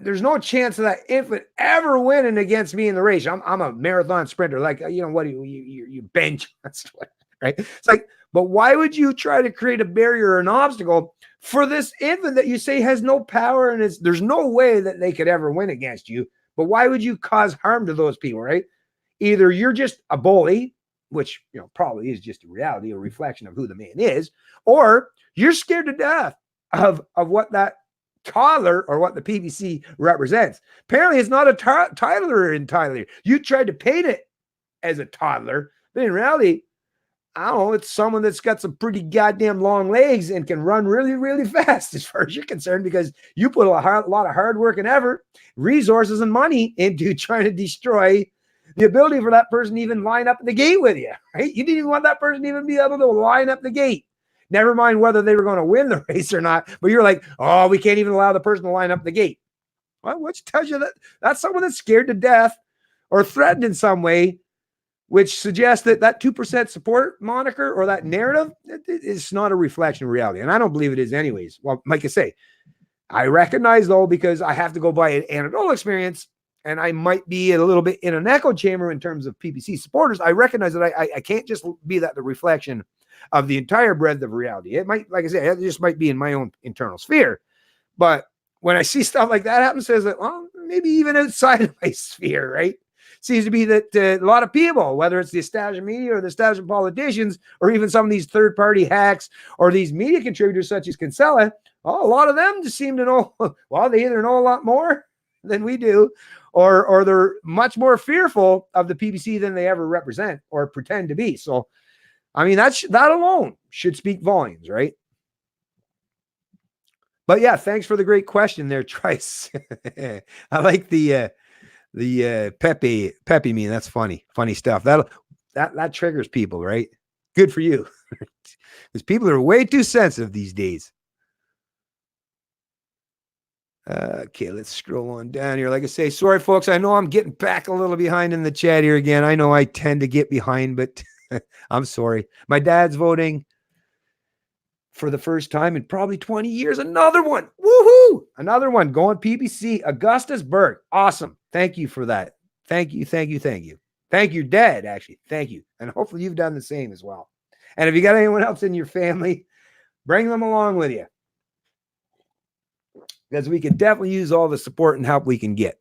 There's no chance of that infant ever winning against me in the race. I'm a marathon sprinter. Like, what do you bench, right? It's like, but why would you try to create a barrier or an obstacle for this infant that you say has no power, and there's no way that they could ever win against you? But why would you cause harm to those people, right? Either you're just a bully, which probably is just a reality, a reflection of who the man is, or you're scared to death of what that toddler or what the PBC represents. Apparently, it's not a toddler in Tyler. You tried to paint it as a toddler, but in reality, I don't know, it's someone that's got some pretty goddamn long legs and can run really, really fast as far as you're concerned, because you put a lot of hard work and effort, resources, and money into trying to destroy the ability for that person to even line up at the gate with you, right? You didn't even want that person to even be able to line up the gate. Never mind whether they were going to win the race or not, but you're like, oh, we can't even allow the person to line up the gate. Well, which tells you that that's someone that's scared to death or threatened in some way, which suggests that 2% support moniker or that narrative is not a reflection of reality. And I don't believe it is anyways. Well, like I say, I recognize, though, because I have to go by an anecdotal experience, and I might be a little bit in an echo chamber in terms of PPC supporters. I recognize that I can't just be the reflection of the entire breadth of reality. It might, like I said, it just might be in my own internal sphere. But when I see stuff like that happen, says that, well, maybe even outside of my sphere, right? Seems to be that a lot of people, whether it's the establishment media or the establishment politicians, or even some of these third-party hacks or these media contributors such as Kinsella, a lot of them just seem to know, well, they either know a lot more than we do, or they're much more fearful of the PBC than they ever represent or pretend to be. So, I mean, that alone should speak volumes, right? But yeah, thanks for the great question there, Trice. I like the Pepe meme. That's funny stuff. That triggers people, right? Good for you, because people are way too sensitive these days. Okay, let's scroll on down here. Like I say, sorry, folks. I know I'm getting back a little behind in the chat here again. I know I tend to get behind, but I'm sorry. My dad's voting for the first time in probably 20 years. Another one. Woohoo! Another one going PPC. Augustusburg. Awesome. Thank you for that. Thank you. Thank you, Dad, actually. Thank you. And hopefully you've done the same as well. And if you got anyone else in your family, bring them along with you, because we can definitely use all the support and help we can get.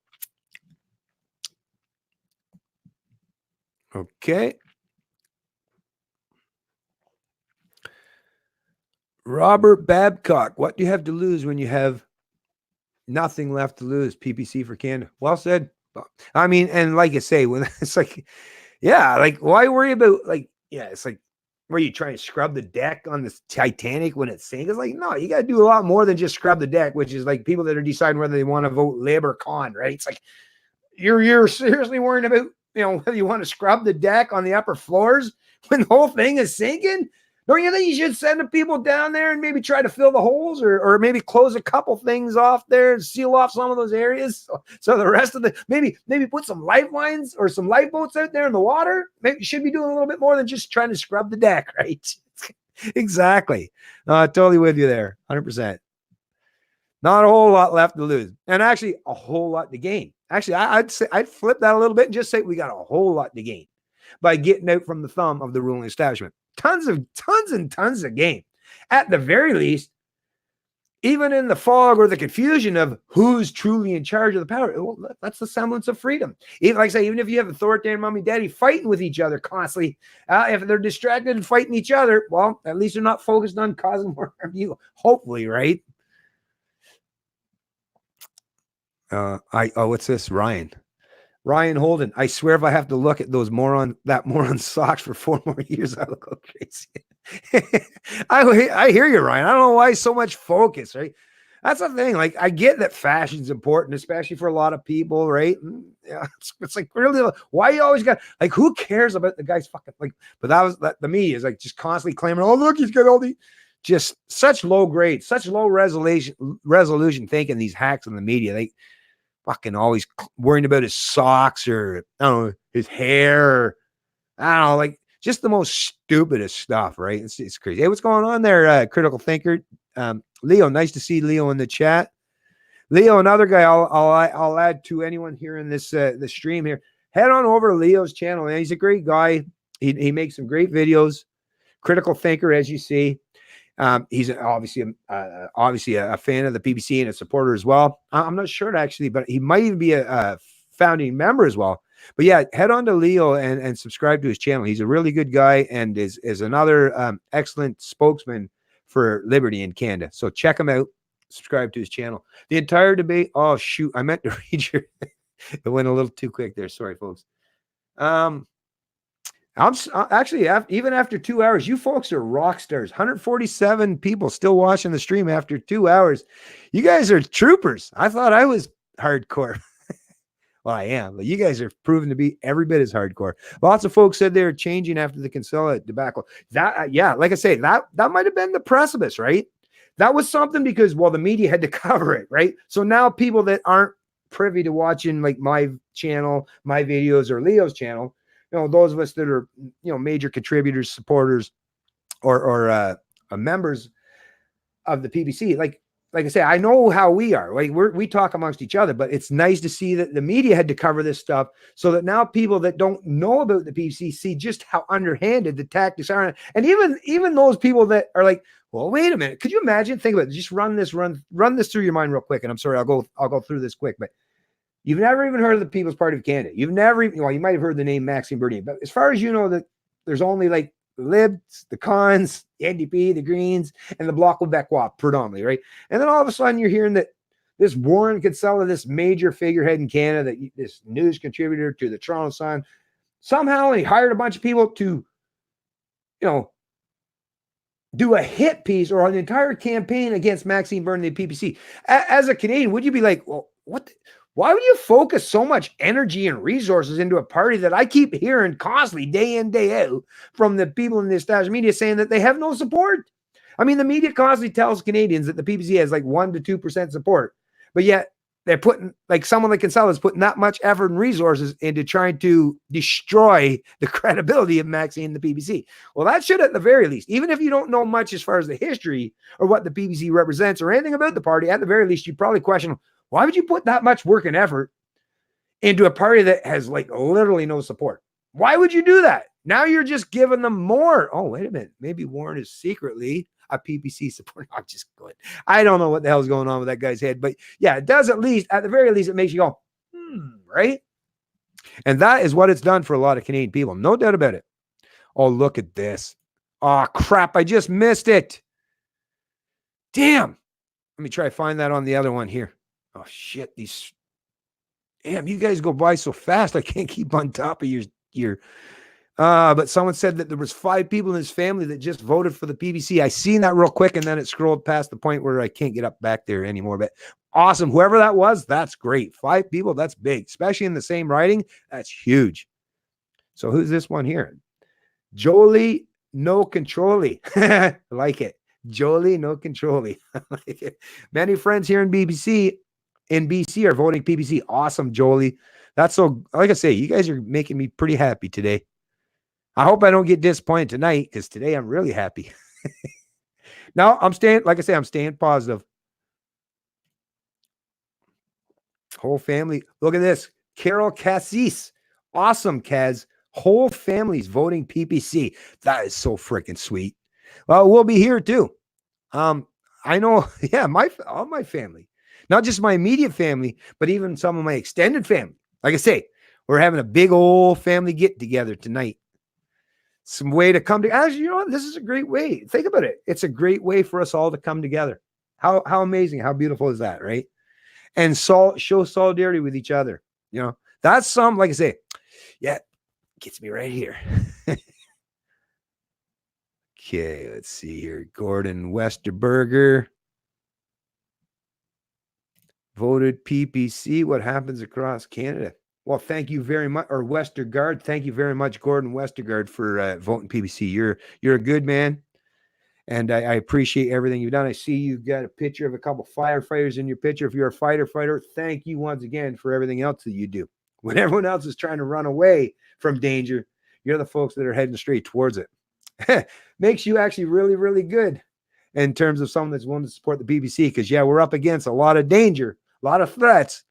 Okay. Robert Babcock, what do you have to lose when you have nothing left to lose? PPC for Canada. Well said. I mean, and like I say, when it's like, yeah, like why worry about it's like, were you trying to scrub the deck on this Titanic when it's sinks? It's like, no, you got to do a lot more than just scrub the deck, which is like people that are deciding whether they want to vote Lib or Con, right? It's like you're seriously worrying about whether you want to scrub the deck on the upper floors when the whole thing is sinking. Don't you think you should send the people down there and maybe try to fill the holes, or maybe close a couple things off there and seal off some of those areas? So the rest of maybe put some lifelines or some lifeboats out there in the water. Maybe you should be doing a little bit more than just trying to scrub the deck, right? Exactly. Totally with you there. 100%. Not a whole lot left to lose, and actually a whole lot to gain. Actually, I'd flip that a little bit and just say we got a whole lot to gain by getting out from the thumb of the ruling establishment. Tons and tons of gain. At the very least, even in the fog or the confusion of who's truly in charge of the power, that's the semblance of freedom. Even, like I say, even if you have authoritarian mommy and daddy fighting with each other constantly, if they're distracted and fighting each other, well, at least they're not focused on causing more harm to you. Hopefully, right? What's this? Ryan Holden. I swear if I have to look at that moron socks for 4 more years, I'll go crazy. I hear you, Ryan. I don't know why so much focus, right? That's the thing. Like, I get that fashion's important, especially for a lot of people, right? Yeah, it's like, really, why you always got, like, who cares about the guy's fucking, like, but the media is like just constantly claiming, oh, look, he's got all the just such low grade, such low resolution thinking, these hacks in the media. They fucking always worrying about his socks or I don't know, his hair, or I don't know, like just the most stupidest stuff, right? It's crazy. Hey, what's going on there, critical thinker? Leo, nice to see Leo in the chat. Leo, another guy I'll add to anyone here in this the stream here. Head on over to Leo's channel, and he's a great guy. He makes some great videos. Critical thinker, as you see. He's obviously a fan of the PBC and a supporter as well. I'm not sure actually, but he might even be a founding member as well. But yeah, head on to Leo and subscribe to his channel. He's a really good guy and is another excellent spokesman for liberty in Canada. So check him out. Subscribe to his channel. The entire debate. Oh shoot, I meant to read your. It went a little too quick there. Sorry, folks. I'm actually, even after 2 hours, you folks are rock stars. 147 people still watching the stream after 2 hours. You guys are troopers. I thought I was hardcore. Well, I am, but you guys are proven to be every bit as hardcore. Lots of folks said they were changing after the Kinsella debacle. That, yeah, like I say, that might have been the precipice, right? That was something because, well, the media had to cover it, right? So now people that aren't privy to watching like my channel, my videos, or Leo's channel, you know, those of us that are, you know, major contributors, supporters, or members of the PBC, like I say, I know how we are. Like we talk amongst each other, but it's nice to see that the media had to cover this stuff so that now people that don't know about the PBC see just how underhanded the tactics are. And even those people that are like, well, wait a minute, could you imagine? Think about it. Just run this through your mind real quick. And I'm sorry, I'll go through this quick, but you've never even heard of the People's Party of Canada. You've never even, well, you might have heard the name Maxime Bernier, but as far as you know, that there's only like the Libs, the Cons, the NDP, the Greens, and the Bloc Québécois predominantly, right? And then all of a sudden you're hearing that this Warren Kinsella, this major figurehead in Canada, that this news contributor to the Toronto Sun, somehow he hired a bunch of people to, you know, do a hit piece or an entire campaign against Maxime Bernier, the PPC. As a Canadian, would you be like, well, what? Why would you focus so much energy and resources into a party that I keep hearing constantly, day in, day out, from the people in the established media saying that they have no support? I mean, the media constantly tells Canadians that the PPC has like 1% to 2% support, but yet they're putting, like someone like Kinsella is putting that much effort and resources into trying to destroy the credibility of Maxine and the PBC. Well, that should, at the very least, even if you don't know much as far as the history or what the PBC represents or anything about the party, at the very least, you probably question, why would you put that much work and effort into a party that has like literally no support? Why would you do that? Now you're just giving them more. Oh, wait a minute. Maybe Warren is secretly a PPC supporter. I'm just going. I don't know what the hell's going on with that guy's head, but yeah, it does at the very least, it makes you go, right? And that is what it's done for a lot of Canadian people. No doubt about it. Oh, look at this. Oh, crap. I just missed it. Damn. Let me try to find that on the other one here. Oh, shit. Damn, you guys go by so fast. I can't keep on top of your but someone said that there was 5 people in his family that just voted for the PBC. I seen that real quick, and then it scrolled past the point where I can't get up back there anymore. But awesome. Whoever that was, that's great. 5 people, that's big, especially in the same riding. That's huge. So who's this one here? Jolie No Controlly. I like it. Jolie No Controlly. Like it. Many friends here in BC are voting PBC. Awesome, Jolie. That's so, like I say, you guys are making me pretty happy today. I hope I don't get disappointed tonight, because today I'm really happy. Now I'm staying, like I say, I'm staying positive. Whole family. Look at this. Carol Cassis. Awesome, Kaz. Whole family's voting PPC. That is so freaking sweet. Well, we'll be here too. I know, yeah, all my family, not just my immediate family, but even some of my extended family. Like I say, we're having a big old family get together tonight. Some way to come together. You know what? This is a great way. Think about it. It's a great way for us all to come together. How amazing, how beautiful is that, right? And show solidarity with each other. You know, that's some, like I say, yeah, gets me right here. Okay, let's see here. Gordon Westerberger voted PPC. What happens across Canada? Well, thank you very much, or Westergaard. Thank you very much, Gordon Westergaard, for voting PBC. You're a good man, And I appreciate everything you've done. I see you've got a picture of a couple firefighters in your picture. If you're a fighter, thank you once again for everything else that you do. When everyone else is trying to run away from danger, you're the folks that are heading straight towards it. Makes you actually really, really good in terms of someone that's willing to support the BBC. Because, yeah, we're up against a lot of danger, a lot of threats,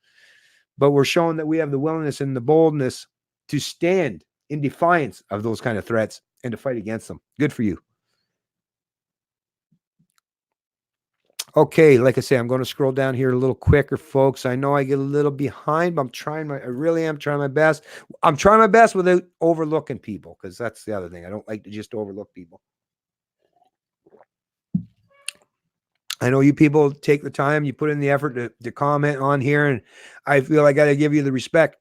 but we're showing that we have the willingness and the boldness to stand in defiance of those kind of threats and to fight against them. Good for you. Okay, like I say, I'm going to scroll down here a little quicker, folks. I know I get a little behind, but I really am trying my best. I'm trying my best without overlooking people, because that's the other thing. I don't like to just overlook people. I know you people take the time, you put in the effort to comment on here, and I feel I got to give you the respect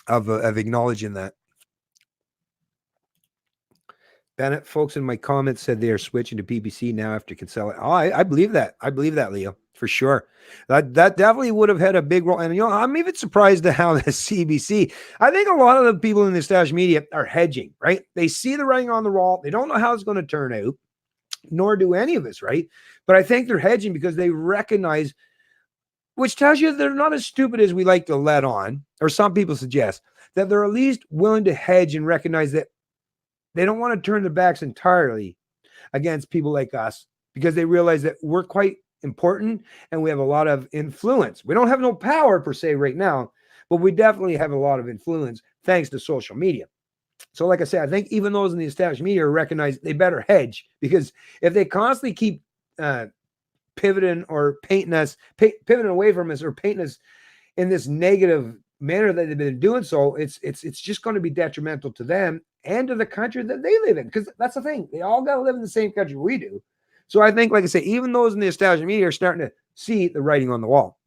of acknowledging that. Bennett, folks in my comments said they are switching to BBC now after Kinsella. Oh, I believe that. I believe that, Leo, for sure. That definitely would have had a big role. And, you know, I'm even surprised at how the CBC, I think a lot of the people in the established media are hedging, right? They see the writing on the wall. They don't know how it's going to turn out, nor do any of us, right? But I think they're hedging because they recognize, which tells you they're not as stupid as we like to let on, or some people suggest, that they're at least willing to hedge and recognize that they don't want to turn their backs entirely against people like us, because they realize that we're quite important and we have a lot of influence. We don't have no power per se right now, but we definitely have a lot of influence thanks to social media. So like I said, I think even those in the established media recognize they better hedge, because if they constantly keep pivoting or pivoting away from us or painting us in this negative manner that they've been doing, so it's just going to be detrimental to them and to the country that they live in, because that's the thing, they all got to live in the same country we do. So I think, like I say, even those in the established media are starting to see the writing on the wall.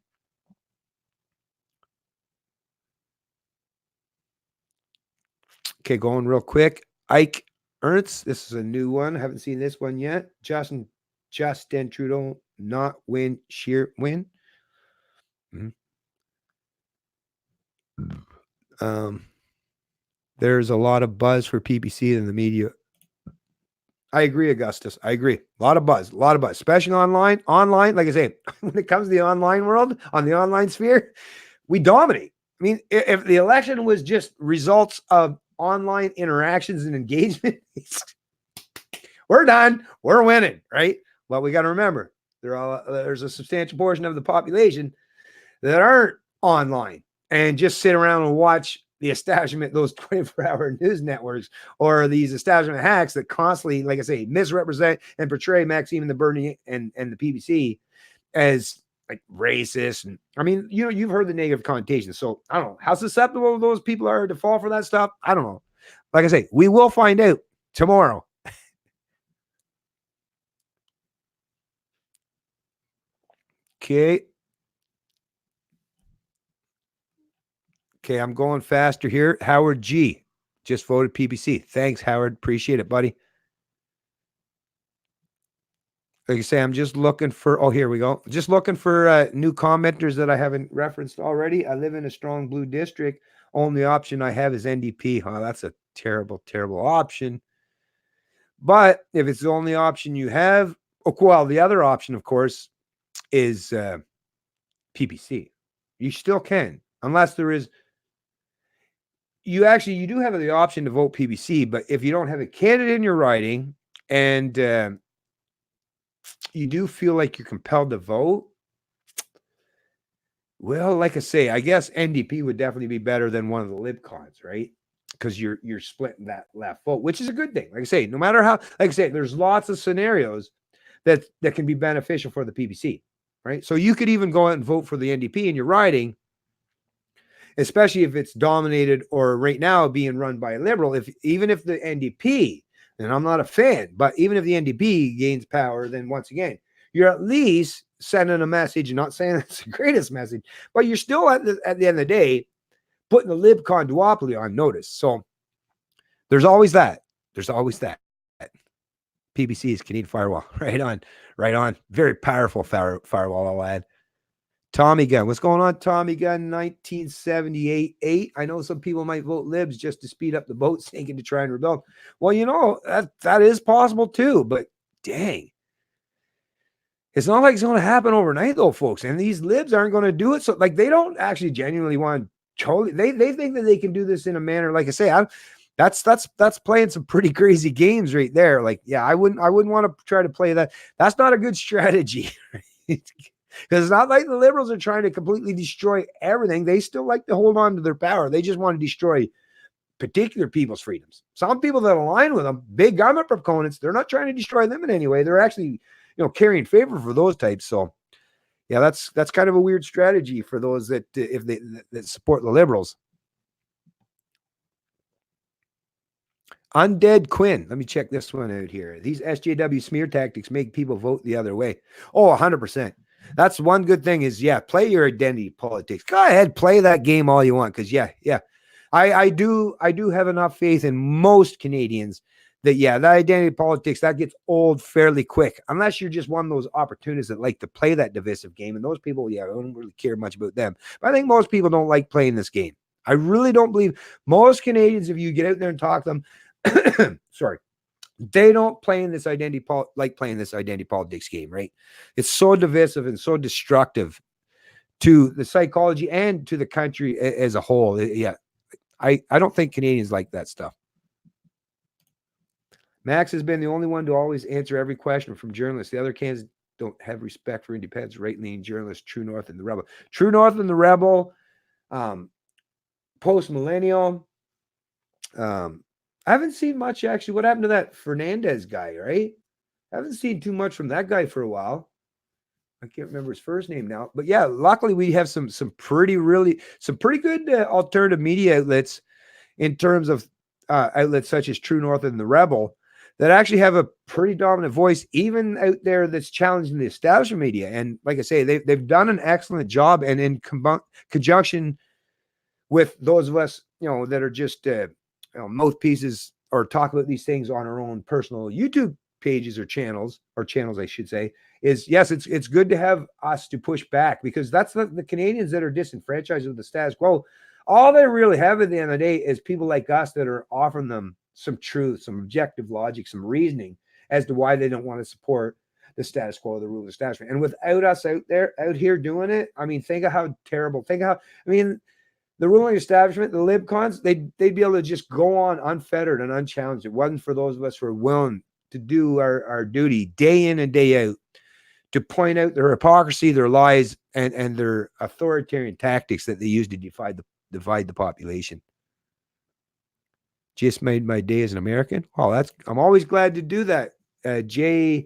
Okay, going real quick. Ike Ernst, this is a new one. I haven't seen this one yet. Justin Trudeau not win, sheer win. There's a lot of buzz for PPC in the media. I agree, Augustus. I agree. A lot of buzz, especially online. Online, like I say, when it comes to the online world, on the online sphere, we dominate. I mean, if the election was just results of online interactions and engagement, we're done. We're winning, right? Well, we got to remember, there's a substantial portion of the population that aren't online and just sit around and watch the establishment, those 24-hour news networks, or these establishment hacks that constantly, like I say, misrepresent and portray Maxime and the Bernie and the PBC as like racist. And I mean, you know, you've heard the negative connotations. So I don't know how susceptible those people are to fall for that stuff. I don't know. Like I say, we will find out tomorrow. Okay. Okay, I'm going faster here. Howard G. just voted PPC. Thanks, Howard. Appreciate it, buddy. Like I say, I'm just looking for, oh, here we go. Just looking for new commenters that I haven't referenced already. I live in a strong blue district. Only option I have is NDP. Oh, that's a terrible, terrible option. But if it's the only option you have, oh, well, the other option, of course, is PPC. You still can, unless there is, you do have the option to vote PPC, but if you don't have a candidate in your riding and you do feel like you're compelled to vote, well, like I say, I guess NDP would definitely be better than one of the libcons, right? Because you're splitting that left vote, which is a good thing. Like I say, no matter how, like I say, there's lots of scenarios that can be beneficial for the PPC, right? So you could even go out and vote for the NDP in your riding, especially if it's dominated or right now being run by a liberal. Even if the NDP, and I'm not a fan, but even if the NDP gains power, then once again, you're at least sending a message, not saying it's the greatest message, but you're still at the end of the day putting the libcon duopoly on notice. So there's always that. There's always that. PPC is Canadian firewall. Right on. Very powerful firewall, I'll add. Tommy Gunn. What's going on, Tommy Gunn? 1978. I know some people might vote libs just to speed up the boat sinking to try and rebuild. Well, you know, that is possible too, but dang. It's not like it's going to happen overnight, though, folks. And these libs aren't going to do it. So, like, they don't actually genuinely want to totally. They think that they can do this in a manner, like I say, that's playing some pretty crazy games right there. Like, yeah, I wouldn't want to try to play that. That's not a good strategy, right? Because it's not like the liberals are trying to completely destroy everything. They still like to hold on to their power. They just want to destroy particular people's freedoms. Some people that align with them, big government proponents, they're not trying to destroy them in any way. They're actually, carrying favor for those types. So, yeah, that's kind of a weird strategy for those that if they that support the liberals. Undead Quinn. Let me check this one out here. These SJW smear tactics make people vote the other way. Oh, 100%. That's one good thing is, yeah, play your identity politics. Go ahead, play that game all you want. Because, yeah. I do have enough faith in most Canadians that, yeah, that identity politics, that gets old fairly quick. Unless you're just one of those opportunists that like to play that divisive game. And those people, yeah, I don't really care much about them. But I think most people don't like playing this game. I really don't believe most Canadians, if you get out there and talk to them, sorry, they don't play in this identity playing this identity politics game, right? It's so divisive and so destructive to the psychology and to the country as a whole. Yeah, I don't think Canadians like that stuff. Max has been the only one to always answer every question from journalists. The other Canadians don't have respect for independence, right-leaning journalists, True North and the Rebel. True North and the Rebel, post-millennial. I haven't seen much, actually. What happened to that Fernandez guy, right? I haven't seen too much from that guy for a while. I can't remember his first name now. But yeah, luckily we have some pretty good alternative media outlets in terms of outlets such as True North and the Rebel that actually have a pretty dominant voice, even out there that's challenging the establishment media. And like I say, they've done an excellent job. And in conjunction with those of us, that are just mouthpieces or talk about these things on our own personal YouTube pages or channels, I should say, is yes, it's good to have us to push back, because that's the Canadians that are disenfranchised with the status quo. All they really have at the end of the day is people like us that are offering them some truth, some objective logic, some reasoning as to why they don't want to support the status quo, the rule of establishment. And without us out here doing it, I mean, think of how terrible, the ruling establishment, the libcons, they'd be able to just go on unfettered and unchallenged. It wasn't for those of us who are willing to do our duty day in and day out to point out their hypocrisy, their lies, and their authoritarian tactics that they use to divide the population. Just made my day as an American. Oh, I'm always glad to do that. Jika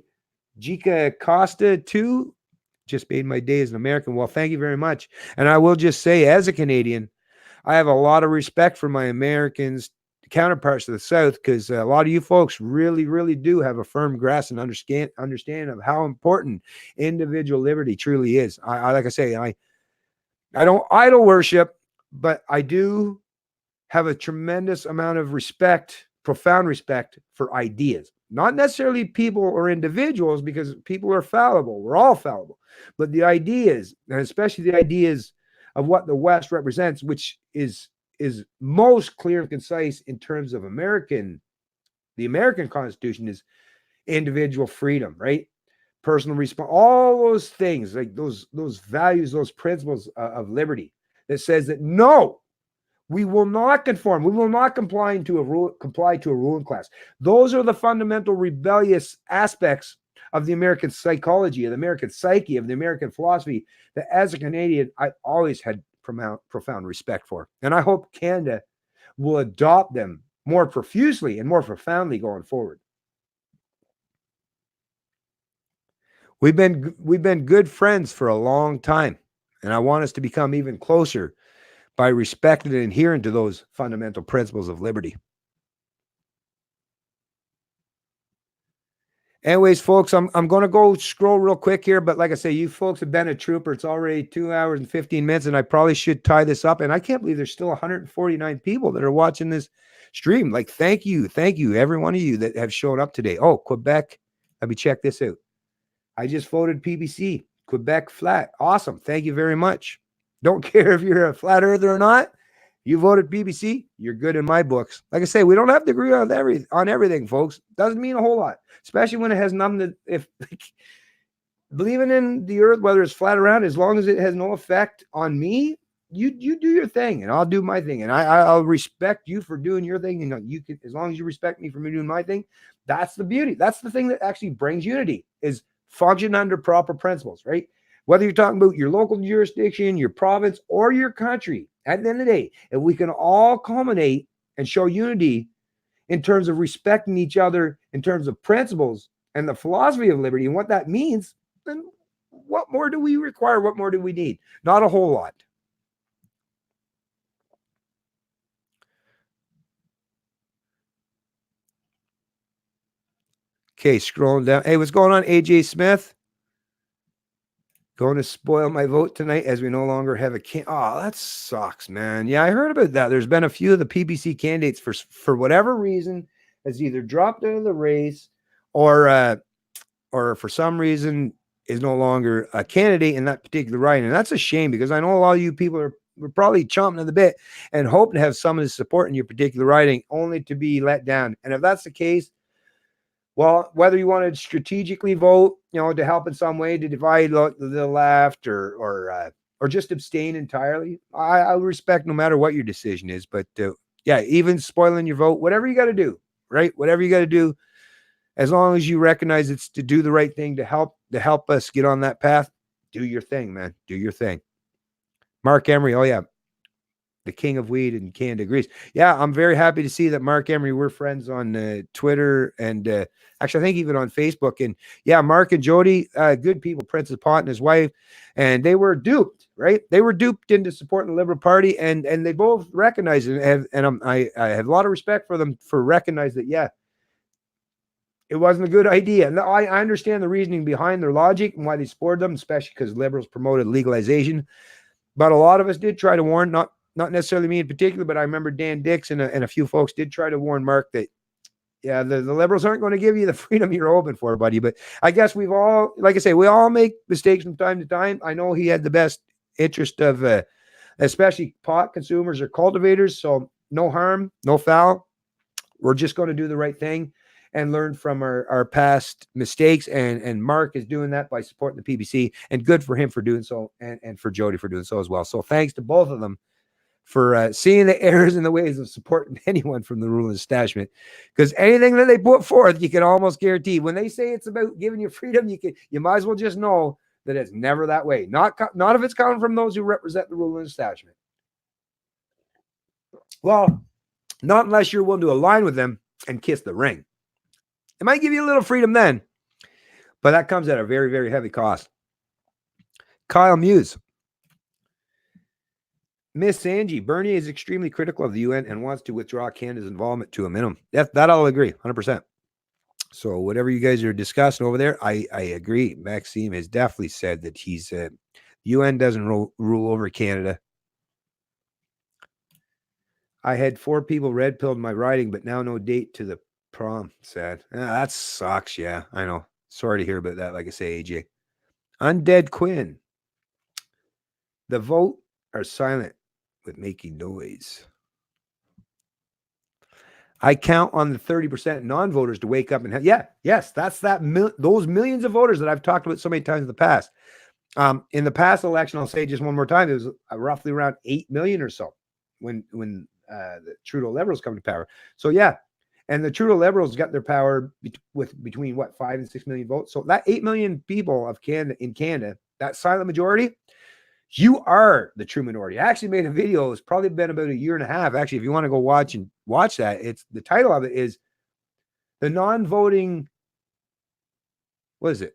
Costa too just made my day as an American. Well, thank you very much. And I will just say, as a Canadian, I have a lot of respect for my Americans counterparts to the South, because a lot of you folks really, really do have a firm grasp and understanding of how important individual liberty truly is. I like I say, I don't idol worship, but I do have a tremendous amount of respect, profound respect for ideas. Not necessarily people or individuals, because people are fallible. We're all fallible. But the ideas, and especially the ideas of what the West represents, which is most clear and concise in terms of the American Constitution, is individual freedom, right? Personal response, all those things, like those values, those principles of liberty that says that no, we will not conform, we will not comply to a ruling class. Those are the fundamental rebellious aspects of the American psychology, of the American psyche, of the American philosophy, that as a Canadian, I always had profound respect for. And I hope Canada will adopt them more profusely and more profoundly going forward. We've been good friends for a long time, and I want us to become even closer by respecting and adhering to those fundamental principles of liberty. Anyways, folks, I'm going to go scroll real quick here, but like I say, you folks have been a trooper. It's already 2 hours and 15 minutes, and I probably should tie this up. And I can't believe there's still 149 people that are watching this stream. Like, thank you, every one of you that have shown up today. Oh, Quebec, let me check this out. I just voted PBC, Quebec flat. Awesome, thank you very much. Don't care if you're a flat earther or not. You voted BBC, you're good in my books. Like I say, we don't have to agree on everything, folks. Doesn't mean a whole lot, especially when it has nothing to, believing in the earth, whether it's flat around, as long as it has no effect on me, you do your thing and I'll do my thing. And I'll respect you for doing your thing. You can, as long as you respect me for me doing my thing, that's the beauty. That's the thing that actually brings unity, is function under proper principles, right? Whether you're talking about your local jurisdiction, your province, or your country, at the end of the day, if we can all culminate and show unity in terms of respecting each other, in terms of principles and the philosophy of liberty and what that means, then what more do we require? What more do we need? Not a whole lot. Okay, scrolling down. Hey, what's going on, AJ Smith? Going to spoil my vote tonight as we no longer have a can. Oh, that sucks, man. Yeah, I heard about that. There's been a few of the PBC candidates for whatever reason has either dropped out of the race or for some reason is no longer a candidate in that particular riding. And that's a shame, because I know a lot of you people are probably chomping at the bit and hoping to have some of the support in your particular riding, only to be let down. And if that's the case, well, whether you want to strategically vote, to help in some way to divide the left, or just abstain entirely, I respect no matter what your decision is. But yeah, even spoiling your vote, whatever you got to do, right? Whatever you got to do, as long as you recognize it's to do the right thing to help us get on that path, do your thing, man. Do your thing. Mark Emery, oh yeah, the king of weed in Canada agrees. Yeah, I'm very happy to see that Mark Emery, we're friends on Twitter and actually I think even on Facebook. And yeah, Mark and Jody, good people, Princess Pot and his wife, and they were duped, right? They were duped into supporting the Liberal Party, and they both recognize it. I have a lot of respect for them for recognizing that, yeah, it wasn't a good idea. And I understand the reasoning behind their logic and why they supported them, especially because liberals promoted legalization. But a lot of us did try to warn, not necessarily me in particular, but I remember Dan Dix and a few folks did try to warn Mark that, yeah, the liberals aren't going to give you the freedom you're hoping for, buddy. But I guess we've all, like I say, we all make mistakes from time to time. I know he had the best interest of especially pot consumers or cultivators. So no harm, no foul. We're just going to do the right thing and learn from our past mistakes. And Mark is doing that by supporting the PBC, and good for him for doing so, and for Jody for doing so as well. So thanks to both of them for seeing the errors and the ways of supporting anyone from the ruling establishment, because anything that they put forth, you can almost guarantee when they say it's about giving you freedom, you might as well just know that it's never that way. Not if it's coming from those who represent the ruling establishment. Well, not unless you're willing to align with them and kiss the ring. It might give you a little freedom then, but that comes at a very, very heavy cost. Kyle Muse. Miss Angie, Bernie is extremely critical of the UN and wants to withdraw Canada's involvement to a minimum. That I'll agree, 100%. So whatever you guys are discussing over there, I agree. Maxime has definitely said that he's UN doesn't rule over Canada. I had 4 people red pilled my riding, but now no date to the prom. Sad. That sucks. Yeah, I know. Sorry to hear about that. Like I say, AJ. Undead Quinn. The vote are silent with making noise. I count on the 30% non-voters to wake up and yes, that's those millions of voters that I've talked about so many times in the past. In the past election, I'll say just one more time, it was roughly around 8 million or so when the Trudeau Liberals come to power. So yeah, and the Trudeau Liberals got their power between 5 and 6 million votes. So that 8 million people of Canada, that silent majority, you are the true minority. I actually made a video. It's probably been about a year and a half. Actually, if you want to go watch that, it's the title of it is the non-voting. What is it?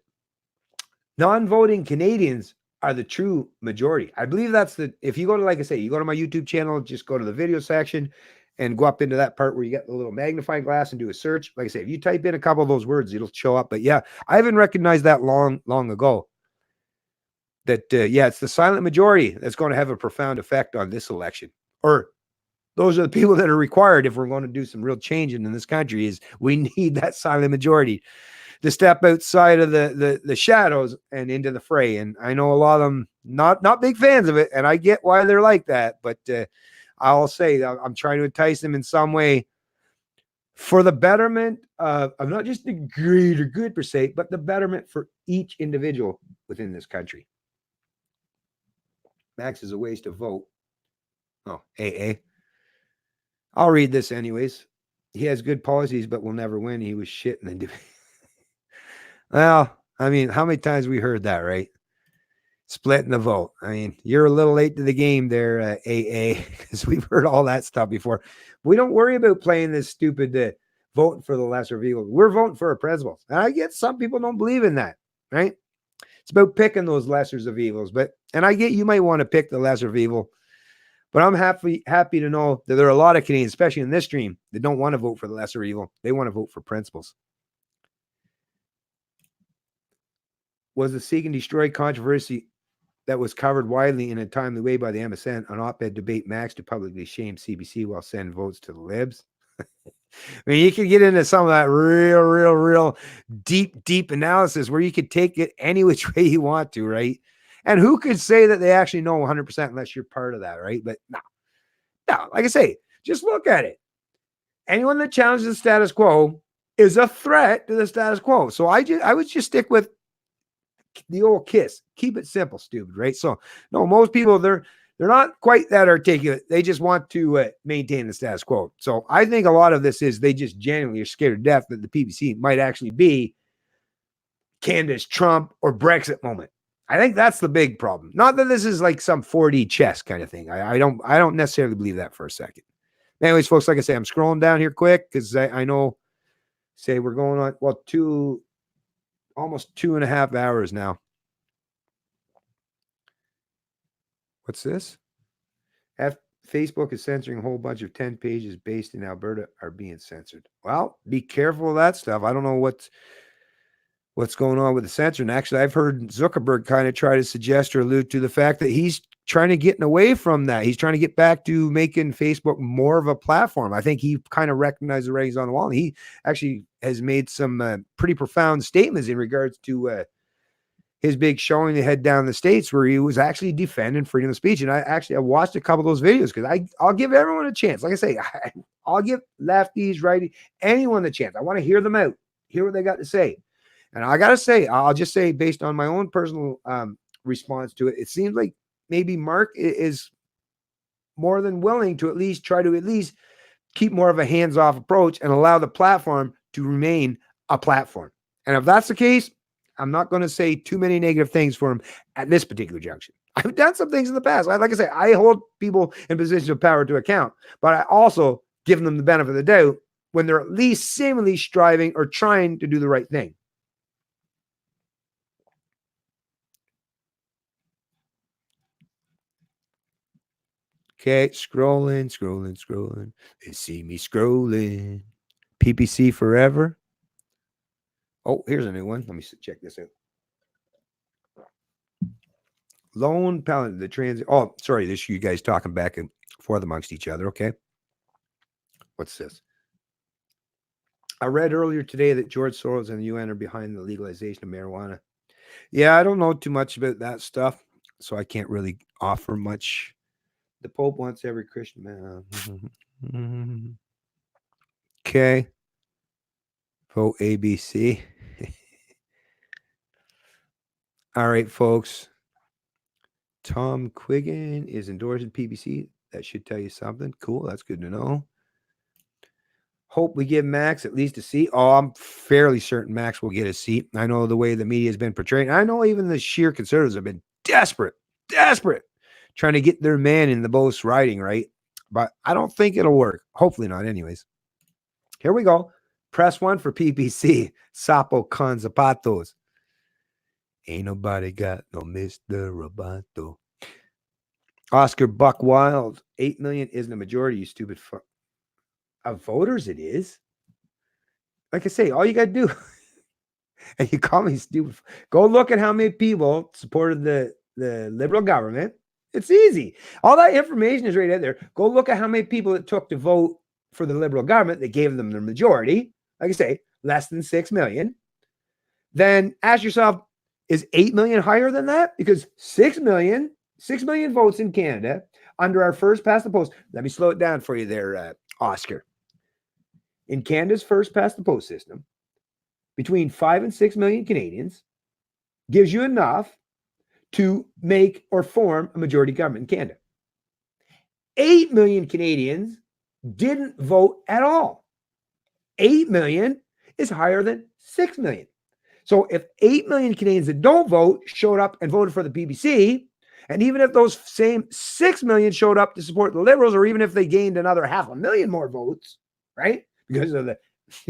Non-voting Canadians are the true majority. I believe that's if you go to, like I say, you go to my YouTube channel, just go to the video section and go up into that part where you get the little magnifying glass and do a search. Like I say, if you type in a couple of those words, it'll show up. But yeah, I haven't recognized that long ago. That, it's the silent majority that's going to have a profound effect on this election. Or those are the people that are required if we're going to do some real changing in this country, is we need that silent majority to step outside of the shadows and into the fray. And I know a lot of them not big fans of it, and I get why they're like that. But I'll say I'm trying to entice them in some way for the betterment of not just the greater good per se, but the betterment for each individual within this country. Max is a waste of vote. Oh, AA. I'll read this anyways. He has good policies, but will never win. He was shit in the debate. Well, I mean, how many times we heard that, right? Splitting the vote. I mean, you're a little late to the game there, AA, because we've heard all that stuff before. We don't worry about playing this stupid voting for the lesser of evils. We're voting for our principles. And I get some people don't believe in that, right? It's about picking those lessers of evils. And I get you might want to pick the lesser of evil, but I'm happy to know that there are a lot of Canadians, especially in this stream, that don't want to vote for the lesser evil. They want to vote for principles. Was the seek and destroy controversy that was covered widely in a timely way by the MSN, an op-ed debate Max to publicly shame CBC while sending votes to the libs? I mean, you could get into some of that real deep analysis where you could take it any which way you want to, right? And who could say that they actually know 100% unless you're part of that, right? But no, like I say, just look at it. Anyone that challenges the status quo is a threat to the status quo. So I would just stick with the old KISS. Keep it simple, stupid, right? So no, most people they're not quite that articulate. They just want to maintain the status quo. So I think a lot of this is they just genuinely are scared to death that the PPC might actually be Canada's Trump or Brexit moment. I think that's the big problem. Not that this is like some 4D chess kind of thing. I don't necessarily believe that for a second. Anyways, folks, like I say, I'm scrolling down here quick because I know, say we're going on, well, almost 2.5 hours now. What's this? Facebook is censoring a whole bunch of 10 pages based in Alberta are being censored. Well, be careful of that stuff. I don't know what's going on with the censoring. Actually, I've heard Zuckerberg kind of try to suggest or allude to the fact that he's trying to get away from that. He's trying to get back to making Facebook more of a platform. I think he kind of recognized the writings on the wall. And he actually has made some pretty profound statements in regards to his big showing they had down in the States where he was actually defending freedom of speech. And I watched a couple of those videos because I'll give everyone a chance. Like I say, I'll give lefties, righties, anyone the chance. I want to hear them out, hear what they got to say. And I got to say, I'll just say based on my own personal response to it, it seems like maybe Mark is more than willing to at least try to keep more of a hands-off approach and allow the platform to remain a platform. And if that's the case, I'm not going to say too many negative things for him at this particular junction. I've done some things in the past. Like I say, I hold people in positions of power to account, but I also give them the benefit of the doubt when they're at least seemingly striving or trying to do the right thing. Okay, scrolling. They see me scrolling. PPC forever. Oh, here's a new one. Let me check this out. Lone Paladin, the transit. Oh, sorry, this you guys talking back and forth amongst each other. Okay. What's this? I read earlier today that George Soros and the UN are behind the legalization of marijuana. Yeah, I don't know too much about that stuff, so I can't really offer much. The Pope wants every Christian man. Okay. Vote ABC. All right, folks. Tom Quiggin is endorsing PBC. That should tell you something. Cool. That's good to know. Hope we give Max at least a seat. Oh, I'm fairly certain Max will get a seat. I know the way the media has been portraying. I know even the sheer conservatives have been desperate trying to get their man in the Beauce riding, right? But I don't think it'll work. Hopefully not anyways. Here we go. Press 1 for PPC. Sapo con zapatos. Ain't nobody got no Mr. Roboto. Oscar Buck Wild. 8 million isn't a majority, you stupid fuck. Of voters, it is. Like I say, all you got to do, and you call me stupid, go look at how many people supported the Liberal government. It's easy. All that information is right out there. Go look at how many people it took to vote for the Liberal government that gave them the majority. Like I say, less than 6 million. Then ask yourself, is 8 million higher than that? Because 6 million votes in Canada under our first past the post. Let me slow it down for you there, Oscar. In Canada's first past the post system, between 5 and 6 million Canadians, gives you enough to make or form a majority government in Canada. 8 million Canadians didn't vote at all. 8 million is higher than 6 million. So if 8 million Canadians that don't vote showed up and voted for the BBC, and even if those same 6 million showed up to support the Liberals, or even if they gained another 500,000 more votes, right? Because of the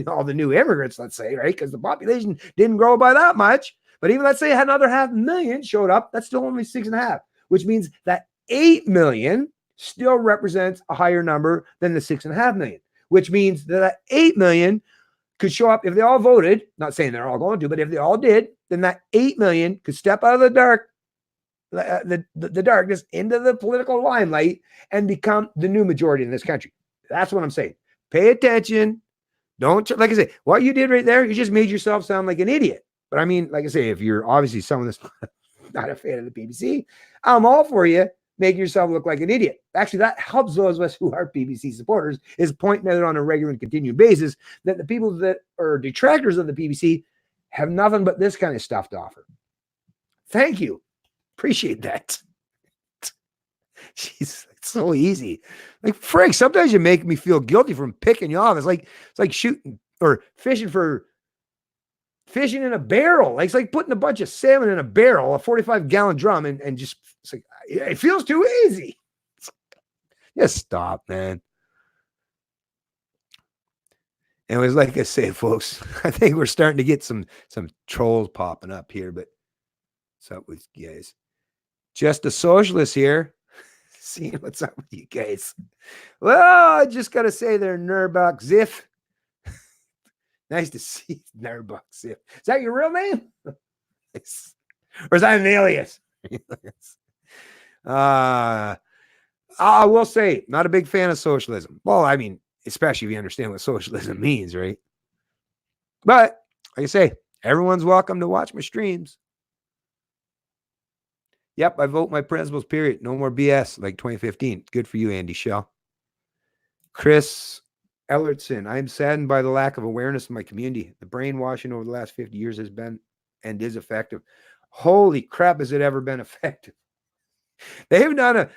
all the new immigrants, let's say, right? Because the population didn't grow by that much. But even let's say had another 500,000 showed up, that's still only 6.5, which means that 8 million still represents a higher number than the 6.5 million, which means that 8 million could show up if they all voted. Not saying they're all going to, but if they all did, then that 8 million could step out of the dark, the darkness into the political limelight and become the new majority in this country. That's what I'm saying. Pay attention. Don't, like I say, what you did right there, you just made yourself sound like an idiot. But I mean, like I say, if you're obviously someone that's not a fan of the BBC, I'm all for you making yourself look like an idiot. Actually, that helps those of us who are BBC supporters, is pointing out on a regular and continued basis that the people that are detractors of the BBC have nothing but this kind of stuff to offer. Thank you. Appreciate that. Jeez, it's so easy. Like, Frank, sometimes you make me feel guilty from picking you off. It's like shooting or fishing in a barrel. It's like putting a bunch of salmon in a barrel, a 45-gallon drum, and just, it's like, it feels too easy. Just stop, man. Anyways, like I say, folks, I think we're starting to get some trolls popping up here, but what's up with you guys? Just a socialist here. Seeing what's up with you guys. Well, I just got to say they're Nurbach Ziff. Nice to see Nurbach Ziff. Is that your real name? Or is that an alias? I will say, not a big fan of socialism. Well, I mean, especially if you understand what socialism means, right? But, like I say, everyone's welcome to watch my streams. Yep, I vote my principles, period. No more BS like 2015. Good for you, Andy Shell. Chris Ellertson, I am saddened by the lack of awareness in my community. The brainwashing over the last 50 years has been and is effective. Holy crap, has it ever been effective? They've done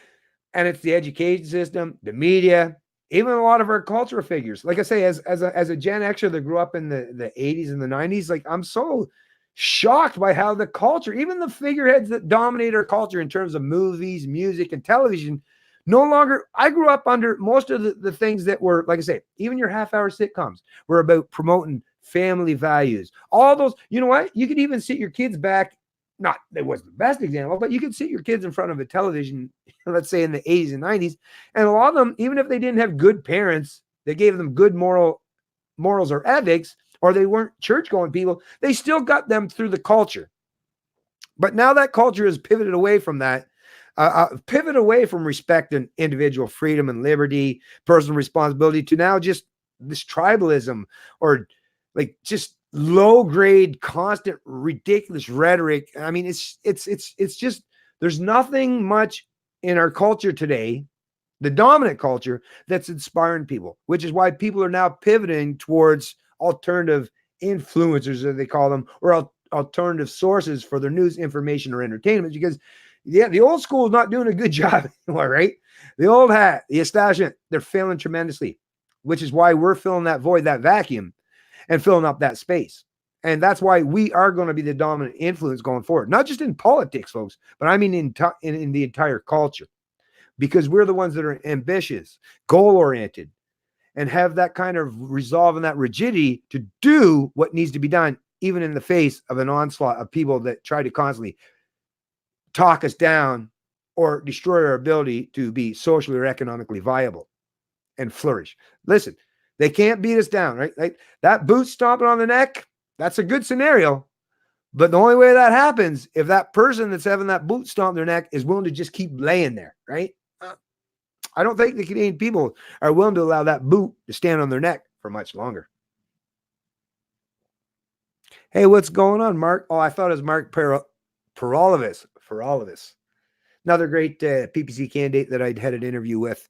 and it's the education system, the media, even a lot of our cultural figures. Like I say, as a Gen Xer that grew up in the 80s and the 90s, like, I'm so shocked by how the culture, even the figureheads that dominate our culture in terms of movies, music, and television, no longer, I grew up under most of the things that were, like I say, even your half-hour sitcoms were about promoting family values. All those, you know what? You could even sit your kids back, not, it wasn't the best example, but you could sit your kids in front of a television, let's say in the 80s and 90s, and a lot of them, even if they didn't have good parents that gave them good morals or ethics, or they weren't church-going people, they still got them through the culture. But now that culture has pivoted away from that, pivot away from respecting individual freedom and liberty, personal responsibility, to now just this tribalism, or like just low-grade, constant, ridiculous rhetoric. I mean, it's just, there's nothing much in our culture today, the dominant culture, that's inspiring people, which is why people are now pivoting towards alternative influencers, as they call them, or alternative sources for their news, information, or entertainment. Because, yeah, the old school is not doing a good job anymore, right? The old hat, the establishment, they're failing tremendously, which is why we're filling that void, that vacuum, and filling up that space. And that's why we are going to be the dominant influence going forward, not just in politics, folks, but I mean in the entire culture, because we're the ones that are ambitious, goal-oriented, and have that kind of resolve and that rigidity to do what needs to be done, even in the face of an onslaught of people that try to constantly talk us down or destroy our ability to be socially or economically viable and flourish. Listen, they can't beat us down, right? Like that boot stomping on the neck, that's a good scenario. But the only way that happens, if that person that's having that boot stomp their neck is willing to just keep laying there, right? I don't think the Canadian people are willing to allow that boot to stand on their neck for much longer. Hey, what's going on, Mark? Oh, I thought it was Mark Paralavis. Another great PPC candidate that I'd had an interview with.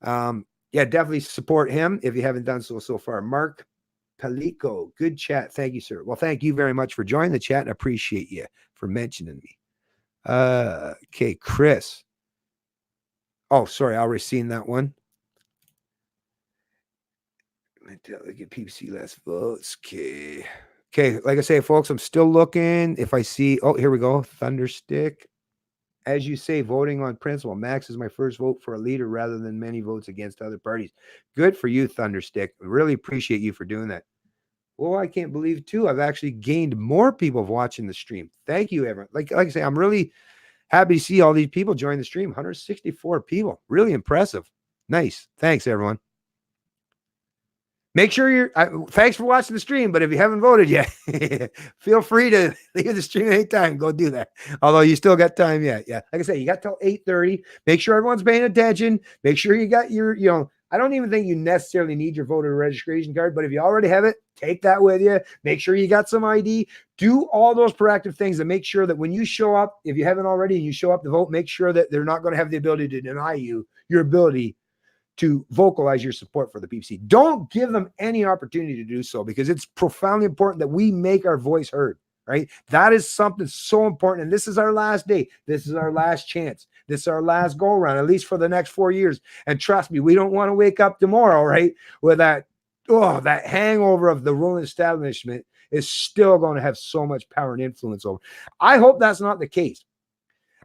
Yeah, definitely support him if you haven't done so far. Mark Palico. Good chat. Thank you, sir. Well, thank you very much for joining the chat. And I appreciate you for mentioning me. Okay, Chris. Oh, sorry, I already seen that one. Get PPC less votes. Okay. Okay, like I say, folks, I'm still looking. If I see, oh, here we go. Thunderstick. As you say, voting on principle. Max is my first vote for a leader rather than many votes against other parties. Good for you, Thunderstick. Really appreciate you for doing that. Well, I can't believe too. I've actually gained more people watching the stream. Thank you, everyone. Like I say, I'm really happy to see all these people join the stream. 164 people. Really impressive. Nice. Thanks, everyone. Make sure you're, thanks for watching the stream, but if you haven't voted yet, feel free to leave the stream anytime. Go do that. Although you still got time yet. Yeah. Like I say, you got till 8:30. Make sure everyone's paying attention. Make sure you got your, I don't even think you necessarily need your voter registration card, but if you already have it, take that with you. Make sure you got some ID. Do all those proactive things and make sure that when you show up, if you haven't already, and you show up to vote, make sure that they're not going to have the ability to deny you your ability to vocalize your support for the PPC. Don't give them any opportunity to do so because it's profoundly important that we make our voice heard, right? That is something so important. And this is our last day. This is our last chance. This is our last go around, at least for the next 4 years. And trust me, we don't want to wake up tomorrow, right, with that hangover of the ruling establishment is still going to have so much power and influence over. I hope that's not the case.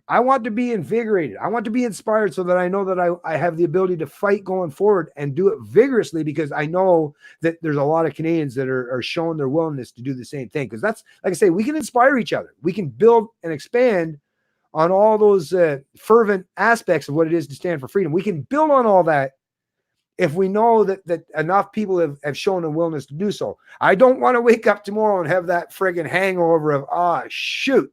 I want to be invigorated. I want to be inspired so that I know that I have the ability to fight going forward and do it vigorously because I know that there's a lot of Canadians that are showing their willingness to do the same thing. Because that's, like I say, we can inspire each other. We can build and expand on all those fervent aspects of what it is to stand for freedom. We can build on all that if we know that enough people have shown a willingness to do so. I don't want to wake up tomorrow and have that friggin' hangover of, shoot,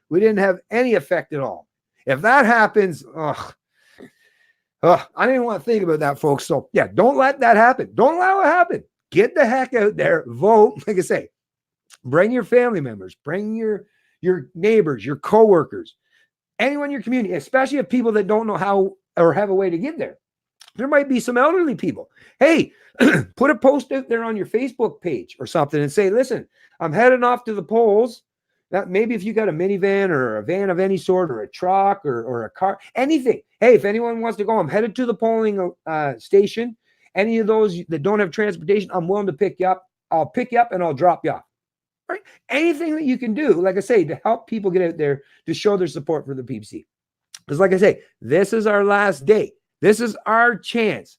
we didn't have any effect at all. If that happens, I didn't even want to think about that, folks. So, yeah, don't let that happen. Don't allow it to happen. Get the heck out there. Vote. Like I say, bring your family members. Bring your neighbors, your coworkers, anyone in your community, especially if people that don't know how or have a way to get there. There might be some elderly people. Hey, put a post out there on your Facebook page or something and say, listen, I'm heading off to the polls. That maybe if you got a minivan or a van of any sort or a truck or a car, anything. Hey, if anyone wants to go, I'm headed to the polling station. Any of those that don't have transportation, I'm willing to pick you up. I'll pick you up and I'll drop you off. Right? Anything that you can do, like I say, to help people get out there to show their support for the PPC. Because like I say, this is our last day. This is our chance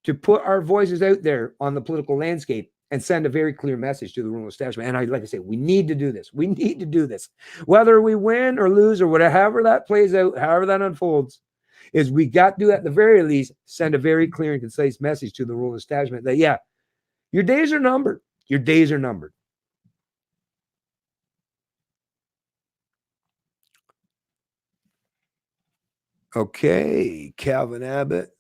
to put our voices out there on the political landscape and send a very clear message to the ruling establishment. And like I say, we need to do this. We need to do this. Whether we win or lose or whatever, however that plays out, however that unfolds, is we got to, at the very least, send a very clear and concise message to the ruling establishment that, yeah, your days are numbered. Your days are numbered. Okay, Calvin Abbott.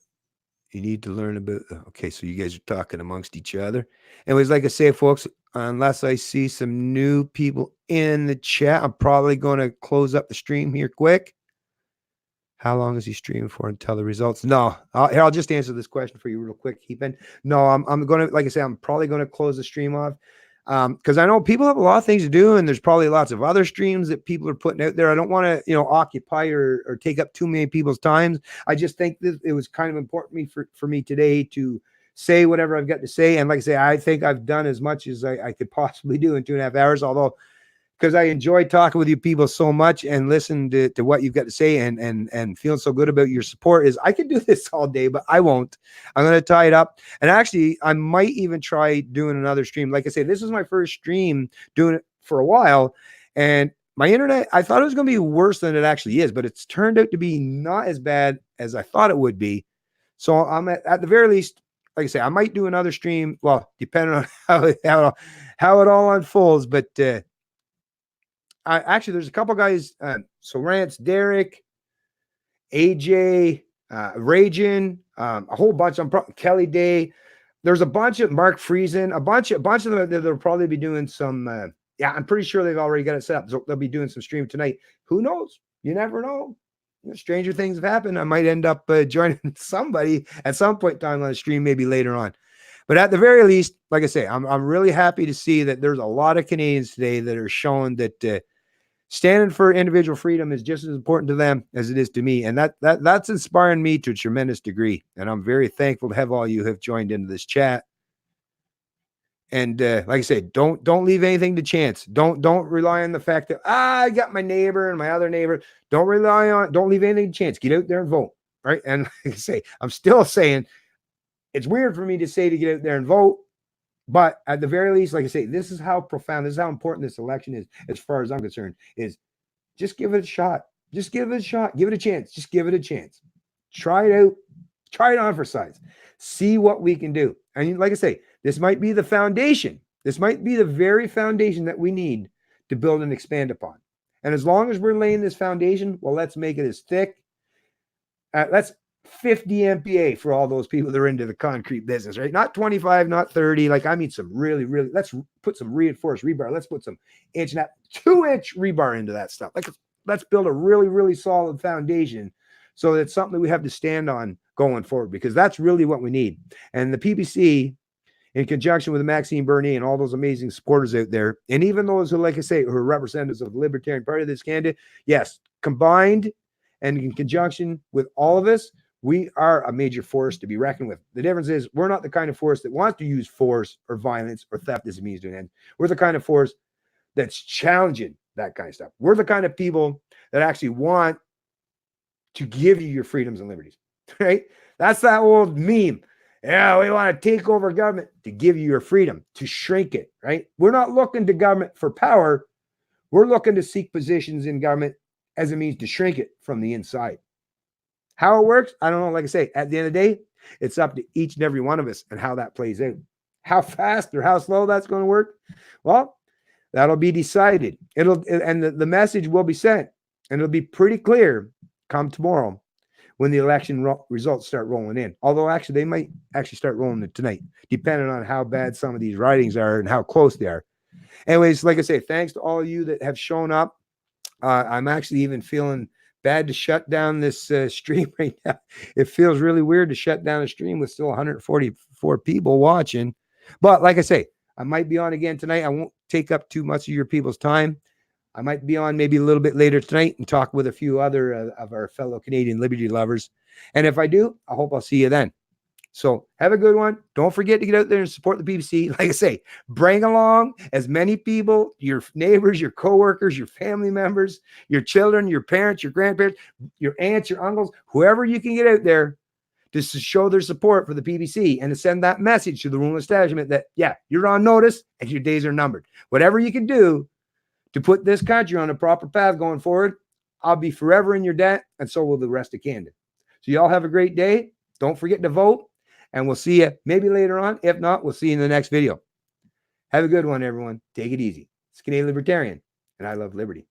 You need to learn about, okay, so you guys are talking amongst each other. Anyways, like I say, folks, unless I see some new people in the chat, I'm probably going to close up the stream here quick. How long is he streaming for until the results? No, I'll just answer this question for you real quick, Keepin. No, I'm going to, like I say, I'm probably going to close the stream off because I know people have a lot of things to do and there's probably lots of other streams that people are putting out there. I don't want to, occupy or take up too many people's times. I just think that it was kind of important for me today to say whatever I've got to say. And like I say, I think I've done as much as I could possibly do in 2.5 hours, although because I enjoy talking with you people so much and listen to what you've got to say and feeling so good about your support is I could do this all day, but I won't. I'm going to tie it up. And actually, I might even try doing another stream. Like I say, this is my first stream doing it for a while. And my internet, I thought it was going to be worse than it actually is, but it's turned out to be not as bad as I thought it would be. So I'm at the very least, like I say, I might do another stream. Well, depending on how it all unfolds, but actually, there's a couple guys, so Rance, Derek, AJ, Ragin, a whole bunch. Kelly Day. There's a bunch of Mark Friesen, a bunch of them that'll probably be doing some. I'm pretty sure they've already got it set up. So they'll be doing some stream tonight. Who knows? You never know. Stranger things have happened. I might end up joining somebody at some point in time on the stream, maybe later on. But at the very least, like I say, I'm really happy to see that there's a lot of Canadians today that are showing that standing for individual freedom is just as important to them as it is to me, and that's inspiring me to a tremendous degree. And I'm very thankful to have all you have joined into this chat. And like I said, don't leave anything to chance. Don't rely on the fact that I got my neighbor and my other neighbor. Don't leave anything to chance. Get out there and vote, right? And like I say, I'm still saying it's weird for me to say to get out there and vote, but at the very least, like I say, this is how profound, this is how important this election is, as far as I'm concerned, is just give it a shot. Just give it a shot. Give it a chance. Just give it a chance. Try it out. Try it on for size. See what we can do. And like I say, this might be the foundation. This might be the very foundation that we need to build and expand upon. And as long as we're laying this foundation, well, let's make it as thick. Let's 50 MPa for all those people that are into the concrete business, right? Not 25, not 30. Like, I mean, some really, let's put some reinforced rebar. Let's put some 2-inch rebar into that stuff. Like, let's build a really solid foundation so that it's something that we have to stand on going forward, because that's really what we need. And the PPC, in conjunction with Maxime Bernier and all those amazing supporters out there, and even those who, like I say, who are representatives of the Libertarian Party of this Canada, yes, combined and in conjunction with all of us, we are a major force to be reckoned with. The difference is we're not the kind of force that wants to use force or violence or theft as a means to an end. We're the kind of force that's challenging that kind of stuff. We're the kind of people that actually want to give you your freedoms and liberties, right? That's that old meme. Yeah, we want to take over government to give you your freedom, to shrink it, right? We're not looking to government for power. We're looking to seek positions in government as a means to shrink it from the inside. How it works, I don't know. Like I say, at the end of the day, it's up to each and every one of us and how that plays out. How fast or how slow that's going to work, well, that'll be decided. And the message will be sent, and it'll be pretty clear come tomorrow when the election results start rolling in. Although actually they might actually start rolling it tonight, depending on how bad some of these ridings are and how close they are. Anyways, like I say, thanks to all of you that have shown up. I'm actually even feeling bad to shut down this stream right now. It feels really weird to shut down a stream with still 144 people watching. But like I say, I might be on again tonight. I won't take up too much of your people's time. I might be on maybe a little bit later tonight and talk with a few other of our fellow Canadian liberty lovers. And if I do, I hope I'll see you then. So have a good one. Don't forget to get out there and support the PPC. Like I say, bring along as many people, your neighbors, your coworkers, your family members, your children, your parents, your grandparents, your aunts, your uncles, whoever you can get out there just to show their support for the PPC and to send that message to the ruling establishment that, yeah, you're on notice and your days are numbered. Whatever you can do to put this country on a proper path going forward, I'll be forever in your debt, and so will the rest of Canada. So y'all have a great day. Don't forget to vote, and we'll see you maybe later on. If not, we'll see you in the next video. Have a good one, everyone. Take it easy. It's Canadian Libertarian, and I love liberty.